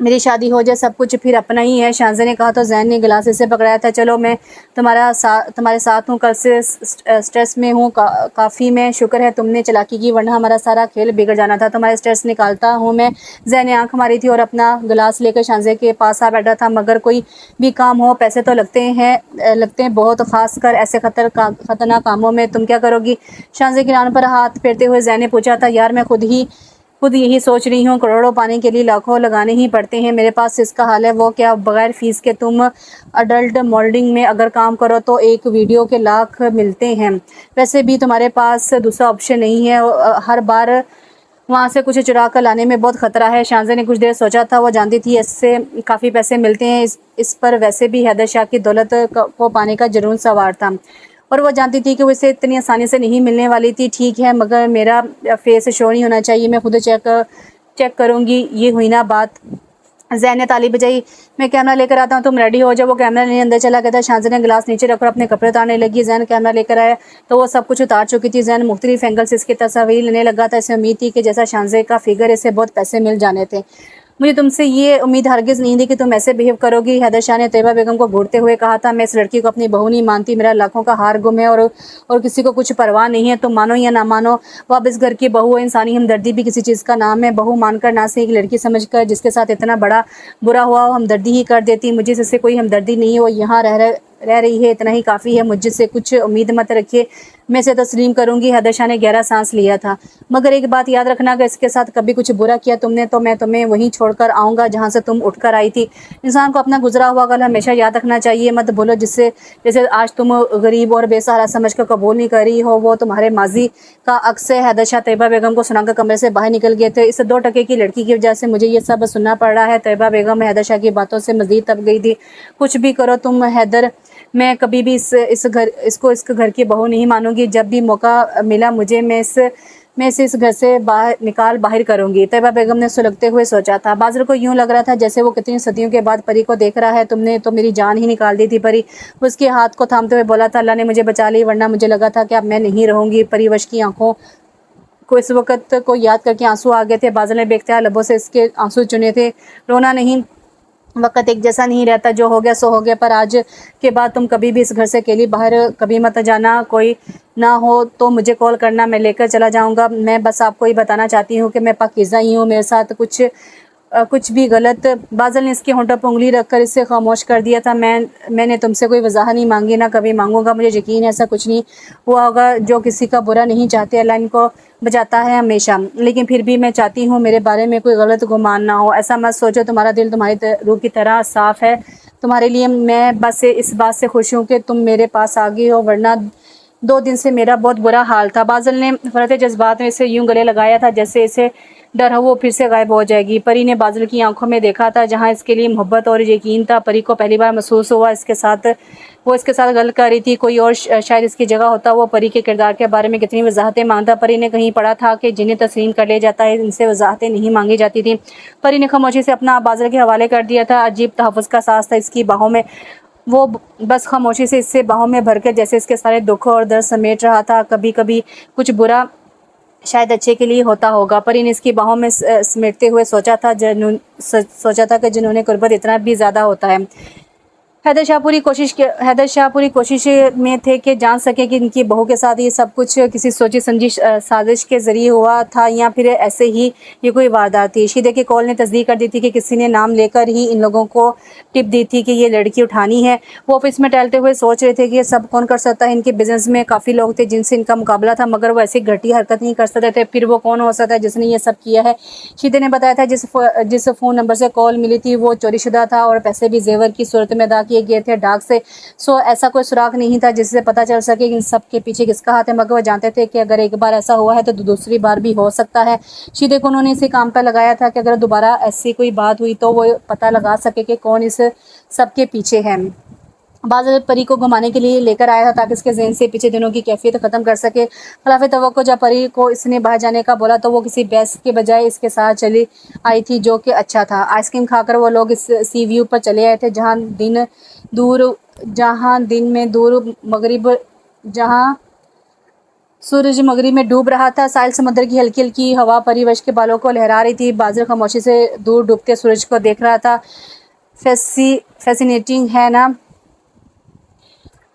میری شادی ہو جائے سب کچھ پھر اپنا ہی ہے، شاہزادے نے کہا تو زین نے گلاس سے پکڑایا تھا۔ چلو میں تمہارے ساتھ ہوں، کل سے سٹریس میں ہوں کافی میں، شکر ہے تم نے چالاکی کی ورنہ ہمارا سارا کھیل بگڑ جانا تھا، تمہارے سٹریس نکالتا ہوں میں۔ زین نے آنکھ ماری تھی اور اپنا گلاس لے کر شاہزادے کے پاس آ بیٹھا تھا۔ مگر کوئی بھی کام ہو، پیسے تو لگتے ہیں بہت، خاص کر ایسے خطرناک کاموں میں۔ تم کیا کرو گی؟ شاہزادے کی ران پر ہاتھ پھیرتے ہوئے زین نے پوچھا تھا۔ یار میں خود یہی سوچ رہی ہوں، کروڑوں پانے کے لیے لاکھوں لگانے ہی پڑتے ہیں، میرے پاس اس کا حال ہے۔ وہ کیا؟ بغیر فیس کے تم اڈلٹ ماڈلنگ میں اگر کام کرو تو ایک ویڈیو کے لاکھ ملتے ہیں، ویسے بھی تمہارے پاس دوسرا آپشن نہیں ہے، ہر بار وہاں سے کچھ چرا کر لانے میں بہت خطرہ ہے۔ شاہزادے نے کچھ دیر سوچا تھا، وہ جانتی تھی اس سے کافی پیسے ملتے ہیں، اس پر ویسے بھی حیدر شاہ کی دولت کو پانے کا جنون سوار تھا اور وہ جانتی تھی کہ وہ اسے اتنی آسانی سے نہیں ملنے والی تھی۔ ٹھیک ہے، مگر میرا فیس شو نہیں ہونا چاہیے، میں خود چیک کروں گی، یہ ہوئی نا بات۔ زین نے تالی بجائی۔ میں کیمرہ لے کر آتا ہوں، تم ریڈی ہو جاؤ۔ وہ کیمرہ لینے اندر چلا گیا تھا۔ شاہزادے نے گلاس نیچے رکھ کر اپنے کپڑے اتارنے لگی۔ زین کیمرہ لے کر آیا تو وہ سب کچھ اتار چکی تھی۔ زین مختلف اینگل سے اس کی تصاویر لینے لگا تھا، اسے امید تھی کہ جیسا شاہزادے کا فگر اسے بہت پیسے مل جانے تھے۔ مجھے تم سے یہ امید ہرگز نہیں تھی کہ تم ایسے بیہیو کرو گی، حیدر شاہ نے طیبہ بیگم کو گھورتے ہوئے کہا تھا۔ میں اس لڑکی کو اپنی بہو نہیں مانتی، میرا لاکھوں کا ہار گم ہے اور کسی کو کچھ پرواہ نہیں ہے، تم مانو یا نہ مانو، وہ اب اس گھر کی بہو ہے۔ انسانی ہمدردی بھی کسی چیز کا نام ہے، بہو مان کر نہ صحیح ایک لڑکی سمجھ کر جس کے ساتھ اتنا بڑا برا ہوا وہ ہمدردی ہی کر دیتی۔ مجھے اس سے کوئی ہمدردی نہیں ہے، وہ یہاں رہ رہی ہے، اتنا ہی کافی ہے، مجھ سے کچھ امید مت رکھیے، میں اسے تسلیم کروں گی۔ حیدر شاہ نے گہرا سانس لیا تھا۔ مگر ایک بات یاد رکھنا کہ اس کے ساتھ کبھی کچھ برا کیا تم نے تو میں تمہیں وہیں چھوڑ کر آؤں گا جہاں سے تم اٹھ کر آئی تھی۔ انسان کو اپنا گزرا ہوا کل ہمیشہ یاد رکھنا چاہیے، مت بھولو جسے آج تم غریب اور بے سہارا سمجھ کر قبول نہیں کر رہی ہو وہ تمہارے ماضی کا عکس ہے۔ حیدر شاہ طیبہ بیگم کو سنا کر کمرے سے باہر نکل گئے تھے۔ اس 2 ٹکے کی لڑکی کی وجہ سے مجھے یہ سب سننا پڑ رہا ہے۔ طیبہ بیگم حیدر شاہ کی باتوں سے مزید تپ گئی تھی۔ کچھ بھی کرو تم حیدر، میں کبھی بھی اس گھر کی بہو نہیں مانوں گی، جب بھی موقع ملا مجھے میں اسے اس گھر سے باہر کروں گی۔ طیبہ بیگم نے سلگتے ہوئے سوچا تھا۔ بازل کو یوں لگ رہا تھا جیسے وہ کتنی صدیوں کے بعد پری کو دیکھ رہا ہے۔ تم نے تو میری جان ہی نکال دی تھی پری، اس کے ہاتھ کو تھامتے ہوئے بولا تھا۔ اللہ نے مجھے بچا لی، ورنہ مجھے لگا تھا کہ اب میں نہیں رہوں گی۔ پری وش کی آنکھوں کو اس وقت کو یاد کر کے آنسو آ گئے تھے۔ بازل نے بے اختیار لبوں سے اس کے آنسو چنے تھے۔ رونا نہیں، وقت ایک جیسا نہیں رہتا، جو ہو گیا سو ہو گیا، پر آج کے بعد تم کبھی بھی اس گھر سے اکیلی باہر کبھی مت جانا، کوئی نہ ہو تو مجھے کال کرنا، میں لے کر چلا جاؤں گا۔ میں بس آپ کو یہ بتانا چاہتی ہوں کہ میں پاکیزہ ہی ہوں، میرے ساتھ کچھ بھی غلط۔ بازل نے اس کے ہونٹوں پر انگلی رکھ کر اسے خاموش کر دیا تھا۔ میں نے تم سے کوئی وضاحت نہیں مانگی، نہ کبھی مانگوں گا، مجھے یقین ہے ایسا کچھ نہیں ہوا ہوگا۔ جو کسی کا برا نہیں چاہتے اللہ ان کو بچاتا ہے ہمیشہ، لیکن پھر بھی میں چاہتی ہوں میرے بارے میں کوئی غلط گمان نہ ہو۔ ایسا مت سوچو، تمہارا دل تمہاری روح کی طرح صاف ہے تمہارے لیے۔ میں بس اس بات سے خوش ہوں کہ تم میرے پاس آ گئی ہو، ورنہ 2 دن سے میرا بہت برا حال تھا۔ بازل نے فرط جذبات میں اسے یوں گلے لگایا تھا جیسے اسے ڈر ہو وہ پھر سے غائب ہو جائے گی۔ پری نے بازل کی آنکھوں میں دیکھا تھا جہاں اس کے لیے محبت اور یقین تھا۔ پری کو پہلی بار محسوس ہوا وہ اس کے ساتھ غلط کر رہی تھی، کوئی اور شاید اس کی جگہ ہوتا وہ پری کے کردار کے بارے میں کتنی وضاحتیں مانگتا۔ پری نے کہیں پڑھا تھا کہ جنہیں تسلیم کر لیا جاتا ہے ان سے وضاحتیں نہیں مانگی جاتی تھیں۔ پری نے خاموشی سے اپنا بازل کے حوالے کر دیا تھا۔ عجیب تحفظ کا احساس تھا اس کی باہوں میں، وہ بس خاموشی سے اس سے باہوں میں بھر کر جیسے اس کے سارے دکھ اور درد سمیٹ رہا تھا۔ کبھی کبھی کچھ برا شاید اچھے کے لیے ہوتا ہوگا، پری نے اس کی باہوں میں سمیٹتے ہوئے سوچا تھا کہ جنون قربت اتنا بھی زیادہ ہوتا ہے۔ حیدر شاہ پوری کوشش میں تھے کہ جان سکیں کہ ان کی بہو کے ساتھ یہ سب کچھ کسی سوچی سمجھی سازش کے ذریعے ہوا تھا یا پھر ایسے ہی یہ کوئی واردات تھی۔ شیدے کی کال نے تصدیق کر دی تھی کہ کسی نے نام لے کر ہی ان لوگوں کو ٹپ دی تھی کہ یہ لڑکی اٹھانی ہے۔ وہ آفس میں ٹہلتے ہوئے سوچ رہے تھے کہ یہ سب کون کر سکتا ہے۔ ان کے بزنس میں کافی لوگ تھے جن سے ان کا مقابلہ تھا، مگر وہ ایسی گھٹیا حرکت نہیں کر سکتے تھے۔ پھر وہ کون ہو سکتا ہے جس نے یہ سب کیا ہے؟ شیدے نے بتایا تھا جس فون نمبر سے کال ملی تھی وہ چوری شدہ تھا اور پیسے بھی زیور کی صورت میں ادا کیے گئے تھے ڈاک سے، سو ایسا کوئی سراغ نہیں تھا جس سے پتہ چل سکے کہ ان سب کے پیچھے کس کا ہاتھ ہے، مگر وہ جانتے تھے کہ اگر ایک بار ایسا ہوا ہے تو دوسری بار بھی ہو سکتا ہے۔ شیدے کو انہوں نے اسی کام پر لگایا تھا کہ اگر دوبارہ ایسی کوئی بات ہوئی تو وہ پتہ لگا سکے کہ کون اس سب کے پیچھے ہے۔ بعض پری کو گھمانے کے لیے لے کر آیا تھا تاکہ اس کے ذہن سے پیچھے دنوں کی کیفیت ختم کر سکے۔ خلاف توقع جب پری کو اس نے باہر جانے کا بولا تو وہ کسی بحث کے بجائے اس کے ساتھ چلی آئی تھی، جو کہ اچھا تھا۔ آئس کریم کھا کر وہ لوگ اس سی ویو پر چلے آئے تھے جہاں دن میں جہاں سورج مغرب میں ڈوب رہا تھا۔ ساحل سمندر کی ہلکی ہلکی ہوا پری وش کے بالوں کو لہرا رہی تھی۔ بازل خاموشی سے دور ڈوبتے سورج کو دیکھ رہا تھا۔ فیسینیٹنگ ہے نا؟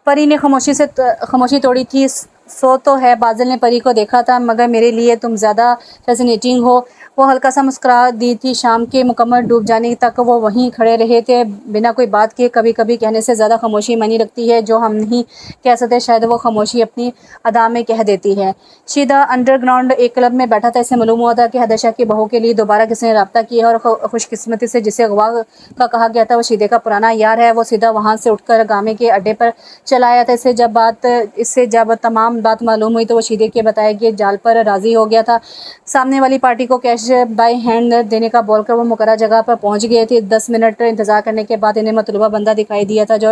پری نے خاموشی توڑی تھی۔ سو تو ہے، بازل نے پری کو دیکھا تھا، مگر میرے لیے تم زیادہ فیسینیٹنگ ہو۔ وہ ہلکا سا مسکرا دی تھی۔ شام کے مکمل ڈوب جانے تک وہ وہیں کھڑے رہے تھے بنا کوئی بات کیے۔ کبھی کبھی کہنے سے زیادہ خاموشی معنی رکھتی ہے، جو ہم نہیں کہہ سکتے شاید وہ خاموشی اپنی ادا میں کہہ دیتی ہے۔ شیدہ انڈر گراؤنڈ ایک کلب میں بیٹھا تھا۔ اسے معلوم ہوا تھا کہ حیدر شاہ کی بہو کے لیے دوبارہ کسی نے رابطہ کیا ہے اور خوش قسمتی سے جسے اغوا کا کہا گیا تھا وہ شیدے کا پرانا یار ہے۔ وہ سیدھا وہاں سے اٹھ کر گامے کے اڈے پر چلا آیا تھا۔ اسے جب تمام بات معلوم ہوئی تو وہ شیدے کے بتائے گئے جال پر راضی ہو گیا تھا۔ سامنے والی پارٹی کو کیش بائی ہینڈ دینے کا بول کر وہ مقررہ جگہ پر پہنچ گئے تھے۔ 10 منٹ انتظار کرنے کے بعد انہیں مطلوبہ بندہ دکھائی دیا تھا، جو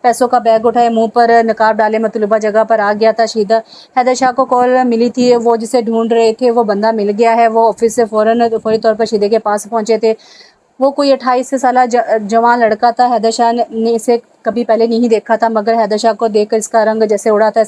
پیسوں کا بیگ اٹھائے منہ پر نقاب ڈالے مطلوبہ جگہ پر آ گیا تھا۔ حیدر شاہ کو کال ملی تھی، وہ جسے ڈھونڈ رہے تھے وہ بندہ مل گیا ہے۔ وہ آفس سے فوری طور پر شیدے کے پاس پہنچے تھے۔ وہ کوئی 28 سالہ جوان لڑکا تھا۔ حیدر شاہ نے اسے کبھی پہلے نہیں دیکھا تھا، مگر حیدر شاہ کو دیکھ کر اس کا رنگ جیسے اڑا تھا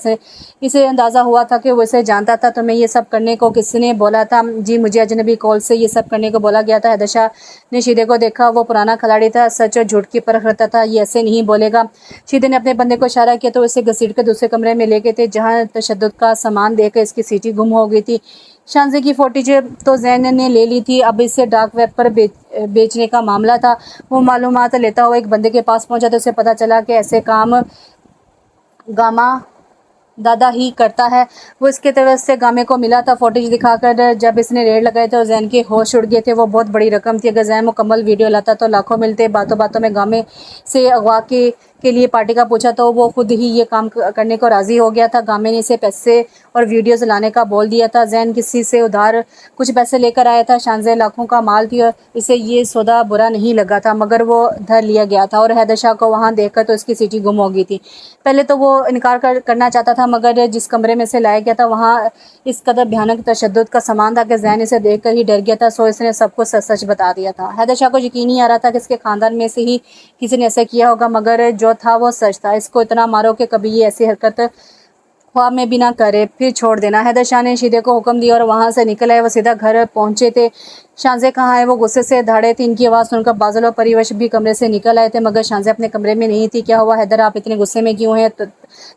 اسے اندازہ ہوا تھا کہ وہ اسے جانتا تھا۔ تمہیں یہ سب کرنے کو کس نے بولا تھا؟ جی مجھے اجنبی کال سے یہ سب کرنے کو بولا گیا تھا۔ حیدر شاہ نے شیدے کو دیکھا۔ وہ پرانا کھلاڑی تھا، سچ اور جھوٹ کی پرکھ رکھتا تھا۔ یہ ایسے نہیں بولے گا۔ شیدے نے اپنے بندے کو اشارہ کیا تو اسے گھسیٹ کر دوسرے کمرے میں لے گئے تھے، جہاں تشدد کا سامان دیکھ کر اس کی سیٹی گم ہو گئی تھی۔ شانزے کی فوٹیج تو زین نے لے لی تھی، اب اسے ڈارک ویب پر بیچنے کا معاملہ تھا۔ وہ معلومات لیتا ہوا ایک بندے کے پاس پہنچا تو اسے پتہ چلا کہ ایسے کام گاما دادا ہی کرتا ہے۔ وہ اس کے طرف سے گامے کو ملا تھا فوٹیج دکھا کر۔ جب اس نے ریڑ لگائی تو زین کے ہوش اڑ گئے تھے۔ وہ بہت بڑی رقم تھی، اگر زین مکمل ویڈیو لاتا تو لاکھوں ملتے۔ باتوں باتوں میں گامے سے اغوا کے لیے پارٹی کا پوچھا تو وہ خود ہی یہ کام کرنے کو راضی ہو گیا تھا۔ گامے نے اسے پیسے اور ویڈیوز لانے کا بول دیا تھا۔ زین کسی سے ادھار کچھ پیسے لے کر آیا تھا۔ شانزے لاکھوں کا مال تھی اور اسے یہ سودا برا نہیں لگا تھا، مگر وہ دھر لیا گیا تھا اور حیدر شاہ کو وہاں دیکھ کر تو اس کی سیٹی گم ہو گئی تھی۔ پہلے تو وہ انکار کرنا چاہتا تھا، مگر جس کمرے میں سے لایا گیا تھا وہاں اس قدر بھیانک تشدد کا سامان تھا کہ زین اسے دیکھ کر ہی ڈر گیا تھا، سو اس نے سب کو سچ سچ بتا دیا تھا۔ حیدر شاہ کو یقین نہیں آ رہا تھا کہ اس کے خاندان میں سے ہی کسی نے ایسا کیا ہوگا، مگر جو تھا وہ سچ تھا۔ اس کو اتنا مارو کہ کبھی یہ ایسی حرکت خواب میں بھی نہ کرے، پھر چھوڑ دینا۔ حیدر شاہ نے شیدے کو حکم دیا اور وہاں سے نکل آئے۔ وہ سیدھا گھر پہنچے تھے۔ شانزے کہاں ہے؟ وہ غصے سے دھاڑے تھے۔ ان کی آواز سن کر بازل اور پری وش بھی کمرے سے نکل آئے تھے، مگر شانزے اپنے کمرے میں نہیں تھی۔ کیا ہوا حیدر، آپ اتنے غصے میں کیوں ہیں؟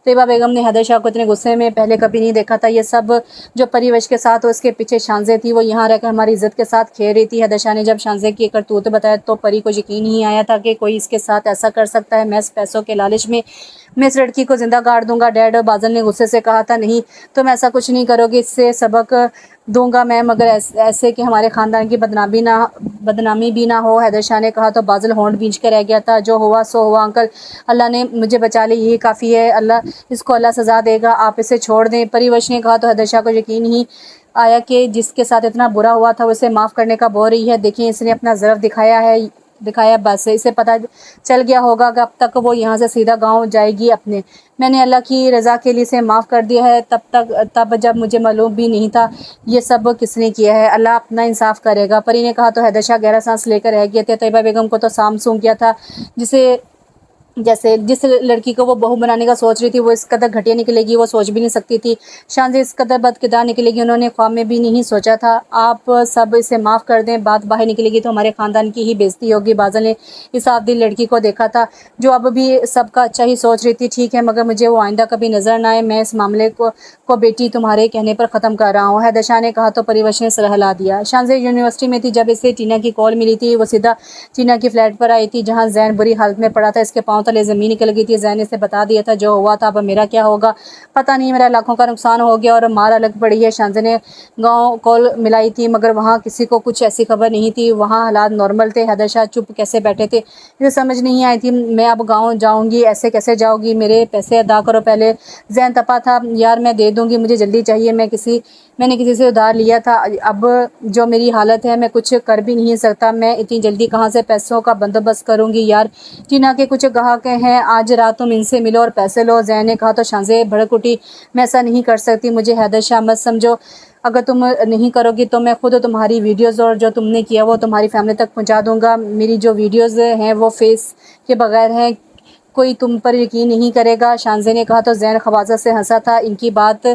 طیبہ بیگم نے حیدر شاہ کو اتنے غصے میں پہلے کبھی نہیں دیکھا تھا۔ یہ سب جو پری وش کے ساتھ اور اس کے پیچھے شانزے تھی، وہ یہاں رہ کر ہماری عزت کے ساتھ کھیل رہی تھی۔ حیدر شاہ نے جب شانزے کی کرتوت بتایا تو پری کو یقین نہیں آیا تھا کہ کوئی اس کے ساتھ ایسا کر سکتا ہے۔ محض پیسوں کے لالچ میں اس لڑکی کو زندہ گاڑ دوں گا ڈیڈ، بازل نے غصے سے کہا تھا۔ نہیں، تم ایسا کچھ نہیں کرو گے، اس سے سبق دوں گا میں، مگر ایسے کہ ہمارے خاندان کی بدنامی بھی نہ ہو۔ حیدر شاہ نے کہا تو بازل ہونٹ بھینچ کر رہ گیا تھا۔ جو ہوا سو ہوا انکل، اللہ نے مجھے بچا لی، یہی کافی ہے۔ اس کو اللہ سزا دے گا، آپ اسے چھوڑ دیں، پری وش نے کہا تو حیدر شاہ کو یقین نہیں آیا کہ جس کے ساتھ اتنا برا ہوا تھا وہ اسے معاف کرنے کا بول رہی ہے۔ دیکھیں، اس نے اپنا ضرف دکھایا، بس اسے پتہ چل گیا ہوگا کہ اب تک وہ یہاں سے سیدھا گاؤں جائے گی اپنے۔ میں نے اللہ کی رضا کے لیے اسے معاف کر دیا ہے، تب جب مجھے معلوم بھی نہیں تھا یہ سب کس نے کیا ہے، اللہ اپنا انصاف کرے گا۔ پری نے کہا تو حیدر شاہ گہرا سانس لے کر رہ گئے تھے۔ طیبہ بیگم کو تو سام کیا تھا، جس لڑکی کو وہ بہو بنانے کا سوچ رہی تھی وہ اس قدر گھٹیا نکلے گی، وہ سوچ بھی نہیں سکتی تھی۔ شانزے اس قدر بد کردار نکلے گی انہوں نے خواب میں بھی نہیں سوچا تھا۔ آپ سب اسے معاف کر دیں، بات باہر نکلے گی تو ہمارے خاندان کی ہی بےزتی ہوگی۔ بازل نے اس صاف دل لڑکی کو دیکھا تھا جو اب بھی سب کا اچھا ہی سوچ رہی تھی۔ ٹھیک ہے، مگر مجھے وہ آئندہ کبھی نظر نہ آئے۔ میں اس معاملے کو بیٹی تمہارے کہنے پر ختم کر رہا ہوں، حیدر شاہ نے کہا تو پری وش نے سر ہلا دیا۔ شانزے یونیورسٹی میں تھی جب اسے ٹینا کی کال ملی تھی۔ وہ سیدھا ٹینا کی فلیٹ پر آئی تھی جہاں زین بری حالت میں پڑا تھا، اس کے پاؤں तले ज़मीन निकल गई थी। ज़ैन ने से बता दिया था जो हुआ था, अब मेरा क्या होगा पता नहीं, मेरा लाखों का नुकसान हो गया और मार अलग पड़ी है। शाहज़ा ने गाँव कॉल मिलाई थी मगर वहाँ किसी को कुछ ऐसी खबर नहीं थी, वहाँ हालात नॉर्मल थे। हैदर शाह चुप कैसे बैठे थे, मुझे समझ नहीं आई थी। मैं अब गाँव जाऊँगी, ऐसे कैसे जाऊँगी, मेरे पैसे अदा करो पहले। ज़ैन तपा था, यार मैं दे दूँगी, मुझे जल्दी चाहिए, मैंने किसी से उधार लिया था, अब जो मेरी हालत है मैं कुछ कर भी नहीं सकता, मैं इतनी जल्दी कहाँ से पैसों का बंदोबस्त करूँगी यार। टीना के कुछ ग्राहक हैं, आज रात तुम इनसे मिलो और पैसे लो। ज़ैन ने कहा तो शाहज़ा भड़क उठी, मैं ऐसा नहीं कर सकती, मुझे हैदर शाह मत समझो, अगर तुम नहीं करोगी तो मैं खुद तुम्हारी वीडियोज़ और जो तुमने किया वो तुम्हारी फैमिली तक पहुँचा दूँगा। मेरी जो वीडियोज़ हैं वो फेस के बगैर हैं, कोई तुम पर यकीन नहीं करेगा। शाहज़ा ने कहा तो ज़ैन ख़वाजा से हंसा था, इनकी बात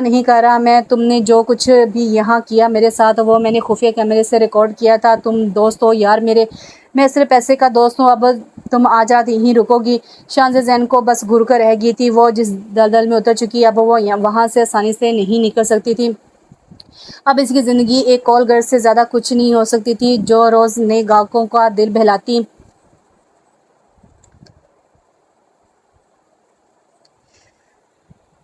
नहीं कर रहा मैं, तुमने जो कुछ भी यहाँ किया मेरे साथ वो मैंने खुफिया कैमरे से रिकॉर्ड किया था। तुम दोस्त हो यार मेरे, मैं सिर्फ पैसे का दोस्त हूँ, अब तुम आज़ाद यहीं रुकोगी। शाहज़ा ज़ैन को बस घूर कर रह गई थी, वो जिस दलदल में उतर चुकी, अब वो वहाँ से आसानी से नहीं निकल सकती थी। अब इसकी ज़िंदगी एक कॉल गर्ल से ज़्यादा कुछ नहीं हो सकती थी, जो रोज़ नए ग्राहकों का दिल बहलाती।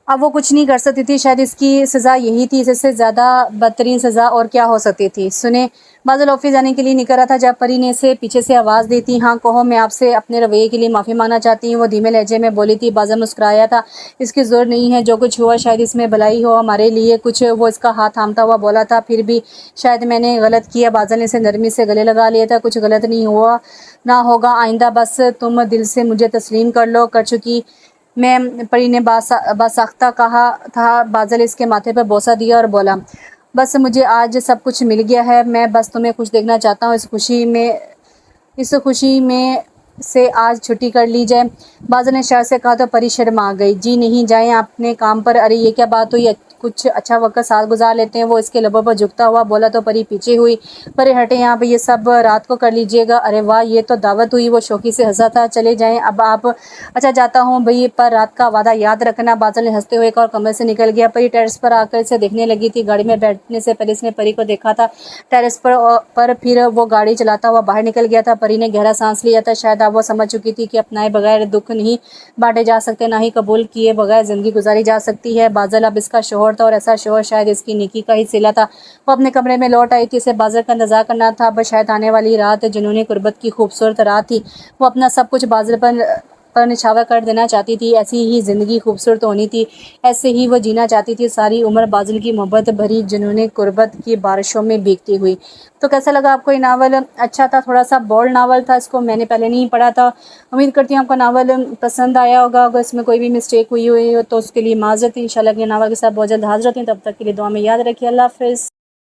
अब वो कुछ नहीं कर सकती थी, शायद इसकी सज़ा यही थी, इससे ज़्यादा बदतरीन सज़ा और क्या हो सकती थी। सुने, बादल ऑफिस जाने के लिए निकल रहा था जब परी ने से पीछे से आवाज़ दी थी, हाँ कहो, मैं आपसे अपने रवैये के लिए माफ़ी मांगना चाहती हूँ, वो धीमे लहजे में बोली थी। बादल मुस्कुराया था, इसकी ज़रूरत नहीं है, जो कुछ हुआ शायद इसमें भलाई हो हमारे लिए, कुछ वो इसका हाथ थामता हुआ बोला था, फिर भी शायद मैंने गलत किया। बादल ने इसे नरमी से गले लगा लिया था, कुछ गलत नहीं हुआ ना होगा आइंदा, बस तुम दिल से मुझे तस्लीम कर लो, कर चुकी मैं, परी ने बासाख्ता कहा था। बादल इसके माथे पर बोसा दिया और बोला, बस मुझे आज सब कुछ मिल गया है, मैं बस तुम्हें खुश देखना चाहता हूँ, इस खुशी में से आज छुट्टी कर ली जाए। बादल ने शहर से कहा तो परी शर्मा गई, जी नहीं, जाएं अपने काम पर। अरे ये क्या बात हुई, कुछ अच्छा वक्त साथ गुजार लेते हैं, वो इसके लबों पर झुकता हुआ बोला तो परी पीछे हुई। परे हटे यहाँ पे, ये सब रात को कर लीजिएगा। अरे वाह, ये तो दावत हुई, वो शौकी से हंसा था। चले जाएं अब आप। अच्छा जाता हूँ भई, पर रात का वादा याद रखना। बादल ने हंसते हुए एक और कमरे से निकल गया। परी टेरेस पर आकर इसे देखने लगी थी, गाड़ी में बैठने से पहले इसने परी को देखा था टेरेस पर फिर वो गाड़ी चलाता हुआ बाहर निकल गया था। परी ने गहरा सांस लिया था, शायद अब वो समझ चुकी थी कि अपनाए बगैर दुख नहीं बांटे जा सकते, ना ही कबूल किए बगैर ज़िंदगी गुजारी जा सकती है। बादल अब इसका शोहर था और ऐसा शोहर शायद इसकी नेकी का ही सिला था। वो अपने कमरे में लौट आई थी, इसे बादल का इंतजार करना था, अब शायद आने वाली रात जुनूनी कुर्बत की खूबसूरत रात थी। वो अपना सब कुछ बादल पर निछावर कर देना चाहती थी, ऐसी ही ज़िंदगी खूबसूरत होनी थी, ऐसे ही वो जीना चाहती थी, सारी उम्र बादल की मोहब्बत भरी जुनूनी कुर्बत की बारिशों में भीगती हुई। तो कैसा लगा आपको ये नावल? अच्छा था, थोड़ा सा बोल्ड नावल था, इसको मैंने पहले नहीं पढ़ा था। उम्मीद करती हूँ आपको नावल पसंद आया होगा, अगर इसमें कोई भी मिस्टेक हुई हो तो उसके लिए माज़रत। इंशाल्लाह अगले नावल के साथ बहुत जल्द हाज़िर होती हूँ, तब तक के लिए दुआ में याद रखिए। अल्लाह हाफ़िज़।